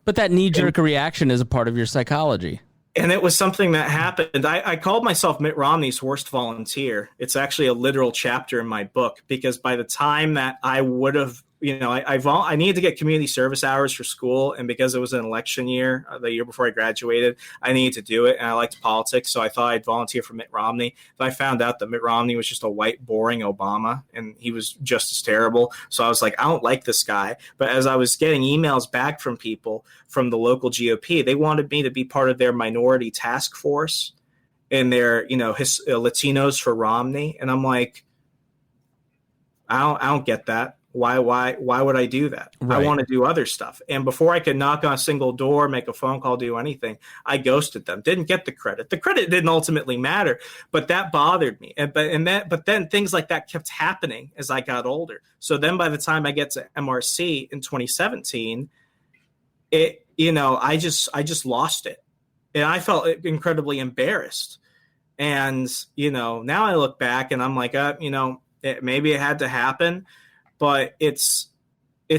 but that knee-jerk reaction is a part of your psychology. And it was something that happened. I called myself Mitt Romney's worst volunteer. It's actually a literal chapter in my book because by the time that I would have, I needed to get community service hours for school. And because it was an election year, the year before I graduated, I needed to do it. And I liked politics. So I thought I'd volunteer for Mitt Romney. But I found out that Mitt Romney was just a white, boring Obama. And he was just as terrible. So I was like, I don't like this guy. But as I was getting emails back from people from the local GOP, they wanted me to be part of their minority task force and their, Latinos for Romney. And I'm like, I don't get that. Why would I do that? Right. I want to do other stuff. And before I could knock on a single door, make a phone call, do anything, I ghosted them. Didn't get the credit. The credit didn't ultimately matter, but that bothered me. But then things like that kept happening as I got older. So then by the time I get to MRC in 2017, I just lost it. And I felt incredibly embarrassed. And, now I look back and I'm like, maybe it had to happen. But it's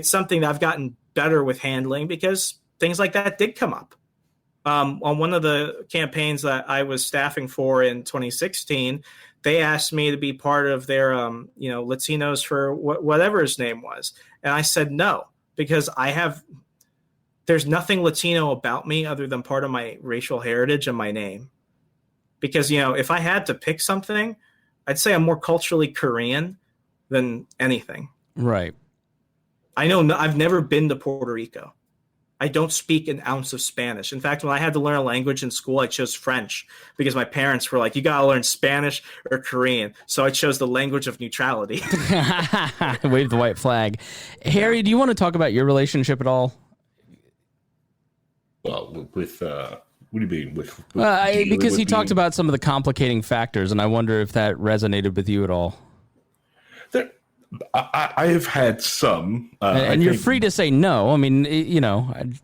something that I've gotten better with handling because things like that did come up. On one of the campaigns that I was staffing for in 2016, they asked me to be part of their, Latinos for whatever his name was. And I said no, because there's nothing Latino about me other than part of my racial heritage and my name. Because, if I had to pick something, I'd say I'm more culturally Korean than anything. Right. I know I've never been to Puerto Rico. I don't speak an ounce of Spanish. In fact, when I had to learn a language in school, I chose French because my parents were like, you got to learn Spanish or Korean. So I chose the language of neutrality. Wave the white flag. Harry, do you want to talk about your relationship at all? Well, with what do you mean? Because he talked about some of the complicating factors, and I wonder if that resonated with you at all. I have had some, and you're free to say no. I mean,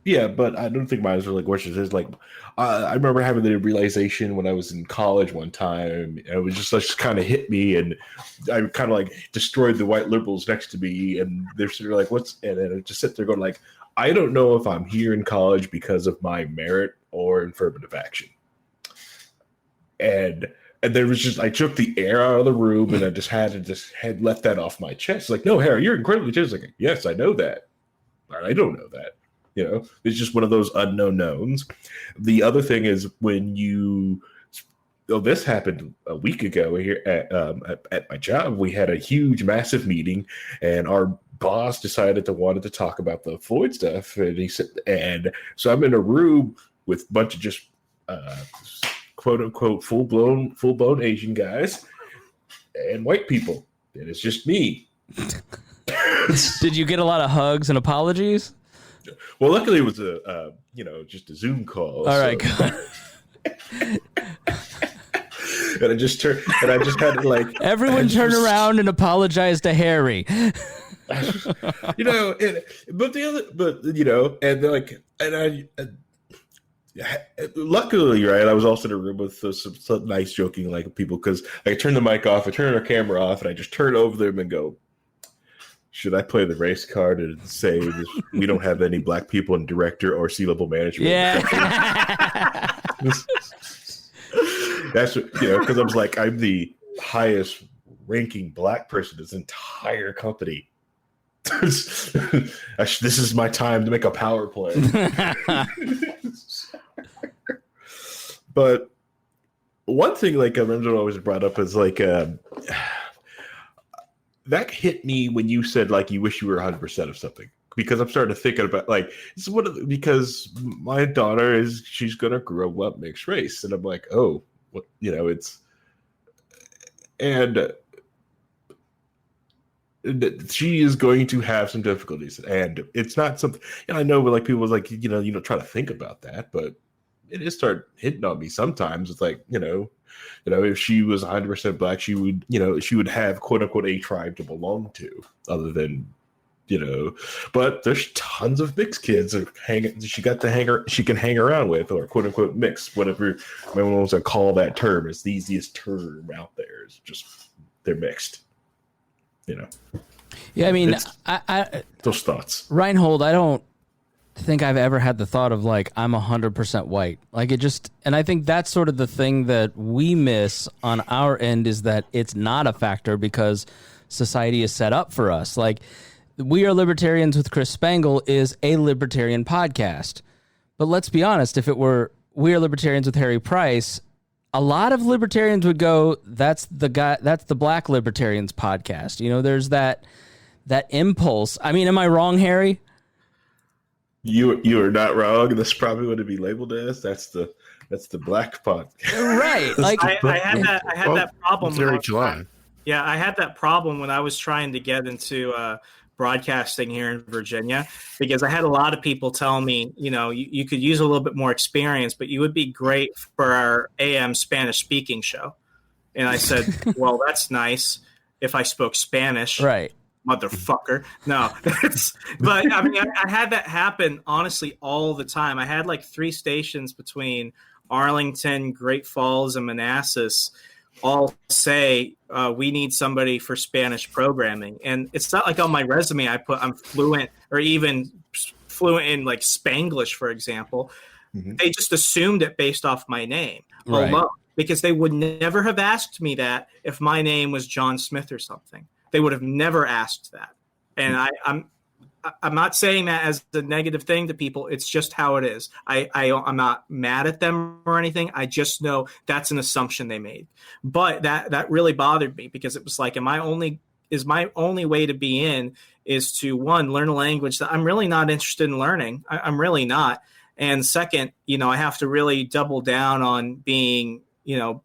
yeah, but I don't think mine are like questions. It's like I remember having the realization when I was in college one time. It was just kind of hit me, and I kind of like destroyed the white liberals next to me, and they're sort of like, "What's?" And then I just sit there going like, "I don't know if I'm here in college because of my merit or affirmative action," and there was just, I took the air out of the room and I had left that off my chest. Like, no, Harry, you're incredibly talented. Like, yes, I know that. Or I don't know that. It's just one of those unknown knowns. The other thing is when this happened a week ago here at my job. We had a huge, massive meeting, and our boss wanted to talk about the Floyd stuff. And he said, and so I'm in a room with a bunch of just, quote unquote full blown Asian guys and white people, and it's just me. Did you get a lot of hugs and apologies? Well, luckily it was just a Zoom call. All right, good. And I just had to like everyone turn around and apologize to Harry. And luckily, right, I was also in a room with some nice joking like people, because I turn the mic off, I turn our camera off, and I just turn over them and go, should I play the race card and say we don't have any black people in director or C-level management? Yeah. That's because I was like, I'm the highest ranking black person in this entire company. This is my time to make a power play. But one thing, like Remso always brought up, is like that hit me when you said like you wish you were 100% of something, because I'm starting to think about like it's because my daughter she's gonna grow up mixed race, and I'm like, oh, it's and she is going to have some difficulties, and it's not something. I know, but like people was like, you don't try to think about that, but it is start hitting on me sometimes. It's like, if she was 100% black, she would have quote unquote a tribe to belong to, other than, but there's tons of mixed kids she can hang around with, or quote unquote mixed, whatever everyone wants to call that term. It's the easiest term out there. It's just, they're mixed, Yeah, I mean, those thoughts. Rhinehold, I don't think I've ever had the thought of like I'm 100% white. Like and I think that's sort of the thing that we miss on our end, is that it's not a factor because society is set up for us. Like We Are Libertarians with Chris Spangle is a libertarian podcast. But let's be honest, if it were We Are Libertarians with Harry Price, a lot of libertarians would go, that's the Black Libertarians podcast. There's that impulse. I mean, am I wrong, Harry? You are not wrong. That's probably what it'd be labeled as. That's the Black podcast. Right. Like I had that problem. Very July. Yeah, I had that problem when I was trying to get into broadcasting here in Virginia, because I had a lot of people tell me, you could use a little bit more experience, but you would be great for our AM Spanish speaking show. And I said, well, that's nice if I spoke Spanish. Right. Motherfucker. No. But I mean, I had that happen honestly all the time. I had like 3 stations between Arlington, Great Falls, and Manassas all say we need somebody for Spanish programming. And it's not like on my resume I put I'm fluent or even fluent in like Spanglish, for example. Mm-hmm. They just assumed it based off my name alone, because they would never have asked me that if my name was John Smith or something. They would have never asked that. And I'm not saying that as a negative thing to people. It's just how it is. I'm not mad at them or anything. I just know that's an assumption they made. But that really bothered me, because it was like, is my only way to be in is to, one, learn a language that I'm really not interested in learning. I'm really not. And second, I have to really double down on being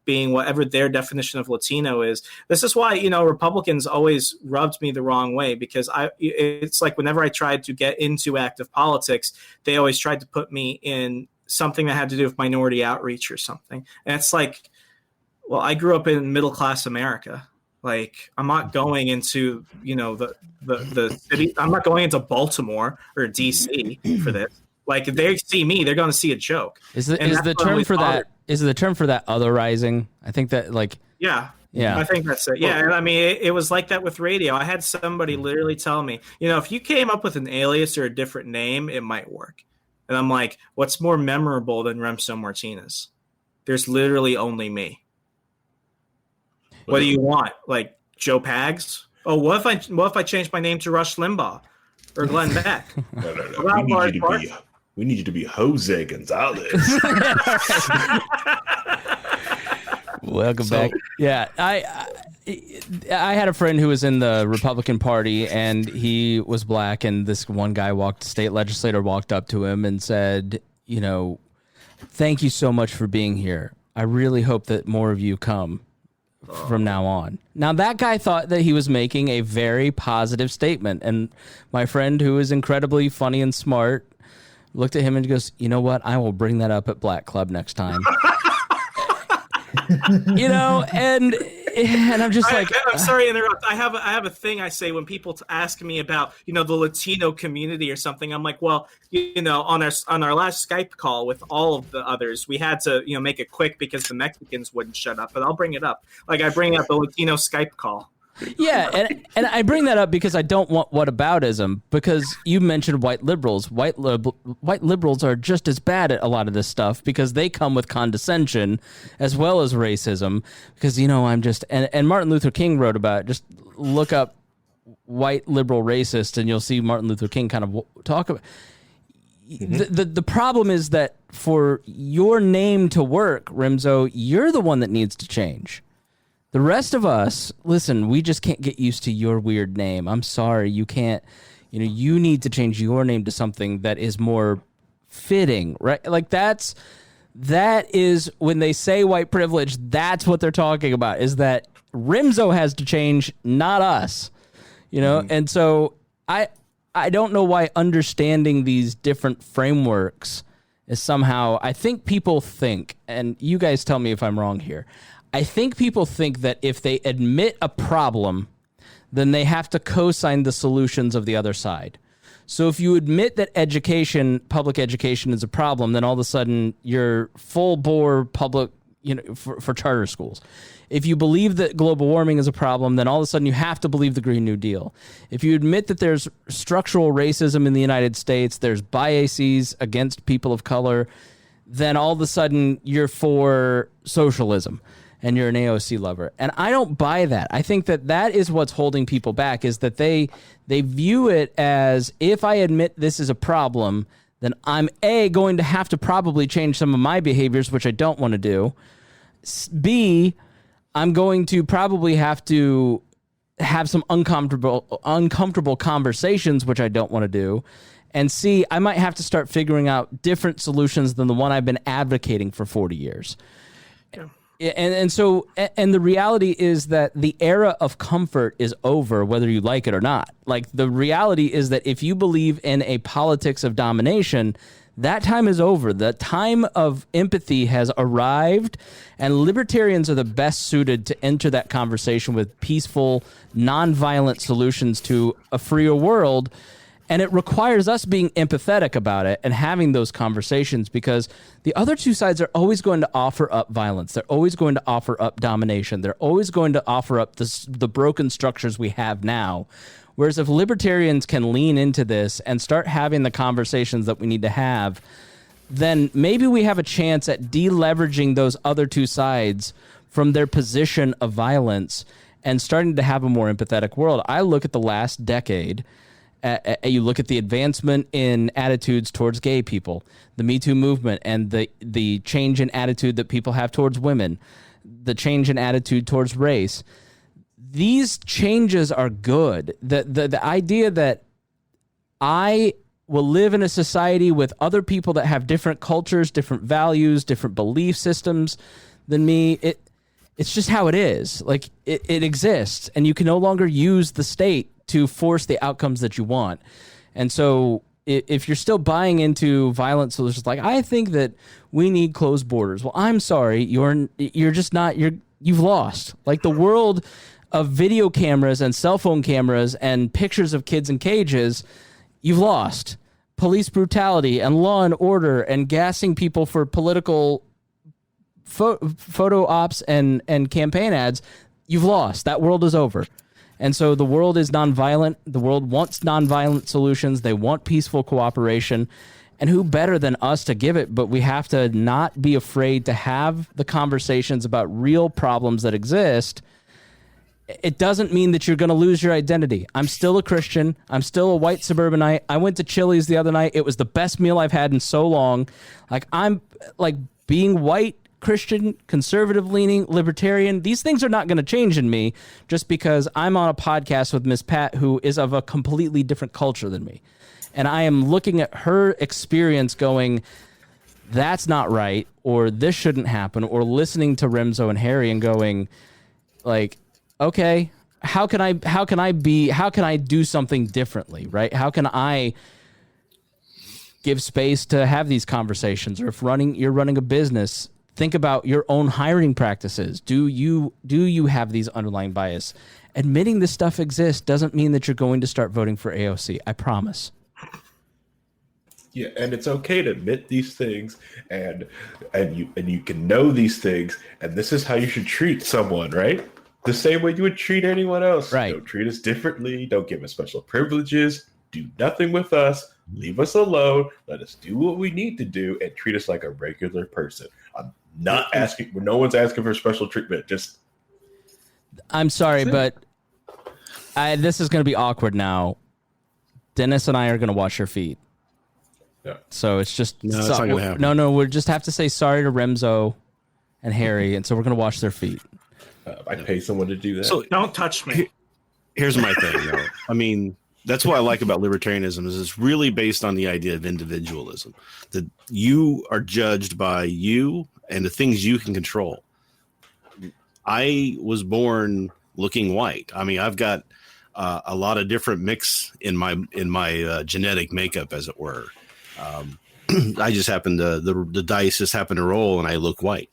whatever their definition of Latino is. This is why, Republicans always rubbed me the wrong way, because it's like whenever I tried to get into active politics, they always tried to put me in something that had to do with minority outreach or something. And it's like, well, I grew up in middle-class America. Like, I'm not going into, the city. I'm not going into Baltimore or DC for this. Like, if they see me, they're going to see a joke. Is the term for that? Is the term for that otherizing? I think that yeah, I think that's it. Yeah, and I mean, it was like that with radio. I had somebody literally tell me, if you came up with an alias or a different name, it might work. And I'm like, what's more memorable than Remso Martinez? There's literally only me. What do you want? Like Joe Pags? Oh, what if I change my name to Rush Limbaugh or Glenn Beck? No. We need you to be Jose Gonzalez. Welcome back. Yeah, I had a friend who was in the Republican Party, and he was black, and this one guy state legislator walked up to him and said, thank you so much for being here. I really hope that more of you come from now on. Now, that guy thought that he was making a very positive statement, and my friend, who is incredibly funny and smart, looked at him and goes, you know what? I will bring that up at Black Club next time. And I'm just like, I'm sorry to interrupt. I have a thing I say when people ask me about, the Latino community or something. I'm like, well, on our last Skype call with all of the others, we had to, make it quick because the Mexicans wouldn't shut up. But I'll bring it up. Like, I bring up the Latino Skype call. Yeah, and I bring that up because I don't want whataboutism, because you mentioned white liberals. White liberals are just as bad at a lot of this stuff because they come with condescension as well as racism, because, and Martin Luther King wrote about it. Just look up white liberal racist and you'll see Martin Luther King kind of talk about the problem is that for your name to work, Remso, you're the one that needs to change. The rest of us, listen, we just can't get used to your weird name. I'm sorry, you can't. You need to change your name to something that is more fitting, right? Like that is when they say white privilege, that's what they're talking about, is that Remso has to change, not us. And so I don't know why understanding these different frameworks is somehow, I think people think, and you guys tell me if I'm wrong here, I think people think that if they admit a problem, then they have to co-sign the solutions of the other side. So if you admit that public education is a problem, then all of a sudden you're full bore public, for charter schools. If you believe that global warming is a problem, then all of a sudden you have to believe the Green New Deal. If you admit that there's structural racism in the United States, there's biases against people of color, then all of a sudden you're for socialism. And you're an AOC lover. And I don't buy that. I think that is what's holding people back, is that they view it as, if I admit this is a problem, then I'm going to have to probably change some of my behaviors, which I don't want to do. B, I'm going to probably have to have some uncomfortable conversations, which I don't want to do. And C, I might have to start figuring out different solutions than the one I've been advocating for 40 years. And so the reality is that the era of comfort is over, whether you like it or not. Like, the reality is that if you believe in a politics of domination, that time is over. The time of empathy has arrived, and libertarians are the best suited to enter that conversation with peaceful, nonviolent solutions to a freer world. And it requires us being empathetic about it and having those conversations, because the other two sides are always going to offer up violence. They're always going to offer up domination. They're always going to offer up the broken structures we have now. Whereas if libertarians can lean into this and start having the conversations that we need to have, then maybe we have a chance at deleveraging those other two sides from their position of violence and starting to have a more empathetic world. I look at the last decade. You look at the advancement in attitudes towards gay people, the Me Too movement, and the change in attitude that people have towards women, the change in attitude towards race. These changes are good. The idea that I will live in a society with other people that have different cultures, different values, different belief systems than me, it's just how it is. Like, it exists, and you can no longer use the state to force the outcomes that you want. And so if you're still buying into violent solutions, like, I think that we need closed borders. Well, I'm sorry, you're just not, you've lost. Like, the world of video cameras and cell phone cameras and pictures of kids in cages, you've lost. Police brutality and law and order and gassing people for political photo ops and campaign ads, you've lost. That world is over. And so the world is nonviolent. The world wants nonviolent solutions. They want peaceful cooperation. And who better than us to give it? But we have to not be afraid to have the conversations about real problems that exist. It doesn't mean that you're going to lose your identity. I'm still a Christian. I'm still a white suburbanite. I went to Chili's the other night. It was the best meal I've had in so long. Like, I'm like, being white, Christian, conservative leaning, libertarian, these things are not going to change in me just because I'm on a podcast with Miss Pat, who is of a completely different culture than me. And I am looking at her experience going, that's not right, or this shouldn't happen, or listening to Remso and Harry and going, like, okay, how can I do something differently, right? How can I give space to have these conversations? Or if you're running a business, think about your own hiring practices. Do you have these underlying bias? Admitting this stuff exists doesn't mean that you're going to start voting for AOC. I promise. Yeah, and it's okay to admit these things, and you can know these things, and this is how you should treat someone, right? The same way you would treat anyone else. Right. Don't treat us differently. Don't give us special privileges. Do nothing with us. Leave us alone. Let us do what we need to do and treat us like a regular person. I'm not asking. No one's asking for special treatment. I'm sorry, but this is going to be awkward now. Dennis and I are going to wash your feet. Yeah. So it's just no, it's not going to happen. No, we'll just have to say sorry to Remso and Harry, and so we're going to wash their feet. I pay someone to do that. So don't touch me. Here's my thing, though. I mean, that's what I like about libertarianism is it's really based on the idea of individualism, that you are judged by you and the things you can control. I was born looking white. I mean, I've got a lot of different mix in my genetic makeup, as it were. I just happen to the dice just happen to roll, and I look white.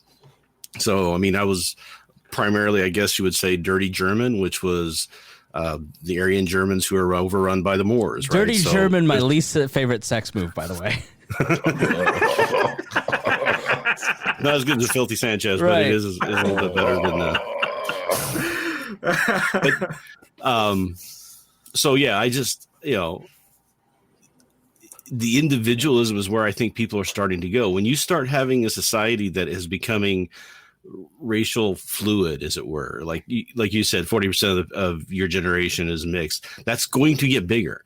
So, I mean, I was primarily, I guess you would say, dirty German, which was the Aryan Germans who are overrun by the Moors. Right? Dirty German, my least favorite sex move, by the way. Not as good as Filthy Sanchez, right. But it is a little bit better than that. So yeah, I just, the individualism is where I think people are starting to go. When you start having a society that is becoming racial fluid, as it were, like you said, 40% of your generation is mixed. That's going to get bigger.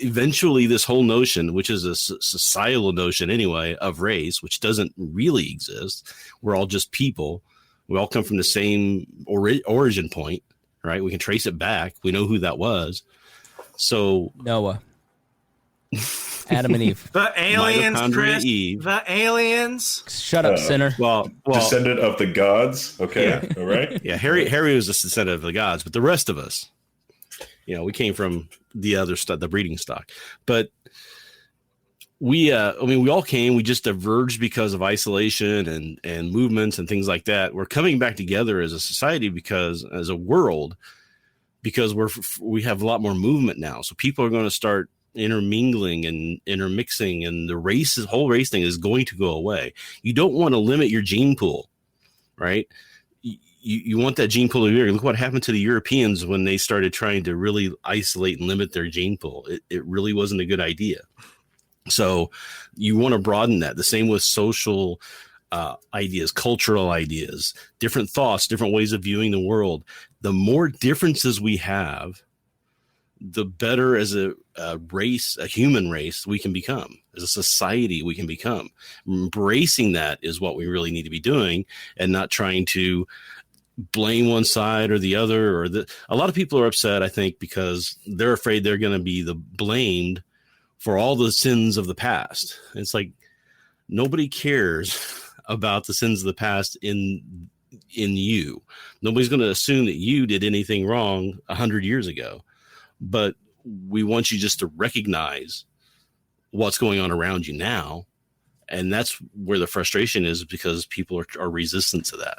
Eventually, this whole notion, which is a societal notion anyway, of race, which doesn't really exist. We're all just people. We all come from the same origin point, right? We can trace it back. We know who that was. So Noah. Adam and Eve. The aliens, Mitochondria Chris. Eve. The aliens. Shut up, sinner. Well, Descendant of the gods. Okay, all right. Yeah, Harry was the descendant of the gods, but the rest of us, we came from the other stuff, the breeding stock. But we all came. We just diverged because of isolation and movements and things like that. We're coming back together as a society as a world, because we have a lot more movement now. So people are going to start intermingling and intermixing, and the whole race thing is going to go away. You don't want to limit your gene pool, right? You want that gene pool to be bigger. Look what happened to the Europeans when they started trying to really isolate and limit their gene pool. It really wasn't a good idea. So you want to broaden that. The same with social ideas, cultural ideas, different thoughts, different ways of viewing the world. The more differences we have, the better as a race, a human race, we can become. As a society, we can become. Embracing that is what we really need to be doing, and not trying to blame one side or the other. A lot of people are upset, I think, because they're afraid they're going to be blamed for all the sins of the past. It's like nobody cares about the sins of the past in you. Nobody's going to assume that you did anything wrong 100 years ago, but we want you just to recognize what's going on around you now. And that's where the frustration is, because people are resistant to that.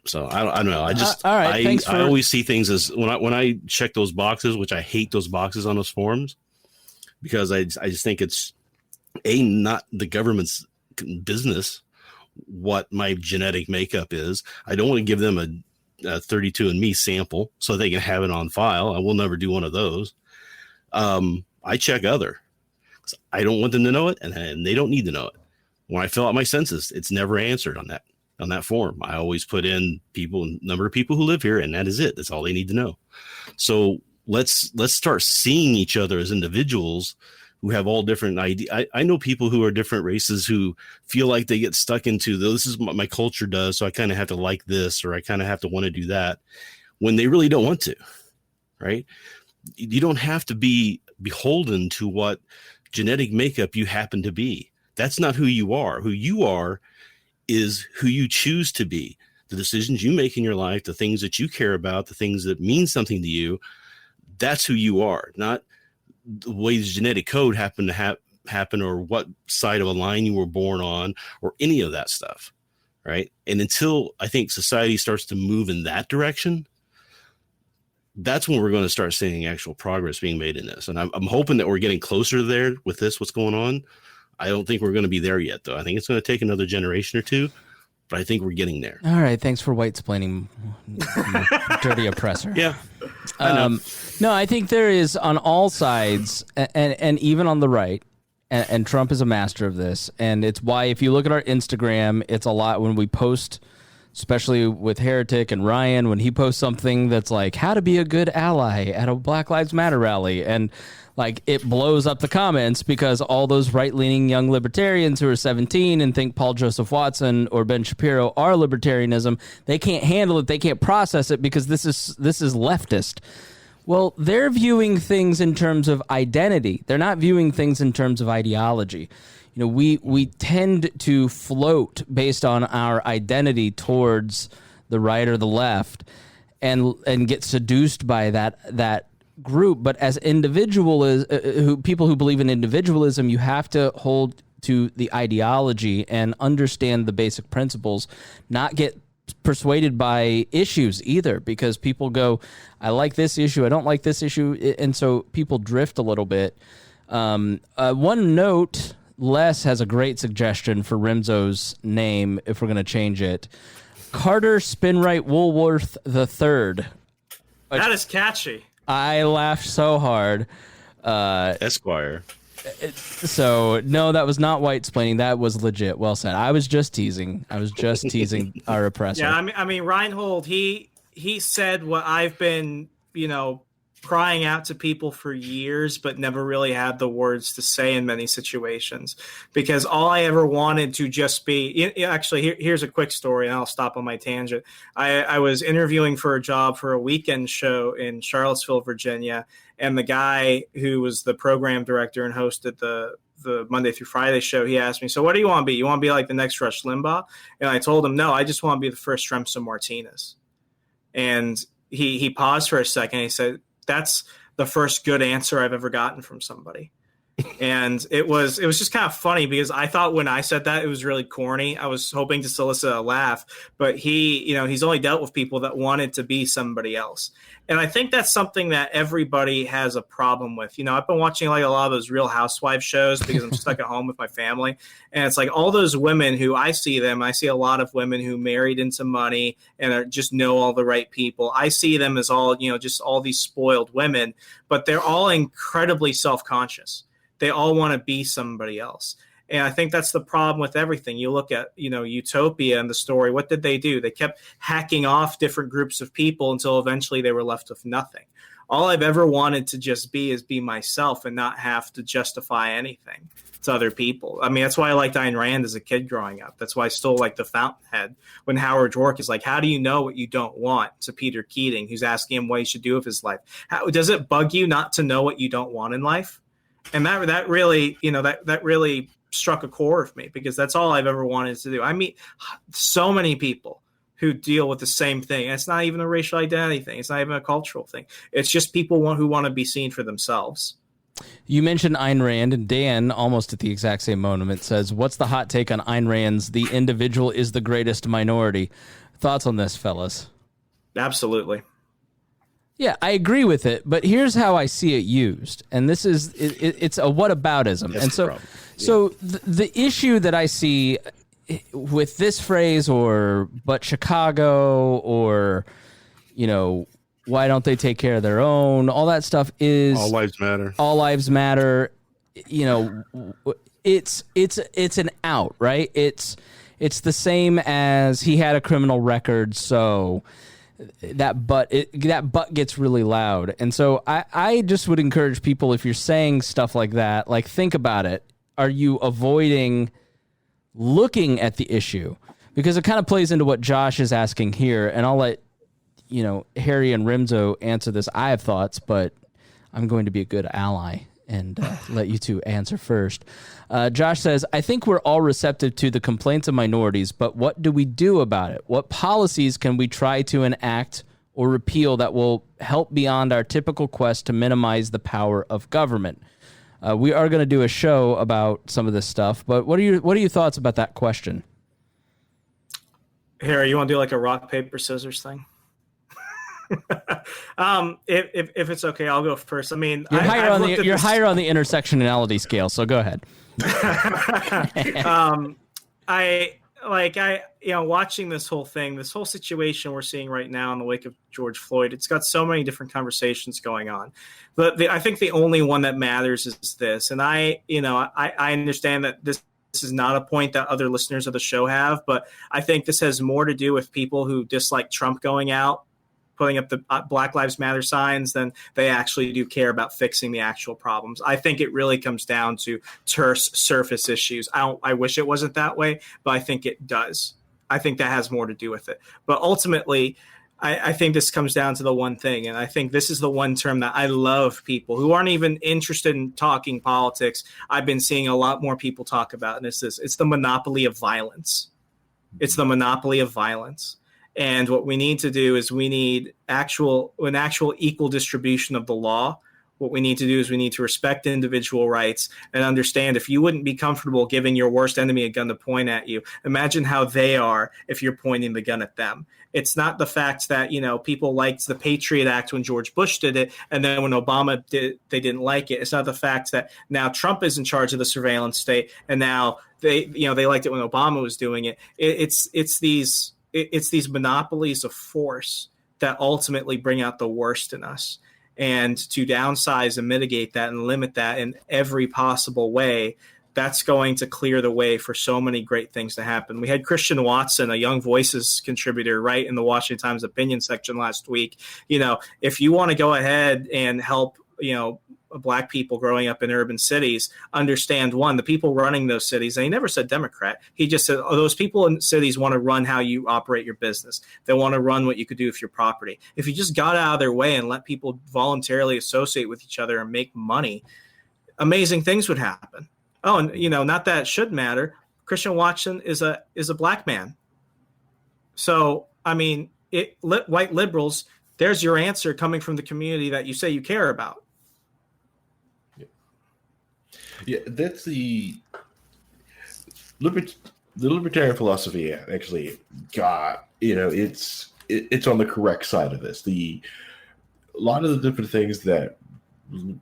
So I don't know. I just, all right, I always see things as when I check those boxes, which I hate those boxes on those forms, because I just think it's not the government's business what my genetic makeup is. I don't want to give them a 32andMe sample so they can have it on file. I will never do one of those. I check other. I don't want them to know it, and they don't need to know it. When I fill out my census, it's never answered on that form. I always put in number of people who live here, and that is it. That's all they need to know. So let's start seeing each other as individuals who have all different ideas. I know people who are different races who feel like they get stuck into, this is what my culture does, so I kind of have to like this, or I kind of have to want to do that, when they really don't want to, right? You don't have to be beholden to what genetic makeup you happen to be. That's not who you are. Who you are is who you choose to be. The decisions you make in your life, the things that you care about, the things that mean something to you, that's who you are, not the way the genetic code happened to happen, or what side of a line you were born on, or any of that stuff, right? And until I think society starts to move in that direction, that's when we're going to start seeing actual progress being made in this. And I'm hoping that we're getting closer there with this, what's going on. I don't think we're going to be there yet, though. I think it's going to take another generation or two, but I think we're getting there. All right. Thanks for white-splaining, dirty oppressor. Yeah. I know. No, I think there is on all sides, and even on the right, and Trump is a master of this. And it's why, if you look at our Instagram, it's a lot when we post, especially with Heretic and Ryan, when he posts something that's like how to be a good ally at a Black Lives Matter rally, and like it blows up the comments because all those right-leaning young libertarians who are 17 and think Paul Joseph Watson or Ben Shapiro are libertarianism, they can't handle it, they can't process it because this is leftist. Well, they're viewing things in terms of identity. They're not viewing things in terms of ideology. You know, we tend to float based on our identity towards the right or the left, and get seduced by that group. But as people who believe in individualism, you have to hold to the ideology and understand the basic principles, not get persuaded by issues either, because people go, I like this issue, I don't like this issue, and so people drift a little bit. One note, Les has a great suggestion for Remso's name if we're going to change it. Carter Spinwright Woolworth III. That is catchy. I laughed so hard. Esquire. So, no, that was not white-splaining. That was legit. Well said. I was just teasing. Our oppressor. Yeah, I mean, Rhinehold, he said what I've been, crying out to people for years, but never really had the words to say in many situations, because all I ever wanted to just be, actually, here's a quick story and I'll stop on my tangent. I was interviewing for a job for a weekend show in Charlottesville, Virginia. And the guy who was the program director and hosted the Monday through Friday show, he asked me, so what do you want to be? You want to be like the next Rush Limbaugh? And I told him, no, I just want to be the first Remso Martinez. And he paused for a second. He said, that's the first good answer I've ever gotten from somebody. And it was just kind of funny, because I thought when I said that, it was really corny. I was hoping to solicit a laugh, but he's only dealt with people that wanted to be somebody else. And I think that's something that everybody has a problem with. I've been watching like a lot of those Real Housewives shows because I'm stuck at home with my family. And it's like all those women who I see a lot of women who married into money and just know all the right people. I see them as all, just all these spoiled women, but they're all incredibly self-conscious. They all want to be somebody else. And I think that's the problem with everything. You look at, Utopia and the story. What did they do? They kept hacking off different groups of people until eventually they were left with nothing. All I've ever wanted to just be is be myself and not have to justify anything to other people. I mean, that's why I liked Ayn Rand as a kid growing up. That's why I still like The Fountainhead. When Howard Rourke is like, how do you know what you don't want? To Peter Keating, who's asking him what he should do with his life. Does it bug you not to know what you don't want in life? And that really, that really struck a chord with me, because that's all I've ever wanted to do. I meet so many people who deal with the same thing. And it's not even a racial identity thing. It's not even a cultural thing. It's just people who want to be seen for themselves. You mentioned Ayn Rand, and Dan, almost at the exact same moment, says, what's the hot take on Ayn Rand's "the individual is the greatest minority"? Thoughts on this, fellas? Absolutely. Yeah, I agree with it, but here's how I see it used, and this is it's a whataboutism. That's and so the issue that I see with this phrase, or "but Chicago," or why don't they take care of their own, all that stuff is all lives matter. All lives matter. It's an out, right? It's the same as he had a criminal record, so that butt gets really loud. And so I just would encourage people, if you're saying stuff like that, like, think about it. Are you avoiding looking at the issue? Because it kind of plays into what Josh is asking here, and I'll let Harry and Remso answer this. I have thoughts, but I'm going to be a good ally and let you two answer first. Josh says, I think we're all receptive to the complaints of minorities, but what do we do about it? What policies can we try to enact or repeal that will help beyond our typical quest to minimize the power of government? We are going to do a show about some of this stuff, but what are your thoughts about that question? Harry, you want to do like a rock, paper, scissors thing? If it's okay, I'll go first. I mean, you're higher on the intersectionality scale, so go ahead. Watching this whole thing, this whole situation we're seeing right now in the wake of George Floyd, it's got so many different conversations going on. But I think the only one that matters is this. And I understand that this is not a point that other listeners of the show have, but I think this has more to do with people who dislike Trump going out, putting up the Black Lives Matter signs, than they actually do care about fixing the actual problems. I think it really comes down to terse surface issues. I wish it wasn't that way, but I think it does. I think that has more to do with it. But ultimately, I think this comes down to the one thing, and I think this is the one term that I love people who aren't even interested in talking politics. I've been seeing a lot more people talk about, and it's this. It's the monopoly of violence. It's the monopoly of violence. And what we need to do is we need an actual equal distribution of the law. What we need to do is we need to respect individual rights and understand, if you wouldn't be comfortable giving your worst enemy a gun to point at you, imagine how they are if you're pointing the gun at them. It's not the fact that, people liked the Patriot Act when George Bush did it, and then when Obama did it, they didn't like it. It's not the fact that now Trump is in charge of the surveillance state, and now they liked it when Obama was doing it. It's these monopolies of force that ultimately bring out the worst in us. And to downsize and mitigate that and limit that in every possible way, that's going to clear the way for so many great things to happen. We had Christian Watson, a Young Voices contributor, right in the Washington Times opinion section last week. If you want to go ahead and help, Black people growing up in urban cities understand, one, the people running those cities, and he never said Democrat. He just said, those people in cities want to run how you operate your business. They want to run what you could do with your property. If you just got out of their way and let people voluntarily associate with each other and make money, amazing things would happen. Oh, and not that it should matter. Christian Watson is a Black man. So, white liberals, there's your answer coming from the community that you say you care about. Yeah, that's the libertarian philosophy. Actually, it's on the correct side of this. A lot of the different things that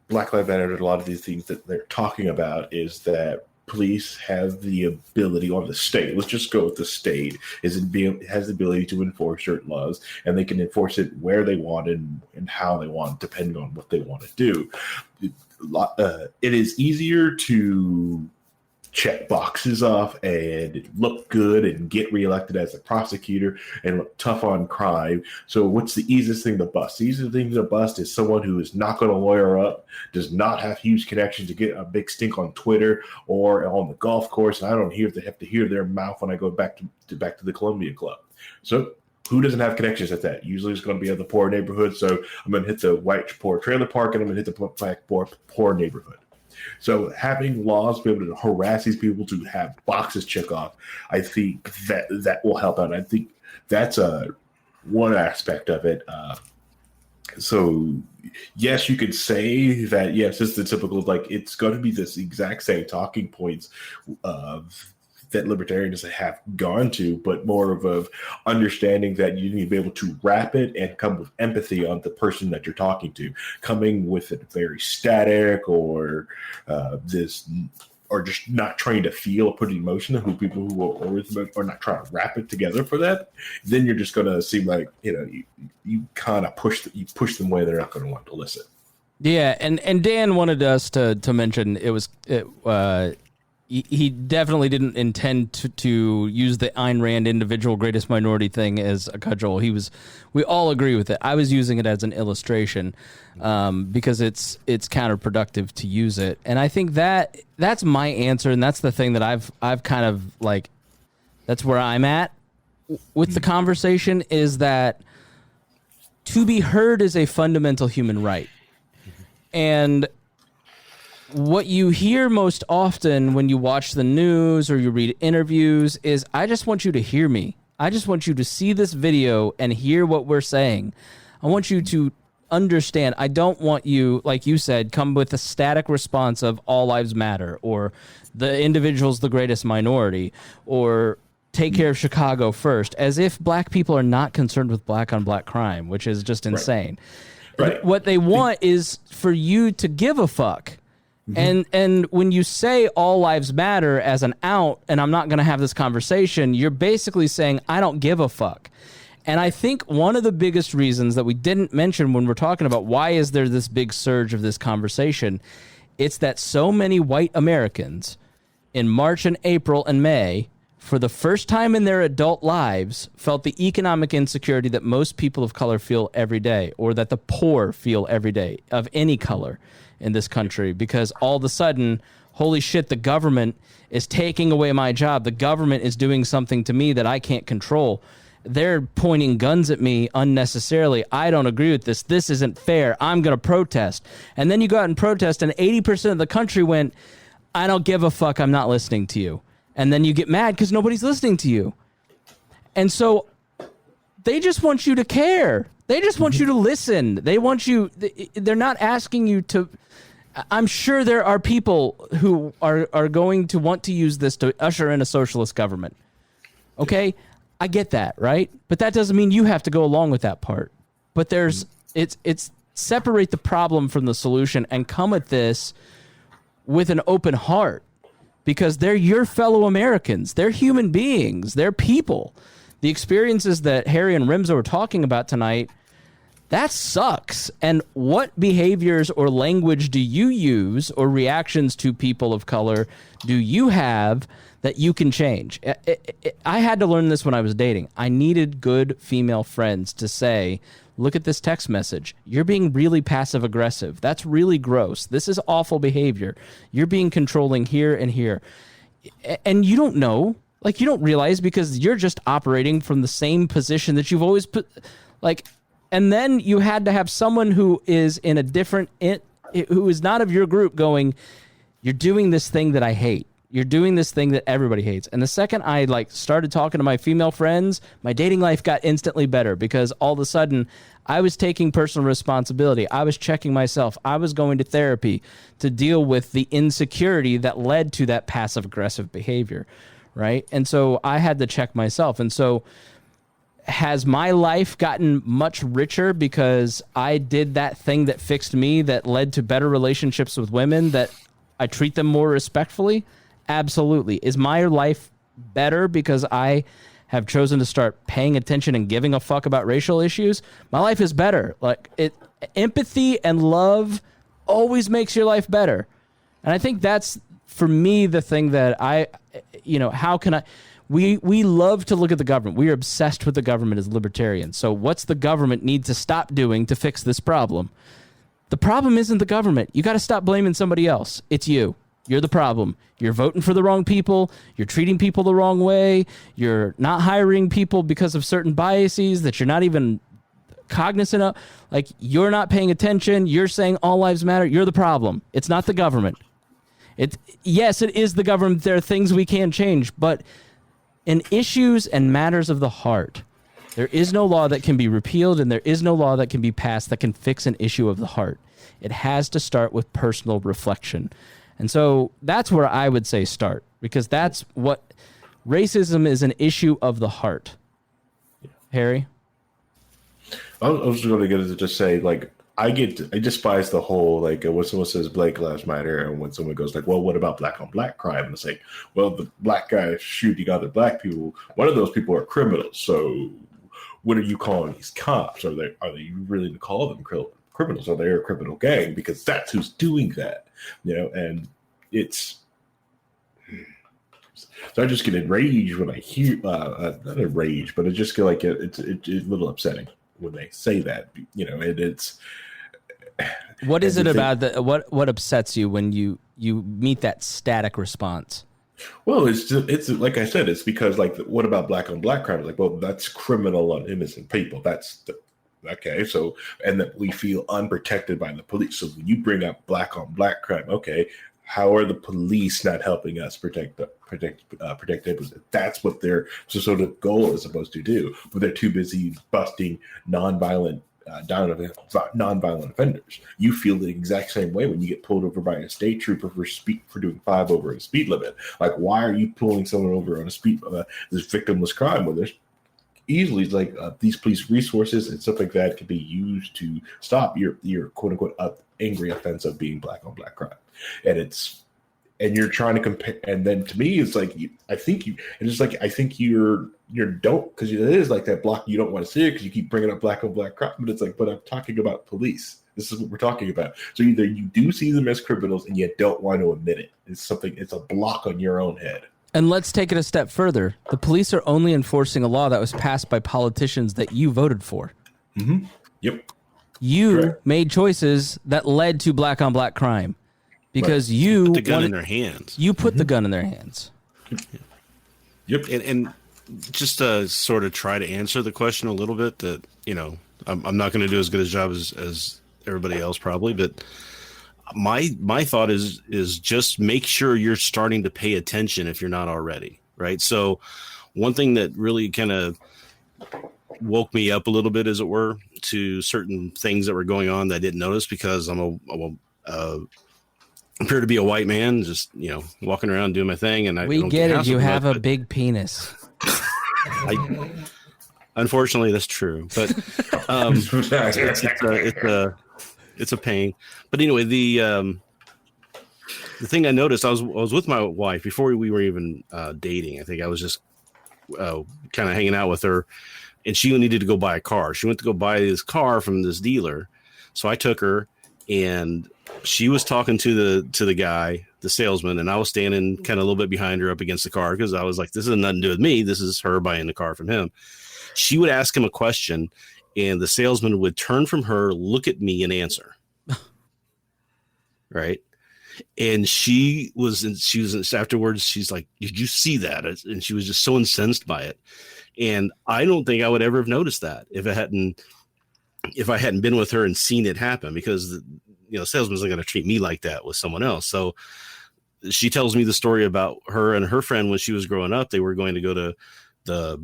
Black Lives Matter and a lot of these things that they're talking about is that police have the ability, or the state, let's just go with the state, has the ability to enforce certain laws, and they can enforce it where they want and how they want, depending on what they want to do. It is easier to check boxes off and look good and get reelected as a prosecutor and look tough on crime. So what's the easiest thing to bust? The easiest thing to bust is someone who is not going to lawyer up, does not have huge connections to get a big stink on Twitter or on the golf course. And I don't have to hear their mouth when I go back to the Columbia Club. So who doesn't have connections at that? Usually it's going to be in the poor neighborhood. So I'm going to hit the white poor trailer park and I'm going to hit the black poor neighborhood. So having laws be able to harass these people to have boxes check off, I think that will help out. I think that's one aspect of it. So yes, you could say that, yes, it's the typical, it's going to be this exact same talking points that libertarians have gone to, but more of understanding that you need to be able to wrap it and come with empathy on the person that you're talking to. Coming with it very static or just not trying to feel or put emotion in people who are not trying to wrap it together for that, then you're just going to seem like, you kind of push them away. They're not going to want to listen. Yeah. And Dan wanted us to mention he definitely didn't intend to use the Ayn Rand individual greatest minority thing as a cudgel. We all agree with it. I was using it as an illustration because it's counterproductive to use it. And I think that's my answer. And that's the thing that I've kind of that's where I'm at with the conversation, is that to be heard is a fundamental human right. And what you hear most often when you watch the news or you read interviews is, I just want you to hear me. I just want you to see this video and hear what we're saying. I want you to understand. I don't want you, like you said, come with a static response of all lives matter or the individual's the greatest minority or take care of Chicago first, as if Black people are not concerned with black on black crime, which is just insane. Right. What they want is for you to give a fuck. And when you say all lives matter as an out, and I'm not going to have this conversation, you're basically saying, I don't give a fuck. And I think one of the biggest reasons that we didn't mention when we're talking about why is there this big surge of this conversation, it's that so many white Americans in March and April and May, for the first time in their adult lives, felt the economic insecurity that most people of color feel every day, or that the poor feel every day of any color in this country, because all of a sudden, holy shit, the government is taking away my job. The government is doing something to me that I can't control. They're pointing guns at me unnecessarily. I don't agree with this. This isn't fair. I'm going to protest. And then you go out and protest, and 80% of the country went, I don't give a fuck. I'm not listening to you. And then you get mad because nobody's listening to you. And so they just want you to care. They just want you to listen. They want you. They're not asking you to. I'm sure there are people who are going to want to use this to usher in a socialist government. Okay, I get that, right? But that doesn't mean you have to go along with that part. But it's separate the problem from the solution and come at this with an open heart, because they're your fellow Americans. They're human beings. They're people. The experiences that Harry and Remso are talking about tonight, That sucks. And what behaviors or language do you use or reactions to people of color do you have that you can change? I had to learn this when I was dating. I needed good female friends to say, look at this text message. You're being really passive aggressive. That's really gross. This is awful behavior. You're being controlling here and here. And you don't know. Like, you don't realize because you're just operating from the same position that you've always put. Like, and then you had to have someone who is in a different, who is not of your group going, you're doing this thing that I hate. You're doing this thing that everybody hates. And the second I started talking to my female friends, my dating life got instantly better because all of a sudden I was taking personal responsibility. I was checking myself. I was going to therapy to deal with the insecurity that led to that passive aggressive behavior. Right. And so I had to check myself. And so has my life gotten much richer because I did that thing that fixed me, that led to better relationships with women, that I treat them more respectfully? Absolutely. Is my life better because I have chosen to start paying attention and giving a fuck about racial issues? My life is better. Empathy and love always makes your life better. And I think that's, for me, the thing that how can I... We love to look at the government. We are obsessed with the government as libertarians. So what's the government need to stop doing to fix this problem? The problem isn't the government. You got to stop blaming somebody else. It's you. You're the problem. You're voting for the wrong people. You're treating people the wrong way. You're not hiring people because of certain biases that you're not even cognizant of. Like, you're not paying attention. You're saying all lives matter. You're the problem. It's not the government. Yes, it is the government. There are things we can change, but in issues and matters of the heart, there is no law that can be repealed, and there is no law that can be passed that can fix an issue of the heart. It has to start with personal reflection. And so that's where I would say start, because that's what racism is, an issue of the heart. Harry? I was going to get to just say, I despise the whole, when someone says Black Lives Matter, and when someone goes well, what about black on black crime? And it's well, the black guys shooting other black people, one of those people are criminals. So what are you calling these cops? Are they really to call them criminals? Are they a criminal gang? Because that's who's doing that. And it's, so I just get enraged when I hear, not enraged, but I just feel like it's a little upsetting when they say that, and it's. What is it about that? What upsets you when you meet that static response? Well, it's like I said, it's because what about black on black crime? Well, that's criminal on innocent people. Okay, so, and that we feel unprotected by the police. So when you bring up black on black crime, okay, how are the police not helping us protect people? That's what their sort of goal is supposed to do, but they're too busy busting nonviolent offenders. You feel the exact same way when you get pulled over by a state trooper for doing 5 over a speed limit. Why are you pulling someone over on a speed this victimless crime when there's easily these police resources and stuff like that can be used to stop your quote unquote angry offense of being black on black crime, and you're trying to compare. And then to me, it's I think you're don't, because it is that block. You don't want to see it because you keep bringing up black on black crime, but it's but I'm talking about police. This is what we're talking about. So either you do see them as criminals and you don't want to admit it. It's a block on your own head. And let's take it a step further. The police are only enforcing a law that was passed by politicians that you voted for. Mm-hmm. Yep. You Correct. made choices that led to black on black crime because you put the gun in their hands. You put the gun in their hands. Yep. And just to sort of try to answer the question a little bit, that I'm not going to do as good a job as everybody else probably, but my thought is just make sure you're starting to pay attention if you're not already, right? So one thing that really kind of woke me up a little bit, as it were, to certain things that were going on that I didn't notice because I'm appear to be a white man, just walking around doing my thing, and we get it. You have a big penis. Unfortunately, that's true, but it's a pain. But anyway, the thing I noticed, I was with my wife before we were even dating. I think I was just kind of hanging out with her, and she needed to go buy a car. She went to go buy this car from this dealer. So I took her, and she was talking to the guy, the salesman, and I was standing kind of a little bit behind her up against the car because I was like, this has nothing to do with me. This is her buying the car from him. She would ask him a question, and the salesman would turn from her, look at me, and answer. Right. And she was afterwards, she's like, did you see that? And she was just so incensed by it. And I don't think I would ever have noticed that if I hadn't been with her and seen it happen, because salesman's not going to treat me like that with someone else. So she tells me the story about her and her friend when she was growing up. They were going to go to the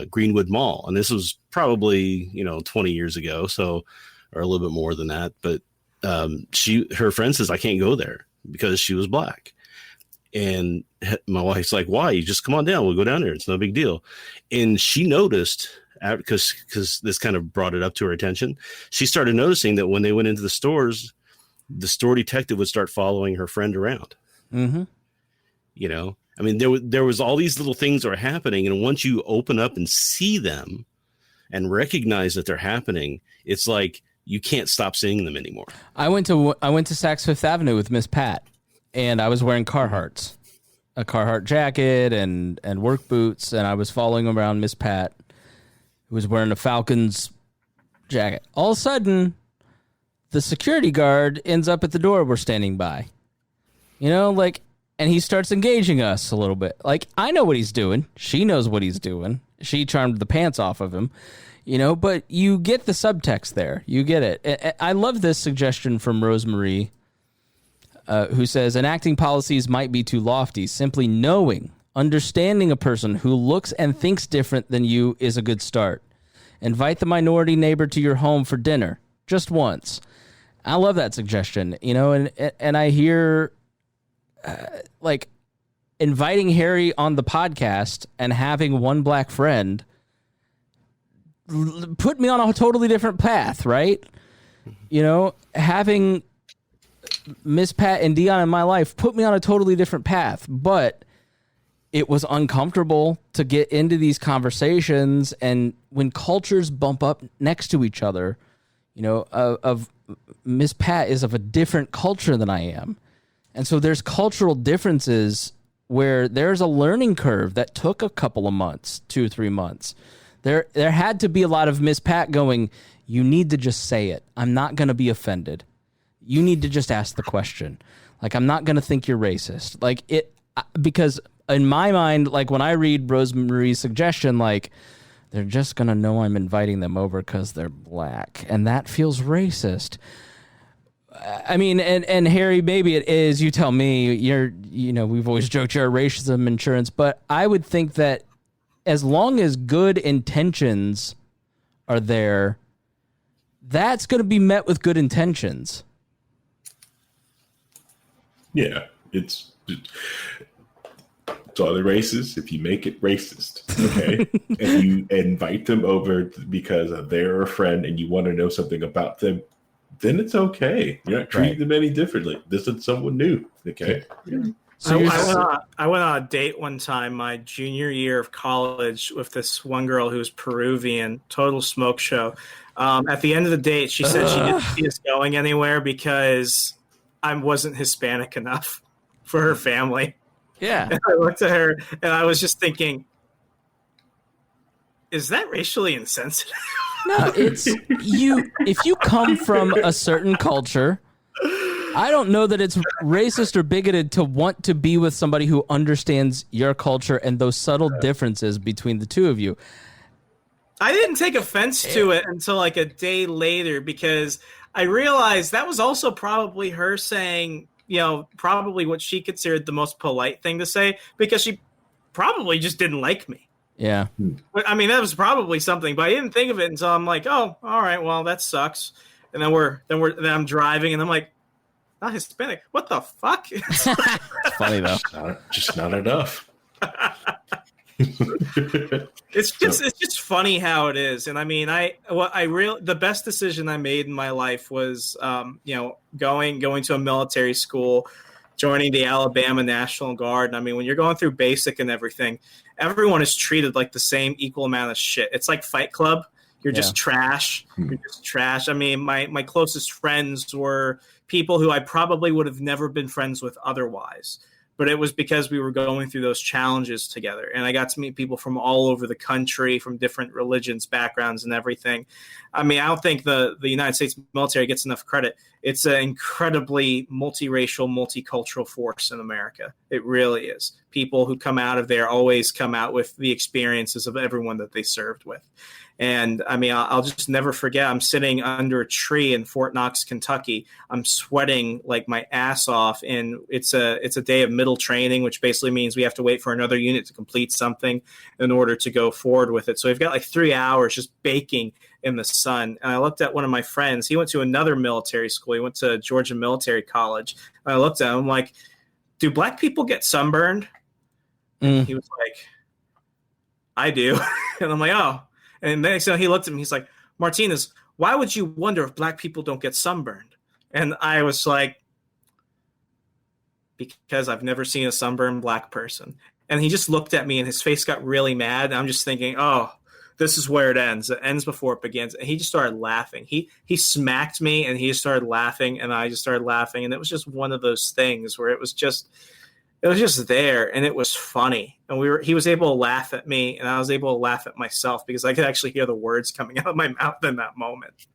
Greenwood Mall, and this was probably 20 years ago, so, or a little bit more than that. But her friend says, I can't go there because she was black. And my wife's like, why? You just come on down. We'll go down there. It's no big deal. And she noticed, because this kind of brought it up to her attention, she started noticing that when they went into the stores, the store detective would start following her friend around. Mm-hmm. I mean, there was all these little things that were happening. And once you open up and see them and recognize that they're happening, it's like you can't stop seeing them anymore. I went to Saks Fifth Avenue with Miss Pat, and I was wearing Carhartts, a Carhartt jacket and work boots, and I was following around Miss Pat, who was wearing a Falcons jacket. All of a sudden, the security guard ends up at the door we're standing by. And he starts engaging us a little bit. Like, I know what he's doing. She knows what he's doing. She charmed the pants off of him. But you get the subtext there. You get it. I love this suggestion from Rosemary, who says, enacting policies might be too lofty. Simply understanding a person who looks and thinks different than you is a good start. Invite the minority neighbor to your home for dinner, just once. I love that suggestion, and I hear, like, inviting Harry on the podcast and having one black friend put me on a totally different path, right? Having Miss Pat and Dion in my life put me on a totally different path, but it was uncomfortable to get into these conversations. And when cultures bump up next to each other, of Miss Pat is of a different culture than I am. And so there's cultural differences where there's a learning curve that took a couple of months, 2 or 3 months. There had to be a lot of Miss Pat going, you need to just say it. I'm not going to be offended. You need to just ask the question. Like, I'm not going to think you're racist. Like, because in my mind, like, when I read Rosemary's suggestion, like, they're just going to know I'm inviting them over because they're black. And that feels racist. I mean, and Harry, maybe it is. You tell me. We've always joked you're a racism insurance, but I would think that as long as good intentions are there, that's going to be met with good intentions. Yeah, it's other races. If you make it racist, okay, and you invite them over because they're a friend and you want to know something about them, then it's okay. You're not treating them any differently. This is someone new, okay? Yeah. So I went on a date one time, my junior year of college, with this one girl who was Peruvian, total smoke show. At the end of the date, she said she didn't see us going anywhere because I wasn't Hispanic enough for her family. Yeah. And I looked at her and I was just thinking, is that racially insensitive? No, it's you. If you come from a certain culture, I don't know that it's racist or bigoted to want to be with somebody who understands your culture and those subtle differences between the two of you. I didn't take offense to it until like a day later, because I realized that was also probably her saying, probably what she considered the most polite thing to say, because she probably just didn't like me. Yeah. I mean, that was probably something, but I didn't think of it until I'm like, oh, all right, well, that sucks. And then I'm driving and I'm like, not Hispanic. What the fuck? It's funny though. Just not enough. It's just funny how it is. And I mean, the best decision I made in my life was, going to a military school joining the Alabama National Guard. And I mean, when you're going through basic and everything, everyone is treated like the same equal amount of shit. It's like Fight Club. You're just trash. You're just trash. I mean, my closest friends were people who I probably would have never been friends with otherwise. But it was because we were going through those challenges together. And I got to meet people from all over the country, from different religions, backgrounds, and everything. I mean, I don't think the United States military gets enough credit. It's an incredibly multiracial, multicultural force in America. It really is. People who come out of there always come out with the experiences of everyone that they served with. And I mean, I'll just never forget. I'm sitting under a tree in Fort Knox, Kentucky. I'm sweating like my ass off, and it's a day of middle training, which basically means we have to wait for another unit to complete something in order to go forward with it. So we've got like 3 hours just baking in the sun. And I looked at one of my friends. He went to another military school. He went to Georgia Military College. And I looked at him like, "Do black people get sunburned?" He was like, "I do." And I'm like, "Oh." And then so he looked at me, he's like, "Martinez, why would you wonder if black people don't get sunburned?" And I was like, "Because I've never seen a sunburned black person." And he just looked at me and his face got really mad. And I'm just thinking, oh, this is where it ends. It ends before it begins. And he just started laughing. He smacked me and he just started laughing and I just started laughing. And it was just one of those things where it was just there and it was funny. And he was able to laugh at me and I was able to laugh at myself because I could actually hear the words coming out of my mouth in that moment.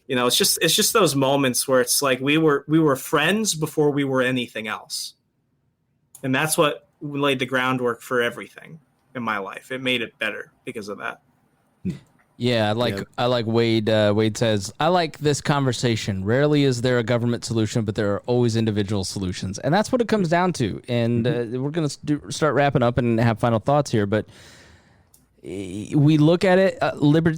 You know, it's just those moments where it's like we were friends before we were anything else. And that's what laid the groundwork for everything in my life. It made it better because of that. Yeah, I like Wade. Wade says, "I like this conversation. Rarely is there a government solution, but there are always individual solutions." And that's what it comes down to. And we're going to start wrapping up and have final thoughts here. But we look at it,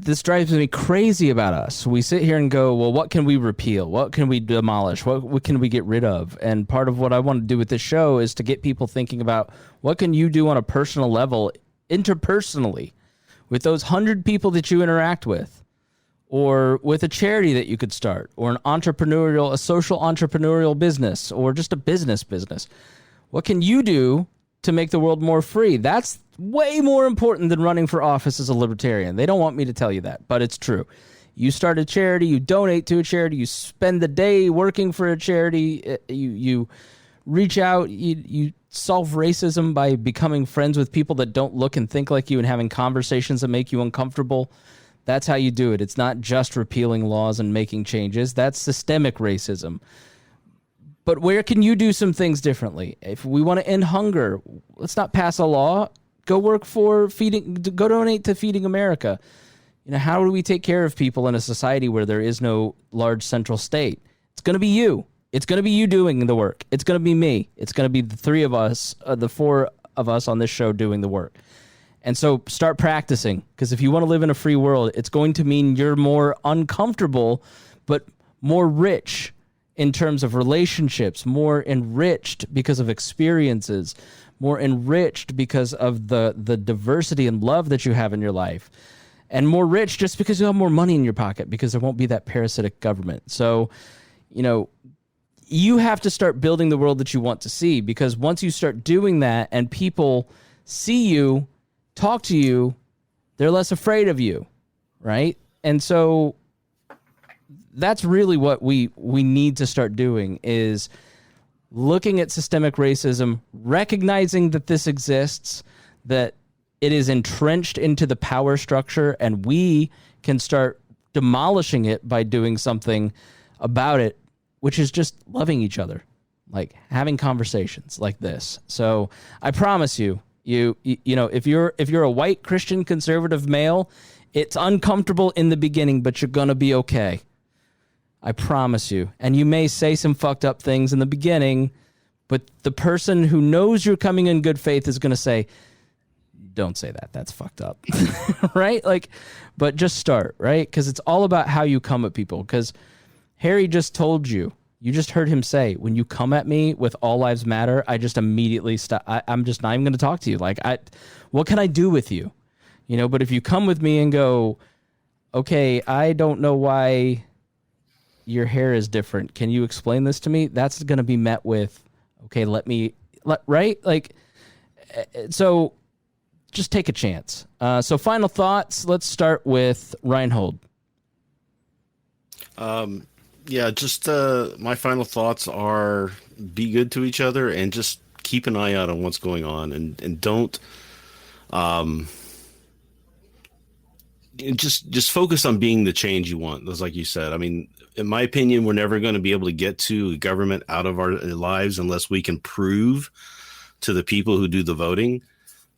this drives me crazy about us. We sit here and go, well, what can we repeal? What can we demolish? What can we get rid of? And part of what I want to do with this show is to get people thinking about what can you do on a personal level, interpersonally, with those 100 people that you interact with, or with a charity that you could start, or a social entrepreneurial business, or just a business. What can you do to make the world more free? That's way more important than running for office as a libertarian. They don't want me to tell you that, but it's true. You start a charity, you donate to a charity, you spend the day working for a charity, you reach out, you solve racism by becoming friends with people that don't look and think like you and having conversations that make you uncomfortable. That's how you do it. It's not just repealing laws and making changes. That's systemic racism. But where can you do some things differently? If we want to end hunger, let's not pass a law. Go work for go donate to Feeding America. You know, how do we take care of people in a society where there is no large central state? It's going to be you. It's going to be you doing the work. It's going to be me. It's going to be the three of us, the four of us on this show doing the work. And so start practicing, because if you want to live in a free world, it's going to mean you're more uncomfortable, but more rich in terms of relationships, more enriched because of experiences, more enriched because of the diversity and love that you have in your life, and more rich just because you have more money in your pocket, because there won't be that parasitic government. So, you know, you have to start building the world that you want to see, because once you start doing that and people see you, talk to you, they're less afraid of you, right? And so that's really what we need to start doing, is looking at systemic racism, recognizing that this exists, that it is entrenched into the power structure, and we can start demolishing it by doing something about it, which is just loving each other, like having conversations like this. So I promise you, you know, if you're a white Christian conservative male, it's uncomfortable in the beginning, but you're gonna be okay. I promise you. And you may say some fucked up things in the beginning, but the person who knows you're coming in good faith is gonna say, "Don't say that. That's fucked up." Right? Like, but just start, right? Because it's all about how you come at people. Because Harry just told you, you just heard him say, when you come at me with all lives matter, I just immediately stop. I'm just not even going to talk to you. Like, what can I do with you? You know, but if you come with me and go, okay, I don't know why your hair is different. Can you explain this to me? That's going to be met with, Okay, right? Like, so just take a chance. So final thoughts. Let's start with Rhinehold. Yeah, just my final thoughts are be good to each other and just keep an eye out on what's going on and don't just focus on being the change you want. That's like you said. I mean, in my opinion, we're never going to be able to get to government out of our lives unless we can prove to the people who do the voting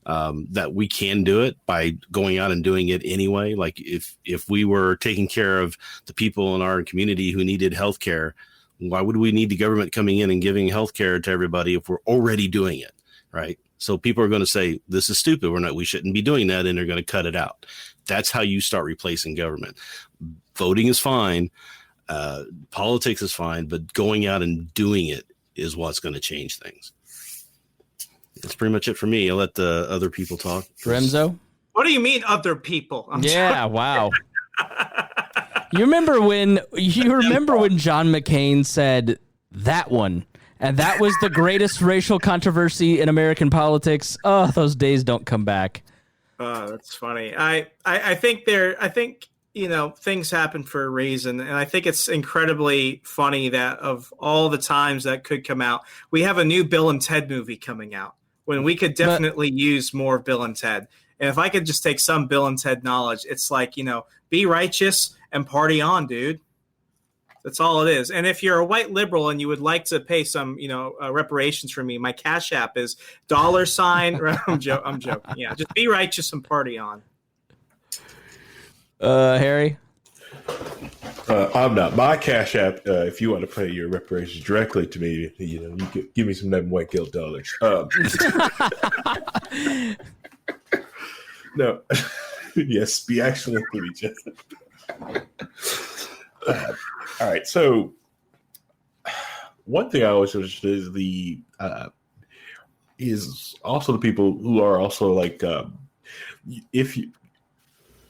that we can do it by going out and doing it anyway. Like if we were taking care of the people in our community who needed health care, why would we need the government coming in and giving health care to everybody if we're already doing it, right? So people are going to say, this is stupid. We shouldn't be doing that. And they're going to cut it out. That's how you start replacing government. Voting is fine. Politics is fine, but going out and doing it is what's going to change things. That's pretty much it for me. I'll let the other people talk. Remso? What do you mean other people? Wow. You remember when John McCain said that one, and that was the greatest racial controversy in American politics? Oh, those days don't come back. Oh, that's funny. I think things happen for a reason, and I think it's incredibly funny that of all the times that could come out, we have a new Bill and Ted movie coming out when we could definitely use more Bill and Ted. And if I could just take some Bill and Ted knowledge, it's like, be righteous and party on, dude. That's all it is. And if you're a white liberal and you would like to pay some, reparations for me, my Cash App is $. I'm joking. Yeah, just be righteous and party on. Harry? I'm not. My Cash App, if you want to pay your reparations directly to me, you could give me some of them white guilt dollars. No. Yes, be excellent to each other. All right, so one thing I always noticed is also the people who are also like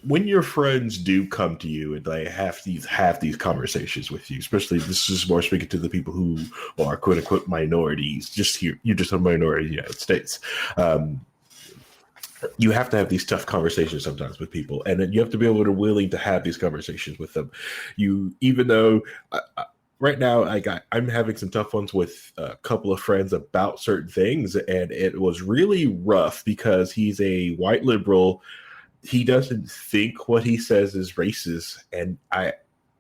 when your friends do come to you and they have these conversations with you, especially this is more speaking to the people who are quote unquote minorities. Just here, you're just a minority in the United States. You have to have these tough conversations sometimes with people, and then you have to be able to willing to have these conversations with them. Even though right now I'm having some tough ones with a couple of friends about certain things, and it was really rough because he's a white liberal. He doesn't think what he says is racist, and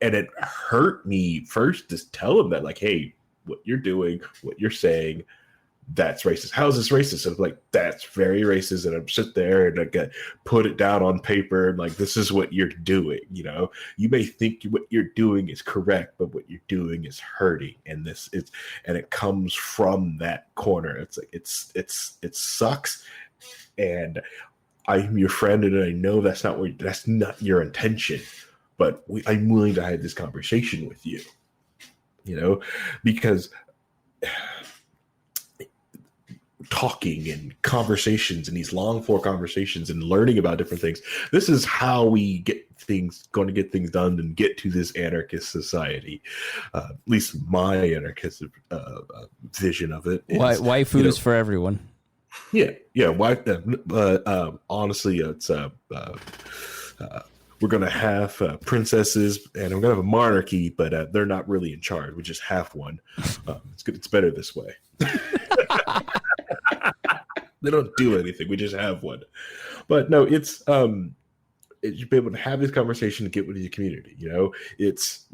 it hurt me first to tell him that, like, hey, what you're doing, what you're saying, that's racist. How is this racist? I'm like, that's very racist. And I'm sit there and I put it down on paper. And like, this is what you're doing. You may think what you're doing is correct, but what you're doing is hurting. And it comes from that corner. It's like, it sucks. And I'm your friend, and I know that's not your intention, but I'm willing to have this conversation with you, because talking and conversations and these long form conversations and learning about different things. This is how we get things done and get to this anarchist society. At least my anarchist vision of it. Waifus for everyone. Yeah. Honestly, it's we're gonna have princesses and we're gonna have a monarchy, but they're not really in charge. We just have one. It's good. It's better this way. They don't do anything. We just have one. But no, it's you'd be able to have this conversation and get with your community. It's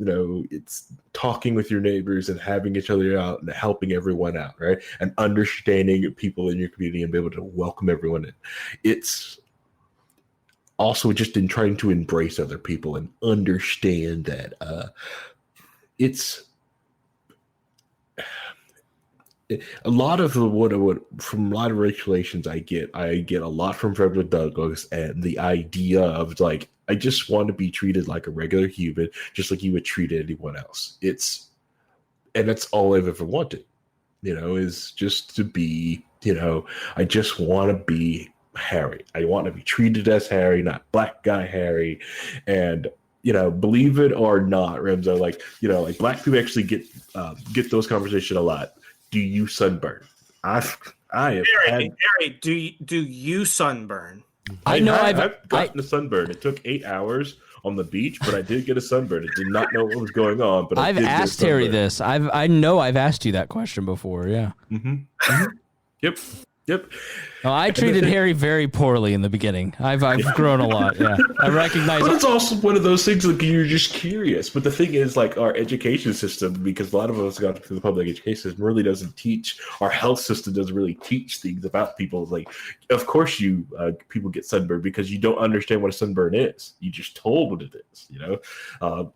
talking with your neighbors and having each other out and helping everyone out, right? And understanding people in your community and be able to welcome everyone in. It's also just in trying to embrace other people and understand that it's a lot of what from a lot of regulations I get a lot from Frederick Douglass, and the idea of like, I just want to be treated like a regular human, just like you would treat anyone else. And that's all I've ever wanted, is just to be, I just want to be Harry. I want to be treated as Harry, not black guy Harry. And believe it or not, Remso, like black people actually get those conversations a lot. do you sunburn? I have Harry, do you sunburn? I know I've gotten a sunburn. It took 8 hours on the beach, but I did get a sunburn. I did not know what was going on, but I've asked Harry this. I know I've asked you that question before. Yeah. Yep. No, I treated Harry very poorly in the beginning. I've grown a lot. Yeah, I recognize. But it's also one of those things like you're just curious. But the thing is, like our education system, because a lot of us got to the public education system, really doesn't teach. Our health system doesn't really teach things about people. Like, of course, people get sunburned because you don't understand what a sunburn is. You just told what it is.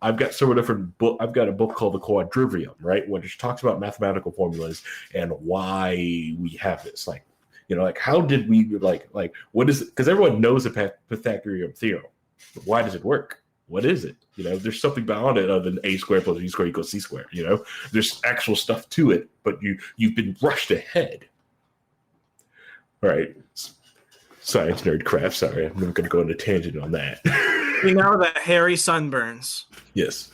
I've got several different book. I've got a book called The Quadrivium, right, which talks about mathematical formulas and why we have this. Like how did we like what is it? Because everyone knows the Pythagorean theorem. But why does it work? What is it? There's something beyond it other than a squared plus b squared equals c squared. There's actual stuff to it, but you've been rushed ahead. All right, science nerd crap. Sorry, I'm not going to go on a tangent on that. You know that Harry sunburns. Yes.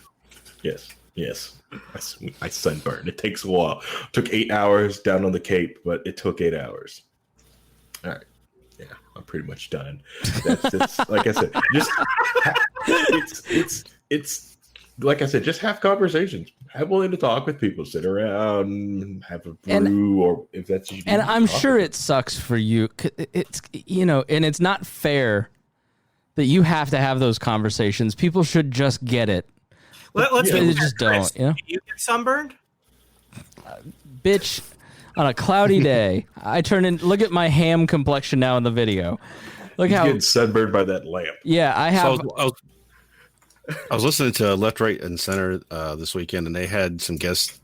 I sunburned. It takes a while. It took 8 hours down on the Cape, but it took 8 hours. All right. Yeah, I'm pretty much done. That's like I said, it's like I said, just have conversations. Have willing to talk with people. Sit around, have a brew, or if that's what you do. And I'm sure it sucks for you. It's and it's not fair that you have to have those conversations. People should just get it. Let's they just don't. Do you get sunburned? Bitch, on a cloudy day, I turn in. Look at my ham complexion now in the video. Look how getting sunburned by that lamp. Yeah, I have. So I was listening to Left, Right, and Center this weekend, and they had some guest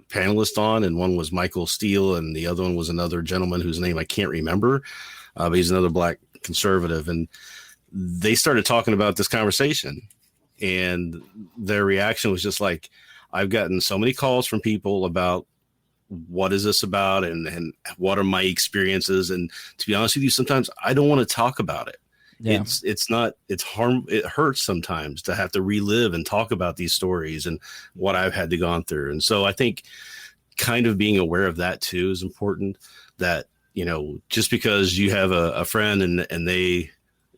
panelists on, and one was Michael Steele, and the other one was another gentleman whose name I can't remember, but he's another black conservative, and they started talking about this conversation. And their reaction was just like, I've gotten so many calls from people about what is this about and what are my experiences. And to be honest with you, sometimes I don't want to talk about it. Yeah. It hurts sometimes to have to relive and talk about these stories and what I've had to gone through. And so I think kind of being aware of that too is important, that, just because you have a friend and they,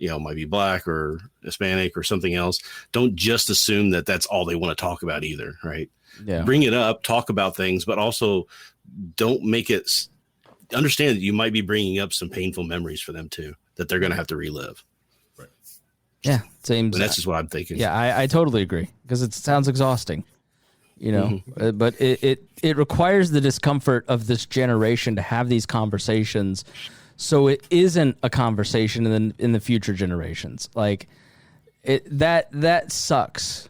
might be black or Hispanic or something else, don't just assume that that's all they want to talk about either. Right. Yeah. Bring it up, talk about things, but also don't make it, understand that you might be bringing up some painful memories for them too, that they're going to have to relive. Right. Yeah. Same. And that's just what I'm thinking. Yeah. I totally agree, because it sounds exhausting, but it requires the discomfort of this generation to have these conversations. So it isn't a conversation in the future generations. Like that sucks,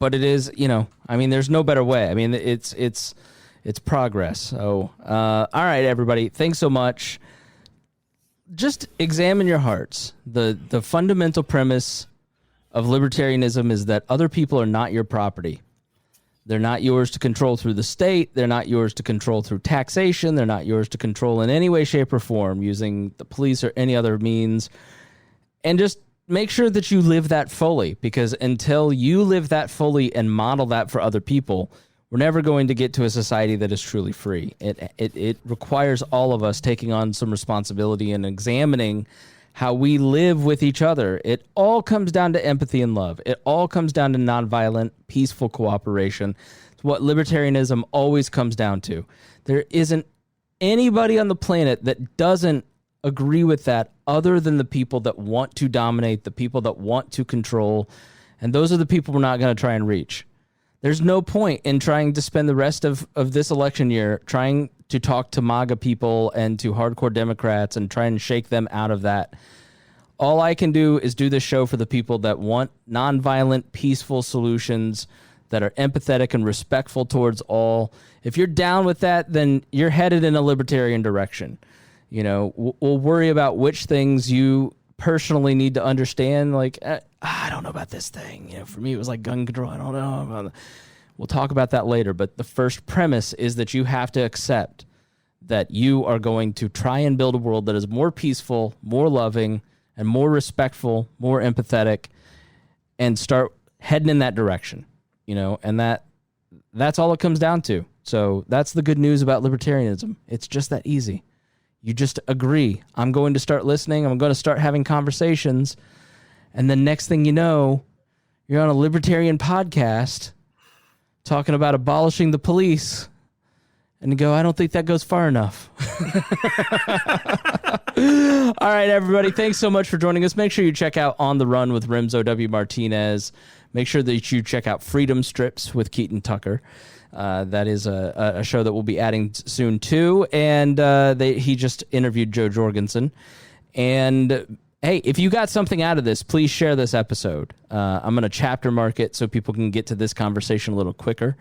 but it is, there's no better way. I mean, it's progress. So, all right, everybody, thanks so much. Just examine your hearts. The fundamental premise of libertarianism is that other people are not your property. They're not yours to control through the state. They're not yours to control through taxation. They're not yours to control in any way, shape, or form using the police or any other means. And just make sure that you live that fully, because until you live that fully and model that for other people, we're never going to get to a society that is truly free. It requires all of us taking on some responsibility and examining how we live with each other. It all comes down to empathy and love. It all comes down to nonviolent, peaceful cooperation. It's what libertarianism always comes down to. There isn't anybody on the planet that doesn't agree with that, other than the people that want to dominate, the people that want to control. And those are the people we're not going to try and reach. There's no point in trying to spend the rest of this election year trying to talk to MAGA people and to hardcore Democrats and try and shake them out of that. All I can do is do this show for the people that want nonviolent, peaceful solutions that are empathetic and respectful towards all. If you're down with that, then you're headed in a libertarian direction. We'll worry about which things you personally need to understand. Like, I don't know about this thing. For me, it was like gun control. I don't know. We'll talk about that later. But the first premise is that you have to accept that you are going to try and build a world that is more peaceful, more loving, and more respectful, more empathetic, and start heading in that direction. And that's all it comes down to. So that's the good news about libertarianism. It's just that easy. You just agree. I'm going to start listening. I'm going to start having conversations. And then next thing you know, you're on a libertarian podcast talking about abolishing the police. And you go, I don't think that goes far enough. All right, everybody. Thanks so much for joining us. Make sure you check out On the Run with Remso W. Martinez. Make sure that you check out Freedom Strips with Keaton Tucker. That is a show that we'll be adding soon, too. And he just interviewed Joe Jorgensen. And, hey, if you got something out of this, please share this episode. I'm going to chapter mark it so people can get to this conversation a little quicker.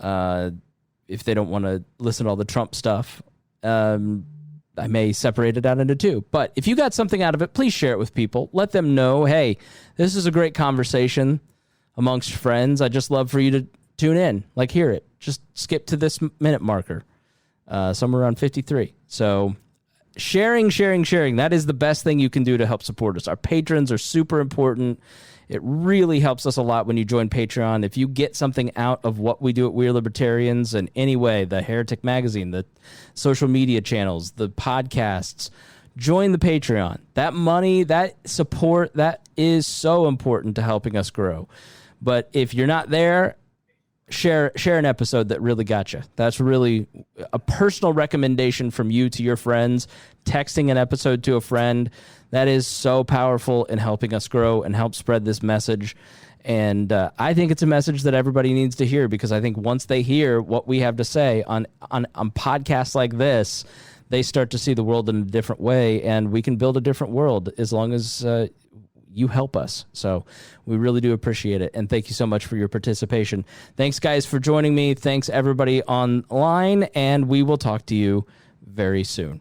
If they don't want to listen to all the Trump stuff, I may separate it out into two. But if you got something out of it, please share it with people. Let them know, hey, this is a great conversation amongst friends. I'd just love for you to tune in, like hear it. Just skip to this minute marker, somewhere around 53. So sharing. That is the best thing you can do to help support us. Our patrons are super important. It really helps us a lot when you join Patreon. If you get something out of what we do at We're Libertarians in any way, the Heretic Magazine, the social media channels, the podcasts, join the Patreon. That money, that support, that is so important to helping us grow. But if you're not there, share an episode that really got you. That's really a personal recommendation from you to your friends, texting an episode to a friend. That is so powerful in helping us grow and help spread this message. And I think it's a message that everybody needs to hear, because I think once they hear what we have to say on podcasts like this, they start to see the world in a different way, and we can build a different world as long as you help us. So we really do appreciate it. And thank you so much for your participation. Thanks, guys, for joining me. Thanks, everybody online. And we will talk to you very soon.